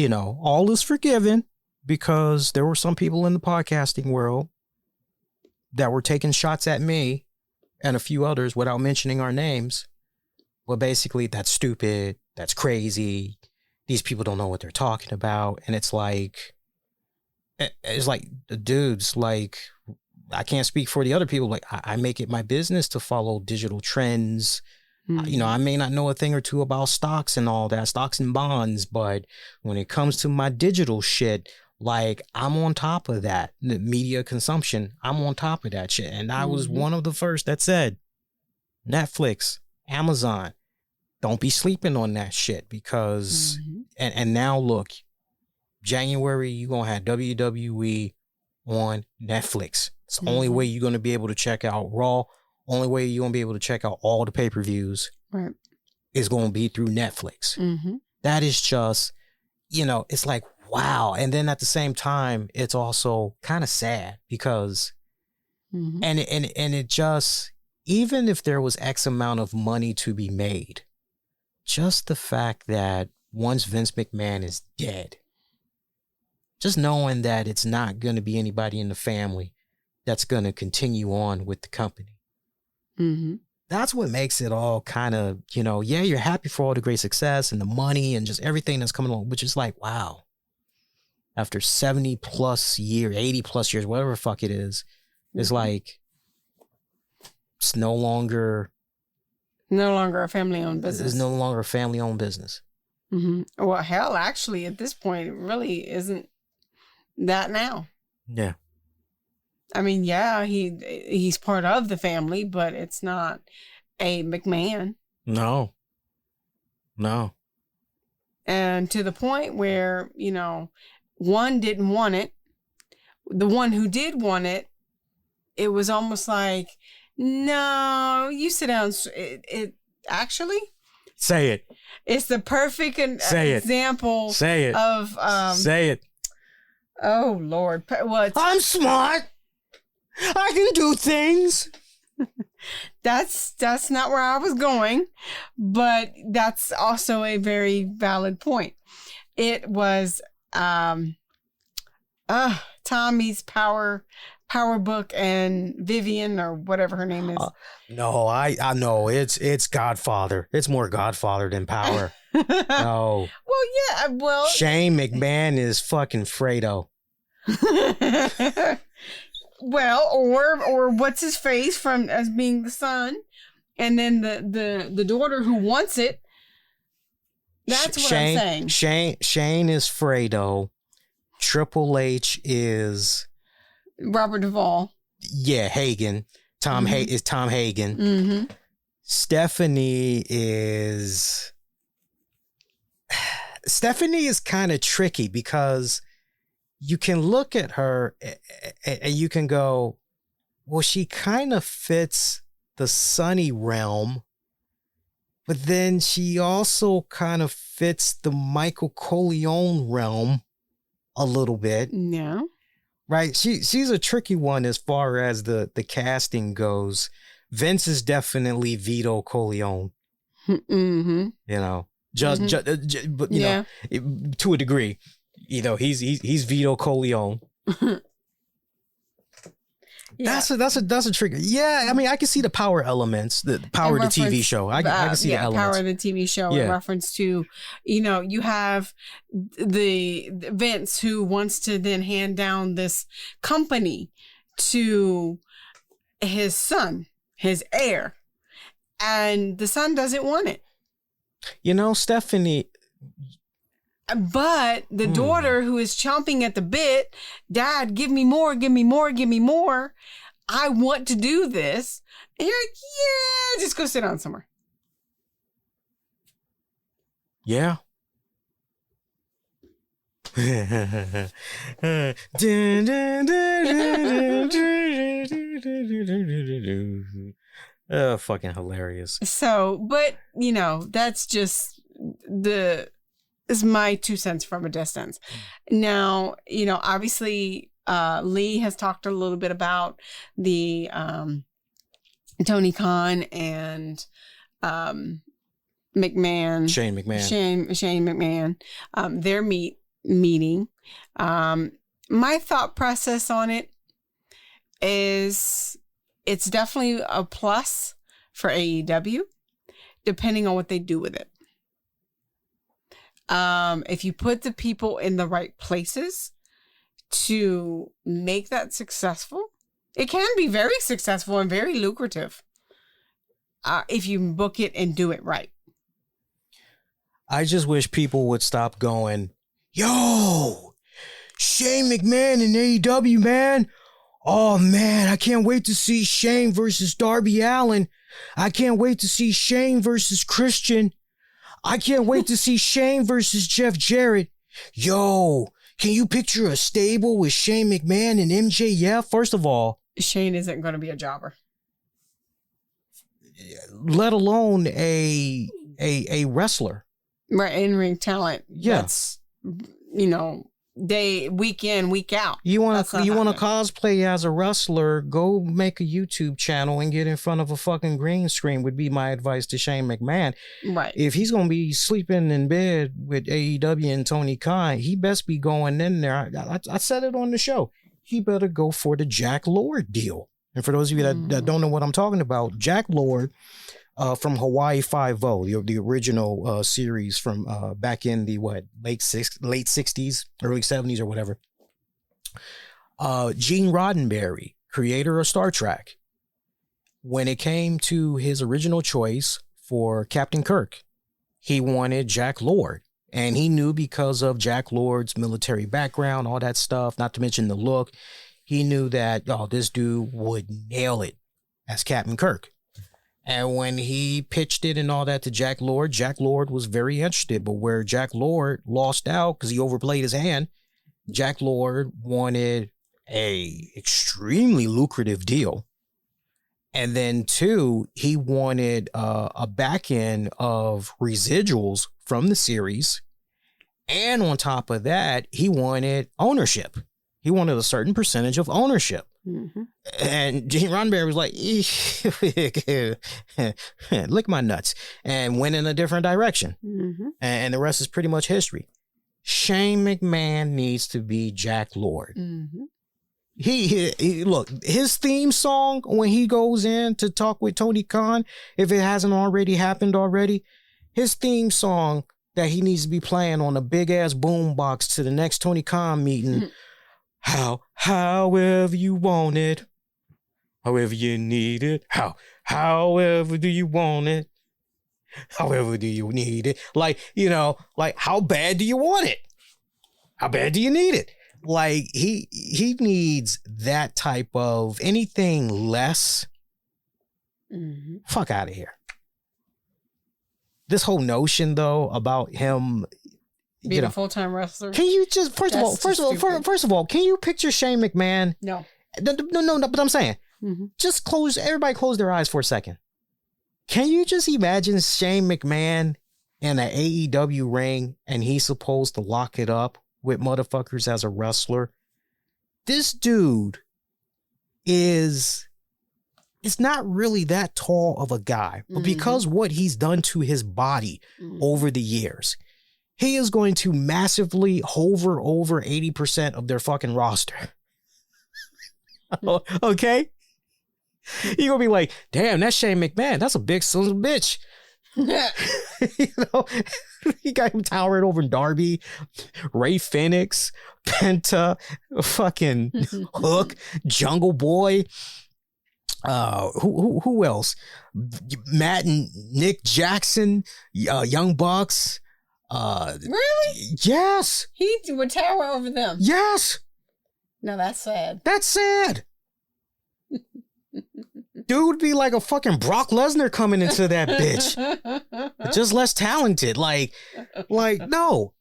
All is forgiven, because there were some people in the podcasting world that were taking shots at me and a few others without mentioning our names. Well, basically, that's stupid. That's crazy. These people don't know what they're talking about. And it's like, dudes, like, I can't speak for the other people. Like, I make it my business to follow digital trends. I may not know a thing or two about stocks and all that, stocks and bonds, but when it comes to my digital shit, like, I'm on top of that. The media consumption, I'm on top of that shit. And I was one of the first that said, Netflix, Amazon, don't be sleeping on that shit because, and now look, January, you're going to have WWE on Netflix. It's the only way you're going to be able to check out Raw. Only way you're going to be able to check out all the pay-per-views is going to be through Netflix. That is just, you know, it's like, wow. And then at the same time, it's also kind of sad because, and it just, even if there was X amount of money to be made, just the fact that once Vince McMahon is dead, just knowing that it's not going to be anybody in the family that's going to continue on with the company. That's what makes it all kind of, you know, yeah, you're happy for all the great success and the money and just everything that's coming along, which is like, wow. After 70 plus years, 80 plus years, whatever the fuck it is, it's like, it's no longer a family-owned business. It's no longer a family-owned business. Well, hell, actually, at this point, it really isn't that now. Yeah. I mean, yeah, he's part of the family, but it's not a McMahon. No. And to the point where, you know, one didn't want it. The one who did want it, it was almost like, no, you sit down. It actually. Say it. It's the perfect example. Say it. Of say it. Oh Lord! Well, I'm smart. I can do things. That's not where I was going, but that's also a very valid point. It was Tommy's power book and Vivian or whatever her name is. No, I know it's Godfather. It's more Godfather than Power. No. Well, yeah. Well, Shane McMahon is fucking Fredo. Well, or what's his face from as being the son, and then the daughter who wants it. That's what I'm saying. Shane is Fredo. Triple H is Robert Duvall. Yeah, Hagen. Is Tom Hagen. Stephanie is kind of tricky because you can look at her and you can go, well, she kind of fits the Sunny realm, but then she also kind of fits the Michael Corleone realm a little bit. Yeah. Right? She's a tricky one as far as the casting goes. Vince is definitely Vito Corleone. You know, but you know, to a degree. You know, he's Vito Corleone. Yeah. That's a trigger. Yeah, I mean, I can see the Power elements, the Power of the TV show. I can see the elements. Power of the TV show in reference to, you know, you have the Vince who wants to then hand down this company to his son, his heir, and the son doesn't want it. You know, Stephanie. But the daughter who is chomping at the bit, Dad, give me more, give me more, give me more. I want to do this. And you're like, yeah, just go sit down somewhere. Yeah. Oh, fucking hilarious. So, but, you know, that's just is my 2 cents from a distance. Now, you know, obviously, Lee has talked a little bit about the Tony Khan and McMahon. Shane McMahon. Their meeting. My thought process on it is it's definitely a plus for AEW, depending on what they do with it. If you put the people in the right places to make that successful, it can be very successful and very lucrative if you book it and do it right. I just wish people would stop going, yo, Shane McMahon and AEW, man. Oh, man, I can't wait to see Shane versus Darby Allin. I can't wait to see Shane versus Christian. I can't wait to see Shane versus Jeff Jarrett. Yo, can you picture a stable with Shane McMahon and MJF? First of all, Shane isn't going to be a jobber. Let alone a wrestler. Right, in-ring talent. Yeah. That's, week in, week out. You want to cosplay as a wrestler, go make a YouTube channel and get in front of a fucking green screen would be my advice to Shane McMahon. Right. If he's going to be sleeping in bed with AEW and Tony Khan, he best be going in there. I said it on the show. He better go for the Jack Lord deal. And for those of you that don't know what I'm talking about, Jack Lord from Hawaii Five-0, the original series from back in the late 60s, early 70s or whatever. Gene Roddenberry, creator of Star Trek, when it came to his original choice for Captain Kirk, he wanted Jack Lord. And he knew because of Jack Lord's military background, all that stuff, not to mention the look, he knew that, this dude would nail it as Captain Kirk. And when he pitched it and all that to Jack Lord was very interested. But where Jack Lord lost out because he overplayed his hand, Jack Lord wanted a extremely lucrative deal. And then two, he wanted a back end of residuals from the series. And on top of that, he wanted ownership. He wanted a certain percentage of ownership. Mm-hmm. And Gene Roddenberry was like, lick my nuts, and went in a different direction. Mm-hmm. And the rest is pretty much history. Shane McMahon needs to be Jack Lord. Mm-hmm. He look, his theme song when he goes in to talk with Tony Khan, if it hasn't already happened already, his theme song that he needs to be playing on a big ass boom box to the next Tony Khan meeting. Mm-hmm. However you want it, however you need it, however do you want it, however do you need it, like how bad do you want it, how bad do you need it? Like he needs that type of anything less. Mm-hmm. Fuck out of here. This whole notion though about him being a full-time wrestler. Can you just first of all, can you picture Shane McMahon? No. No, but I'm saying, just everybody close their eyes for a second. Can you just imagine Shane McMahon in an AEW ring and he's supposed to lock it up with motherfuckers as a wrestler? This dude is not really that tall of a guy, but because what he's done to his body over the years, he is going to massively hover over 80% of their fucking roster. Okay? You're going to be like, damn, that's Shane McMahon. That's a big son of a bitch. He got him towering over Darby, Ray Phoenix, Penta, fucking Hook, Jungle Boy. Who else? Matt and Nick Jackson, Young Bucks. Really? Yes. He would tower over them. Yes. No, that's sad. That's sad. Dude would be like a fucking Brock Lesnar coming into that bitch. Just less talented. Like, no.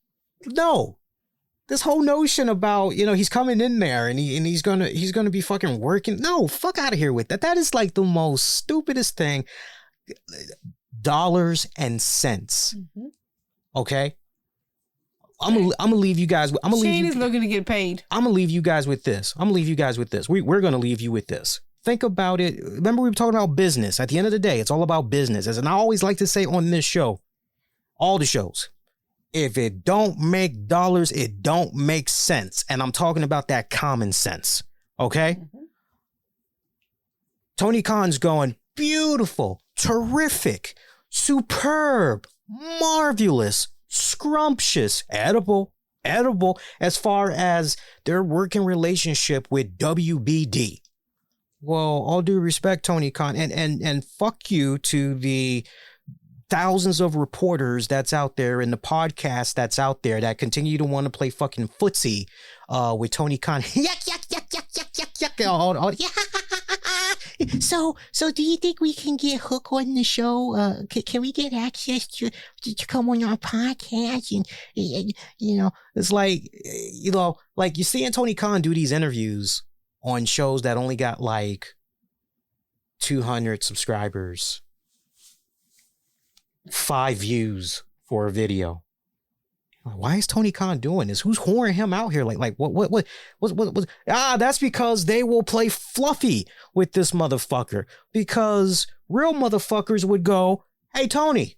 This whole notion about, he's coming in there and he's gonna be fucking working. No, fuck out of here with that. That is like the most stupidest thing. Dollars and cents. Mm-hmm. Okay, I'm gonna leave you guys. Shane is looking to get paid. I'm gonna leave you guys with this. We're gonna leave you with this. Think about it. Remember we were talking about business. At the end of the day, it's all about business. And I always like to say on this show, all the shows, if it don't make dollars, it don't make sense. And I'm talking about that common sense. Okay. Mm-hmm. Tony Khan's going beautiful, terrific, superb, marvelous, scrumptious, edible, as far as their working relationship with WBD. Well, all due respect, Tony Khan, and fuck you to the thousands of reporters that's out there and the podcast that's out there that continue to want to play fucking footsie with Tony Khan. So do you think we can get Hook on the show? Can we get access to come on our podcast? And it's like, like you're seeing Tony Khan do these interviews on shows that only got like 200 subscribers, 5 views for a video. Why is Tony Khan doing this? Who's whoring him out here? Like what? That's because they will play fluffy with this motherfucker. Because real motherfuckers would go, hey, Tony,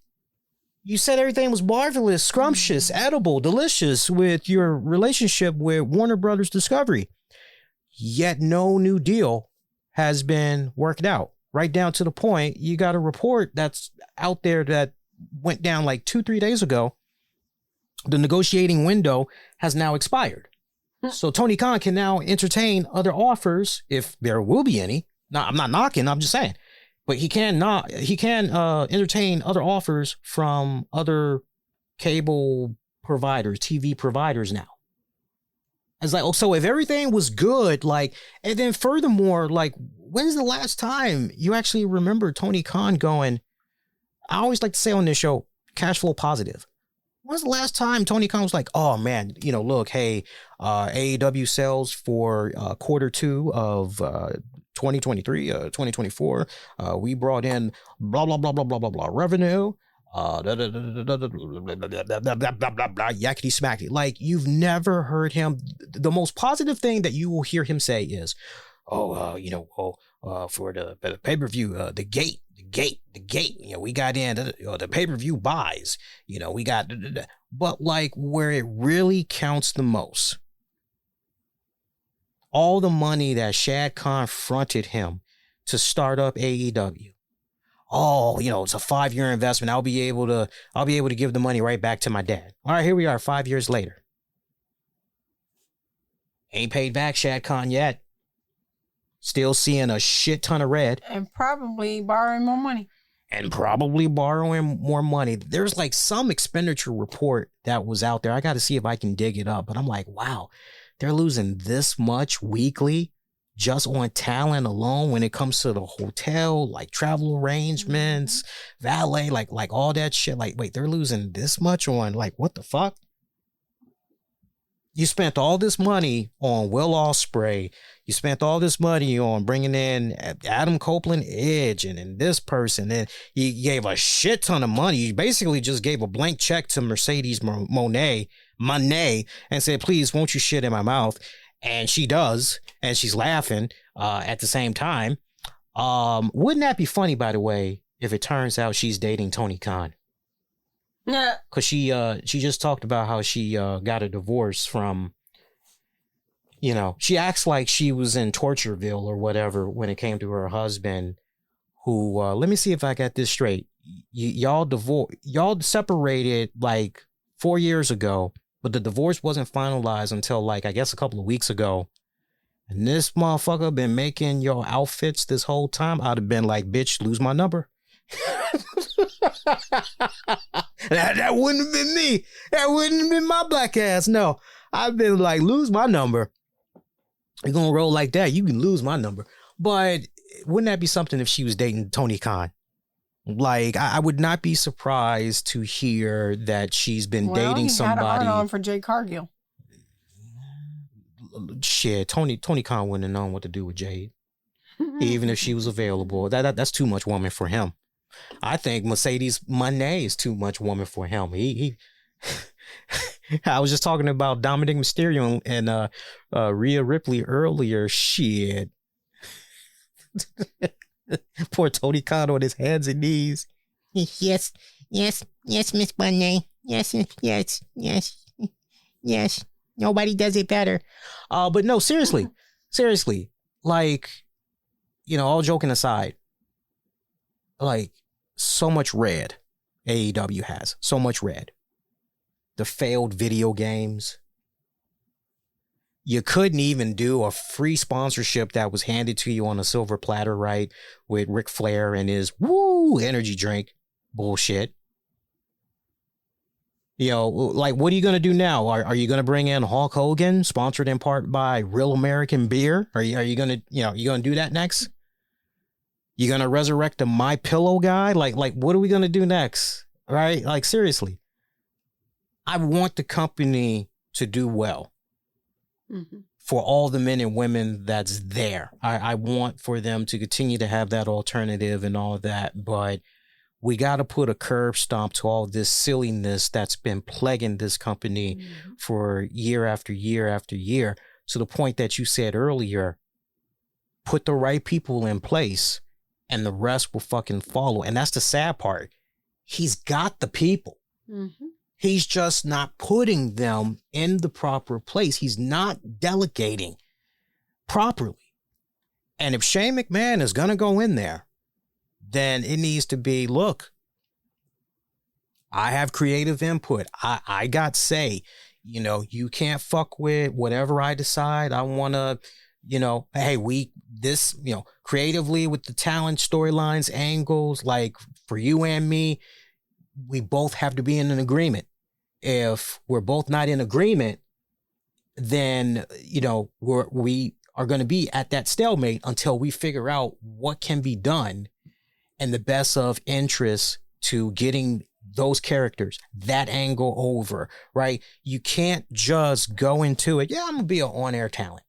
you said everything was marvelous, scrumptious, edible, delicious with your relationship with Warner Brothers Discovery. Yet no new deal has been worked out. Right down to the point, you got a report that's out there that went down like 2-3 days ago. The negotiating window has now expired. So Tony Khan can now entertain other offers if there will be any. Now, I'm not knocking, I'm just saying. But he can entertain other offers from other cable providers, TV providers now. It's like, oh, so if everything was good, like, and then furthermore, like, when's the last time you actually remember Tony Khan going, I always like to say on this show, cash flow positive. When's the last time Tony Khan was like, oh man, look, hey, AEW sales for quarter 2 of 2023, 2024, we brought in blah, blah, blah, blah, blah, blah, blah revenue, yakety smacky. Like, you've never heard him. The most positive thing that you will hear him say is, for the pay-per-view, the gate, we got in, the pay-per-view buys, we got, but like where it really counts the most, all the money that Shad Khan fronted him to start up AEW. Oh, it's a 5-year investment. I'll be able to give the money right back to my dad. All right, here we are 5 years later. Ain't paid back Shad Khan yet. Still seeing a shit ton of red. And probably borrowing more money. There's like some expenditure report that was out there. I got to see if I can dig it up. But I'm like, wow, they're losing this much weekly just on talent alone when it comes to the hotel, like travel arrangements, valet, like all that shit. Like, wait, they're losing this much on, like, what the fuck? You spent all this money on Will Ospreay. You spent all this money on bringing in Adam Copeland, Edge, and this person. And you gave a shit ton of money. You basically just gave a blank check to Mercedes Moné, and said, please, won't you shit in my mouth? And she does. And she's laughing at the same time. Wouldn't that be funny, by the way, if it turns out she's dating Tony Khan? Yeah, because she just talked about how she got a divorce from, she acts like she was in Tortureville or whatever when it came to her husband, who let me see if I got this straight. Y'all separated like 4 years ago, but the divorce wasn't finalized until like I guess a couple of weeks ago. And this motherfucker been making your outfits this whole time. I'd have been like, bitch, lose my number. that wouldn't have been me. That wouldn't have been my black ass. No, I've been like, lose my number. You're gonna roll like that, you can lose my number. But wouldn't that be something if she was dating Tony Khan? Like, I would not be surprised to hear that she's been dating somebody. Had a hard-on for Jade Cargill. Shit, Tony Khan wouldn't have known what to do with Jade, even if she was available. That's too much woman for him. I think Mercedes Moné is too much woman for him. He I was just talking about Dominic Mysterio and Rhea Ripley earlier. Shit. Poor Tony Khan on his hands and knees. Yes, Miss Moné. Yes. Nobody does it better. But no, seriously, like, all joking aside, like, so much red AEW has. So much red. The failed video games. You couldn't even do a free sponsorship that was handed to you on a silver platter, right? With Ric Flair and his energy drink bullshit. Like, what are you going to do now? Are you going to bring in Hulk Hogan, sponsored in part by Real American Beer? Are you going to, you going to do that next? You gonna resurrect the My Pillow guy? Like what are we gonna do next? Right? Like seriously. I want the company to do well for all the men and women that's there. I want for them to continue to have that alternative and all that, but we got to put a curb stomp to all this silliness that's been plaguing this company for year after year after year, to the point that you said earlier, put the right people in place and the rest will fucking follow. And that's the sad part. He's got the people. He's just not putting them in the proper place. He's not delegating properly. And if Shane McMahon is going to go in there, then it needs to be, look, I have creative input. I got say, you know, you can't fuck with whatever I decide. I want to, you know, hey, creatively with the talent, storylines, angles, like for you and me, we both have to be in an agreement. If we're both not in agreement, then, you know, we are going to be at that stalemate until we figure out what can be done in the best of interest to getting those characters, that angle over, right? You can't just go into it, yeah, I'm going to be an on-air talent.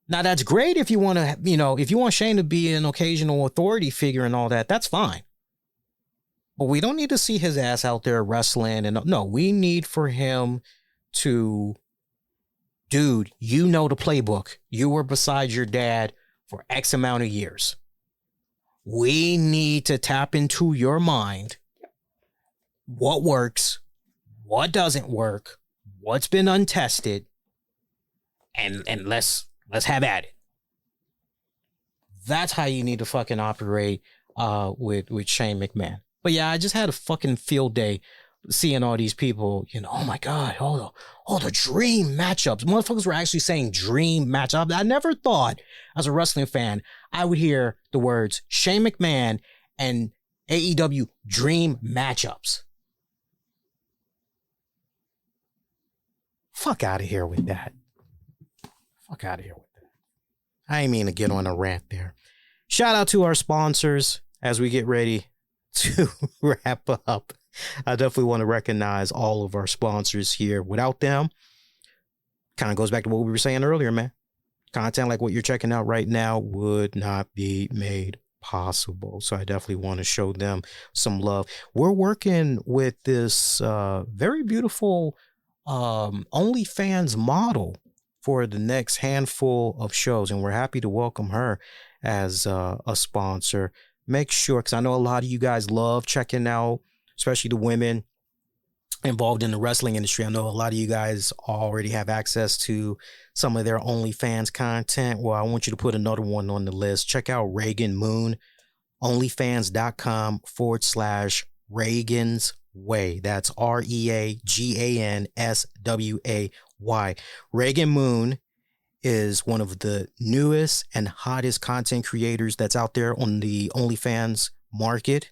Now, that's great if you want to, you know, if you want Shane to be an occasional authority figure and all that, that's fine. But we don't need to see his ass out there wrestling. And no, we need for him to, dude, you know the playbook. You were beside your dad for X amount of years. We need to tap into your mind. What works, what doesn't work, what's been untested, and let's have at it. That's how you need to fucking operate with Shane McMahon. But yeah, I just had a fucking field day seeing all these people, you know, oh my God, all the dream matchups. Motherfuckers were actually saying dream matchup. I never thought as a wrestling fan, I would hear the words Shane McMahon and AEW dream matchups. Fuck out of here with that. Fuck out of here with that. I ain't mean to get on a rant there. Shout out to our sponsors as we get ready to wrap up. I definitely want to recognize all of our sponsors here. Without them, kind of goes back to what we were saying earlier, man. Content like what you're checking out right now would not be made possible. So I definitely want to show them some love. We're working with this very beautiful OnlyFans model for the next handful of shows, and we're happy to welcome her as a sponsor. Make sure, because I know a lot of you guys love checking out, especially the women involved in the wrestling industry. I know a lot of you guys already have access to some of their OnlyFans content. Well, I want you to put another one on the list. Check out Reagan Moon, onlyfans.com/Reagan's Way. That's REAGANSWAY. Reagan Moon is one of the newest and hottest content creators that's out there on the OnlyFans market.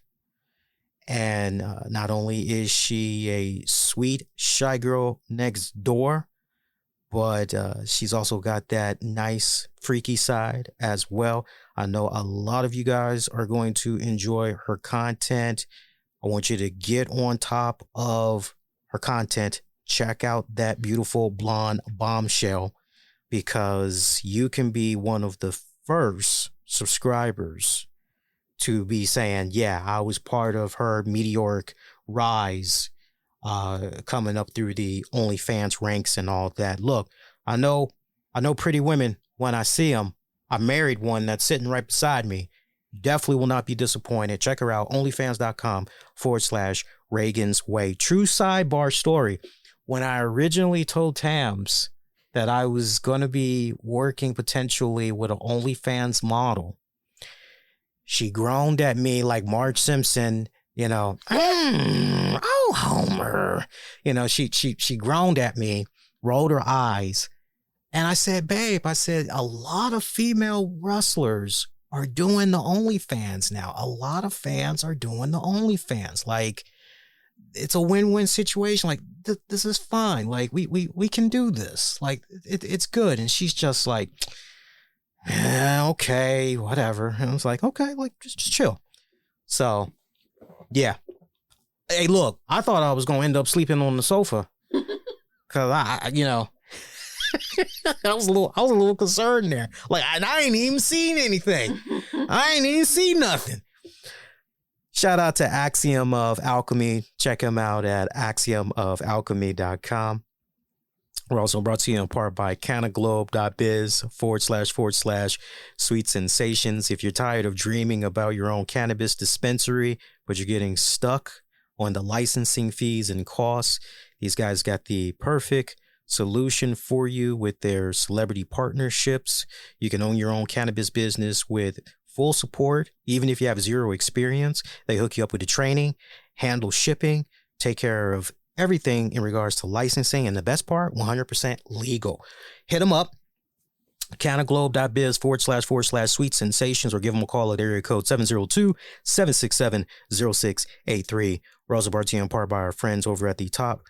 And not only is she a sweet shy girl next door, but she's also got that nice freaky side as well. I know a lot of you guys are going to enjoy her content. I want you to get on top of her content. Check out that beautiful blonde bombshell, because you can be one of the first subscribers to be saying, yeah, I was part of her meteoric rise coming up through the OnlyFans ranks and all that. Look, I know pretty women when I see them. I married one that's sitting right beside me. Definitely will not be disappointed. Check her out, onlyfans.com/Reagan's Way. True sidebar story. When I originally told Tams that I was going to be working potentially with an OnlyFans model, she groaned at me like Marge Simpson, you know, oh, Homer. You know, she groaned at me, rolled her eyes. And I said, babe, a lot of female wrestlers are doing the OnlyFans now. A lot of fans are doing the OnlyFans. Like, it's a win-win situation. Like, this is fine. Like, we can do this. Like, it's good. And she's just like, Yeah, okay, whatever. And I was like, okay, like just chill. So, yeah. Hey, look, I thought I was gonna end up sleeping on the sofa because I I was a little concerned there. Like, I ain't even seen anything. I ain't even seen nothing. Shout out to Axiom of Alchemy. Check him out at axiomofalchemy.com. We're also brought to you in part by cannaglobe.biz//sweet sensations. If you're tired of dreaming about your own cannabis dispensary, but you're getting stuck on the licensing fees and costs, these guys got the perfect solution for you with their celebrity partnerships. You can own your own cannabis business with full support, even if you have zero experience. They hook you up with the training, handle shipping, take care of everything in regards to licensing, and the best part, 100% legal. Hit them up, cannaglobe.biz//sweet sensations, or give them a call at area code 702-767-0683. We're also brought to you in part by our friends over at the Top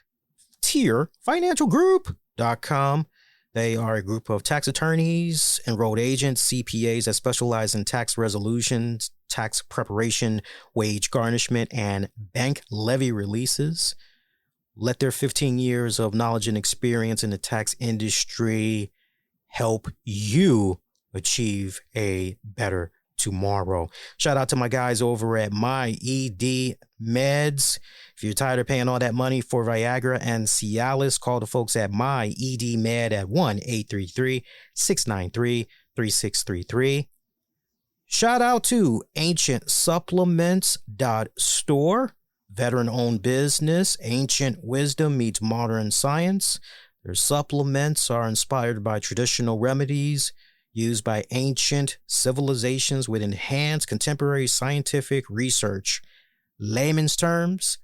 Tier Financial Group.com. They are a group of tax attorneys, enrolled agents, CPAs that specialize in tax resolutions, tax preparation, wage garnishment, and bank levy releases. Let their 15 years of knowledge and experience in the tax industry help you achieve a better tomorrow. Shout out to my guys over at My ED Meds. If you're tired of paying all that money for Viagra and Cialis, call the folks at My ED Med at 1-833-693-3633. Shout out to Ancient Supplements.store. Veteran-owned business. Ancient wisdom meets modern science. Their supplements are inspired by traditional remedies used by ancient civilizations with enhanced contemporary scientific research. Layman's terms,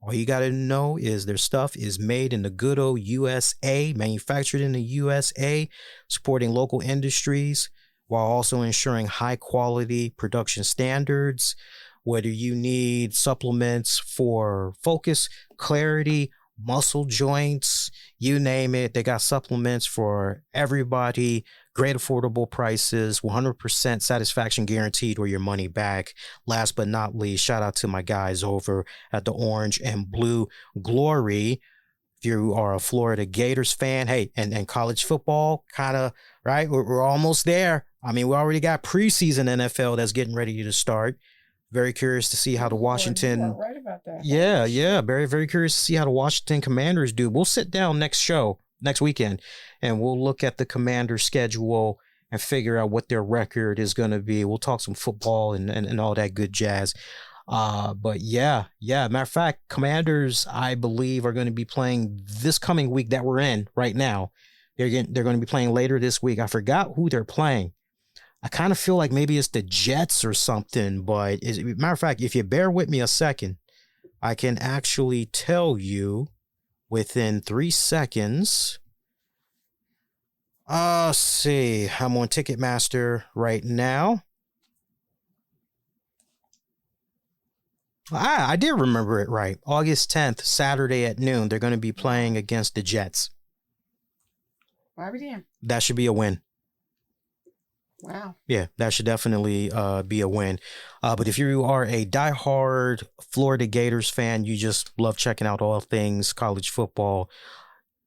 all you got to know is their stuff is made in the good old USA, manufactured in the USA, supporting local industries while also ensuring high quality production standards. Whether you need supplements for focus, clarity, muscle joints, you name it, they got supplements for everybody. Great affordable prices, 100% satisfaction guaranteed or your money back. Last but not least, shout out to my guys over at the Orange and Blue Glory. If you are a Florida Gators fan, hey, and college football, kind of, right? We're almost there. I mean, we already got preseason NFL that's getting ready to start. Very curious to see how the Washington. You are right about that. Yeah. Very, very curious to see how the Washington Commanders do. We'll sit down next weekend, and we'll look at the Commanders' schedule and figure out what their record is going to be. We'll talk some football and all that good jazz. But yeah. Matter of fact, Commanders, I believe, are going to be playing this coming week that we're in right now. They're going to be playing later this week. I forgot who they're playing. I kind of feel like maybe it's the Jets or something, but matter of fact, if you bear with me a second, I can actually tell you within 3 seconds. Let's see. I'm on Ticketmaster right now. I did remember it right. August 10th, Saturday at noon, they're going to be playing against the Jets. Why we damn? That should be a win. Wow. Yeah, that should definitely be a win. But if you are a diehard Florida Gators fan, you just love checking out all things college football,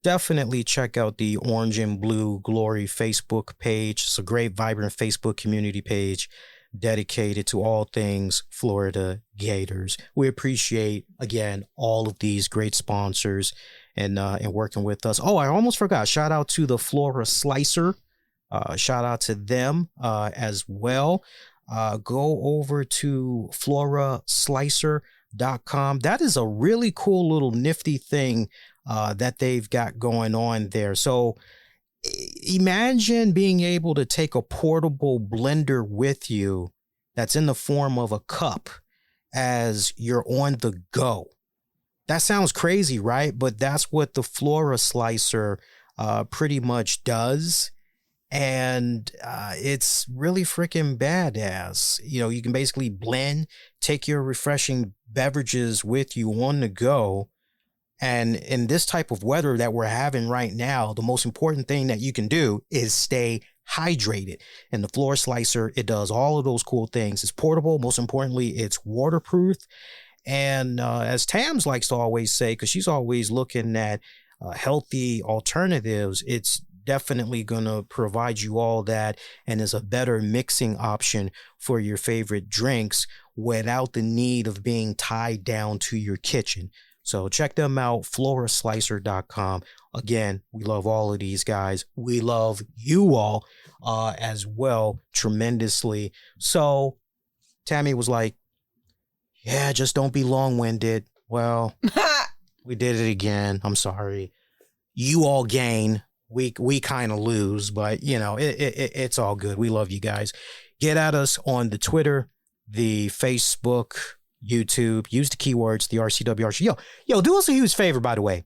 definitely check out the Orange and Blue Glory Facebook page. It's a great, vibrant Facebook community page dedicated to all things Florida Gators. We appreciate, again, all of these great sponsors and working with us. Oh, I almost forgot. Shout out to the Flora Slicer. Shout out to them as well. Go over to floraslicer.com. That is a really cool little nifty thing that they've got going on there. So imagine being able to take a portable blender with you that's in the form of a cup as you're on the go. That sounds crazy, right? But that's what the Flora Slicer pretty much does. And it's really freaking badass. You know, you can basically blend, take your refreshing beverages with you on the go. And in this type of weather that we're having right now, the most important thing that you can do is stay hydrated. And the floor slicer, it does all of those cool things. It's portable. Most importantly, it's waterproof. And as Tams likes to always say, because she's always looking at healthy alternatives, it's definitely going to provide you all that and is a better mixing option for your favorite drinks without the need of being tied down to your kitchen. So check them out, floraslicer.com. Again, we love all of these guys. We love you all as well tremendously. So Tammy was like, yeah, just don't be long-winded. Well, we did it again. I'm sorry. You all gain. We kind of lose, but you know, it's all good. We love you guys. Get at us on the Twitter, the Facebook, YouTube. Use the keywords, the RCWR. Yo, do us a huge favor, by the way.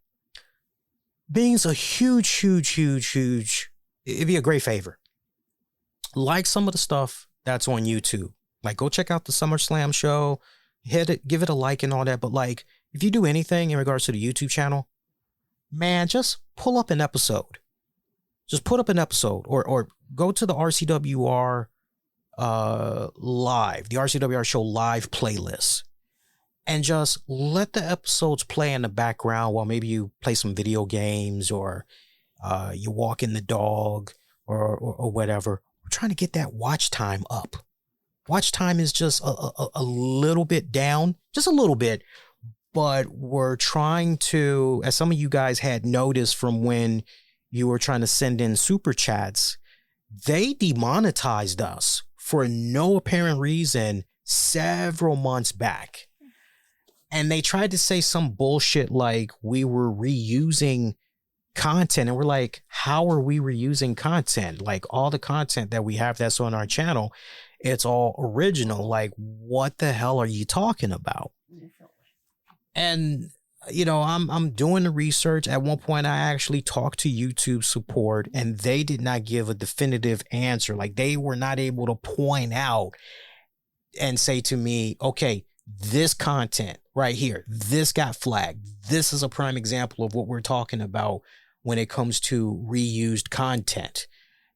Being's a huge, it'd be a great favor. Like some of the stuff that's on YouTube. Like, go check out the SummerSlam show. Hit it, give it a like and all that. But like, if you do anything in regards to the YouTube channel, man, just pull up an episode. Just put up an episode or go to the RCWR live, the RCWR show live playlist, and just let the episodes play in the background while maybe you play some video games or you walking the dog or whatever. We're trying to get that watch time up. Watch time is just a little bit down, just a little bit, but we're trying to, as some of you guys had noticed from when you were trying to send in super chats, they demonetized us for no apparent reason several months back. And they tried to say some bullshit like we were reusing content. And we're like, how are we reusing content? Like, all the content that we have that's on our channel, it's all original. Like, what the hell are you talking about? And you know, I'm doing the research. At one point, I actually talked to YouTube support, and they did not give a definitive answer. Like, they were not able to point out and say to me, okay, this content right here, this got flagged. This is a prime example of what we're talking about when it comes to reused content.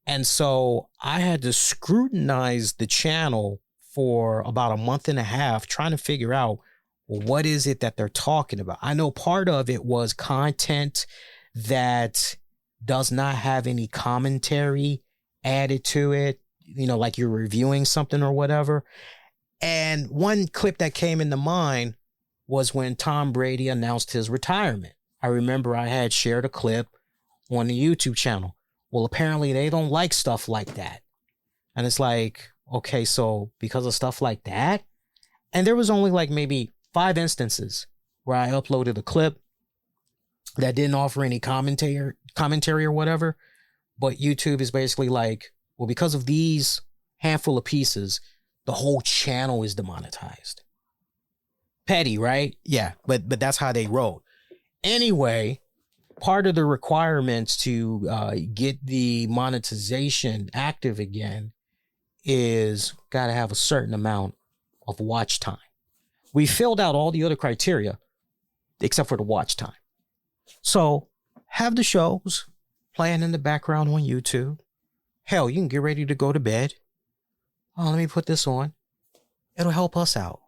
And so I had to scrutinize the channel for about a month and a half, trying to figure out, what is it that they're talking about? I know part of it was content that does not have any commentary added to it, you know, like you're reviewing something or whatever. And one clip that came into mind was when Tom Brady announced his retirement. I remember I had shared a clip on the YouTube channel. Well, apparently they don't like stuff like that. And it's like, okay, so because of stuff like that? And there was only like maybe 5 instances where I uploaded a clip that didn't offer any commentary or whatever. But YouTube is basically like, well, because of these handful of pieces, the whole channel is demonetized. Petty, right? Yeah, but that's how they roll. Anyway, part of the requirements to get the monetization active again is got to have a certain amount of watch time. We filled out all the other criteria except for the watch time. So have the shows playing in the background on YouTube. Hell, you can get ready to go to bed. Oh, let me put this on. It'll help us out.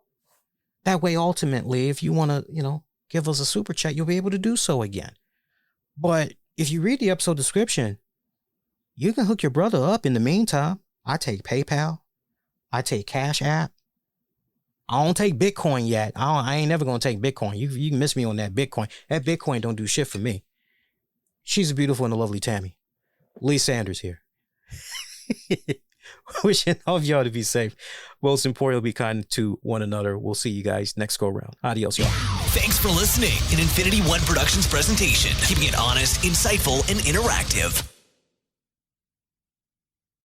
That way, ultimately, if you want to, you know, give us a super chat, you'll be able to do so again. But if you read the episode description, you can hook your brother up in the meantime. I take PayPal. I take Cash App. I don't take Bitcoin yet. I ain't never going to take Bitcoin. You can miss me on that Bitcoin. That Bitcoin don't do shit for me. She's a beautiful and a lovely Tammy. Lee Sanders here. Wishing all of y'all to be safe. Most importantly, be kind to one another. We'll see you guys next go round. Adios, y'all. Thanks for listening. An Infinity One Productions presentation, keeping it honest, insightful, and interactive.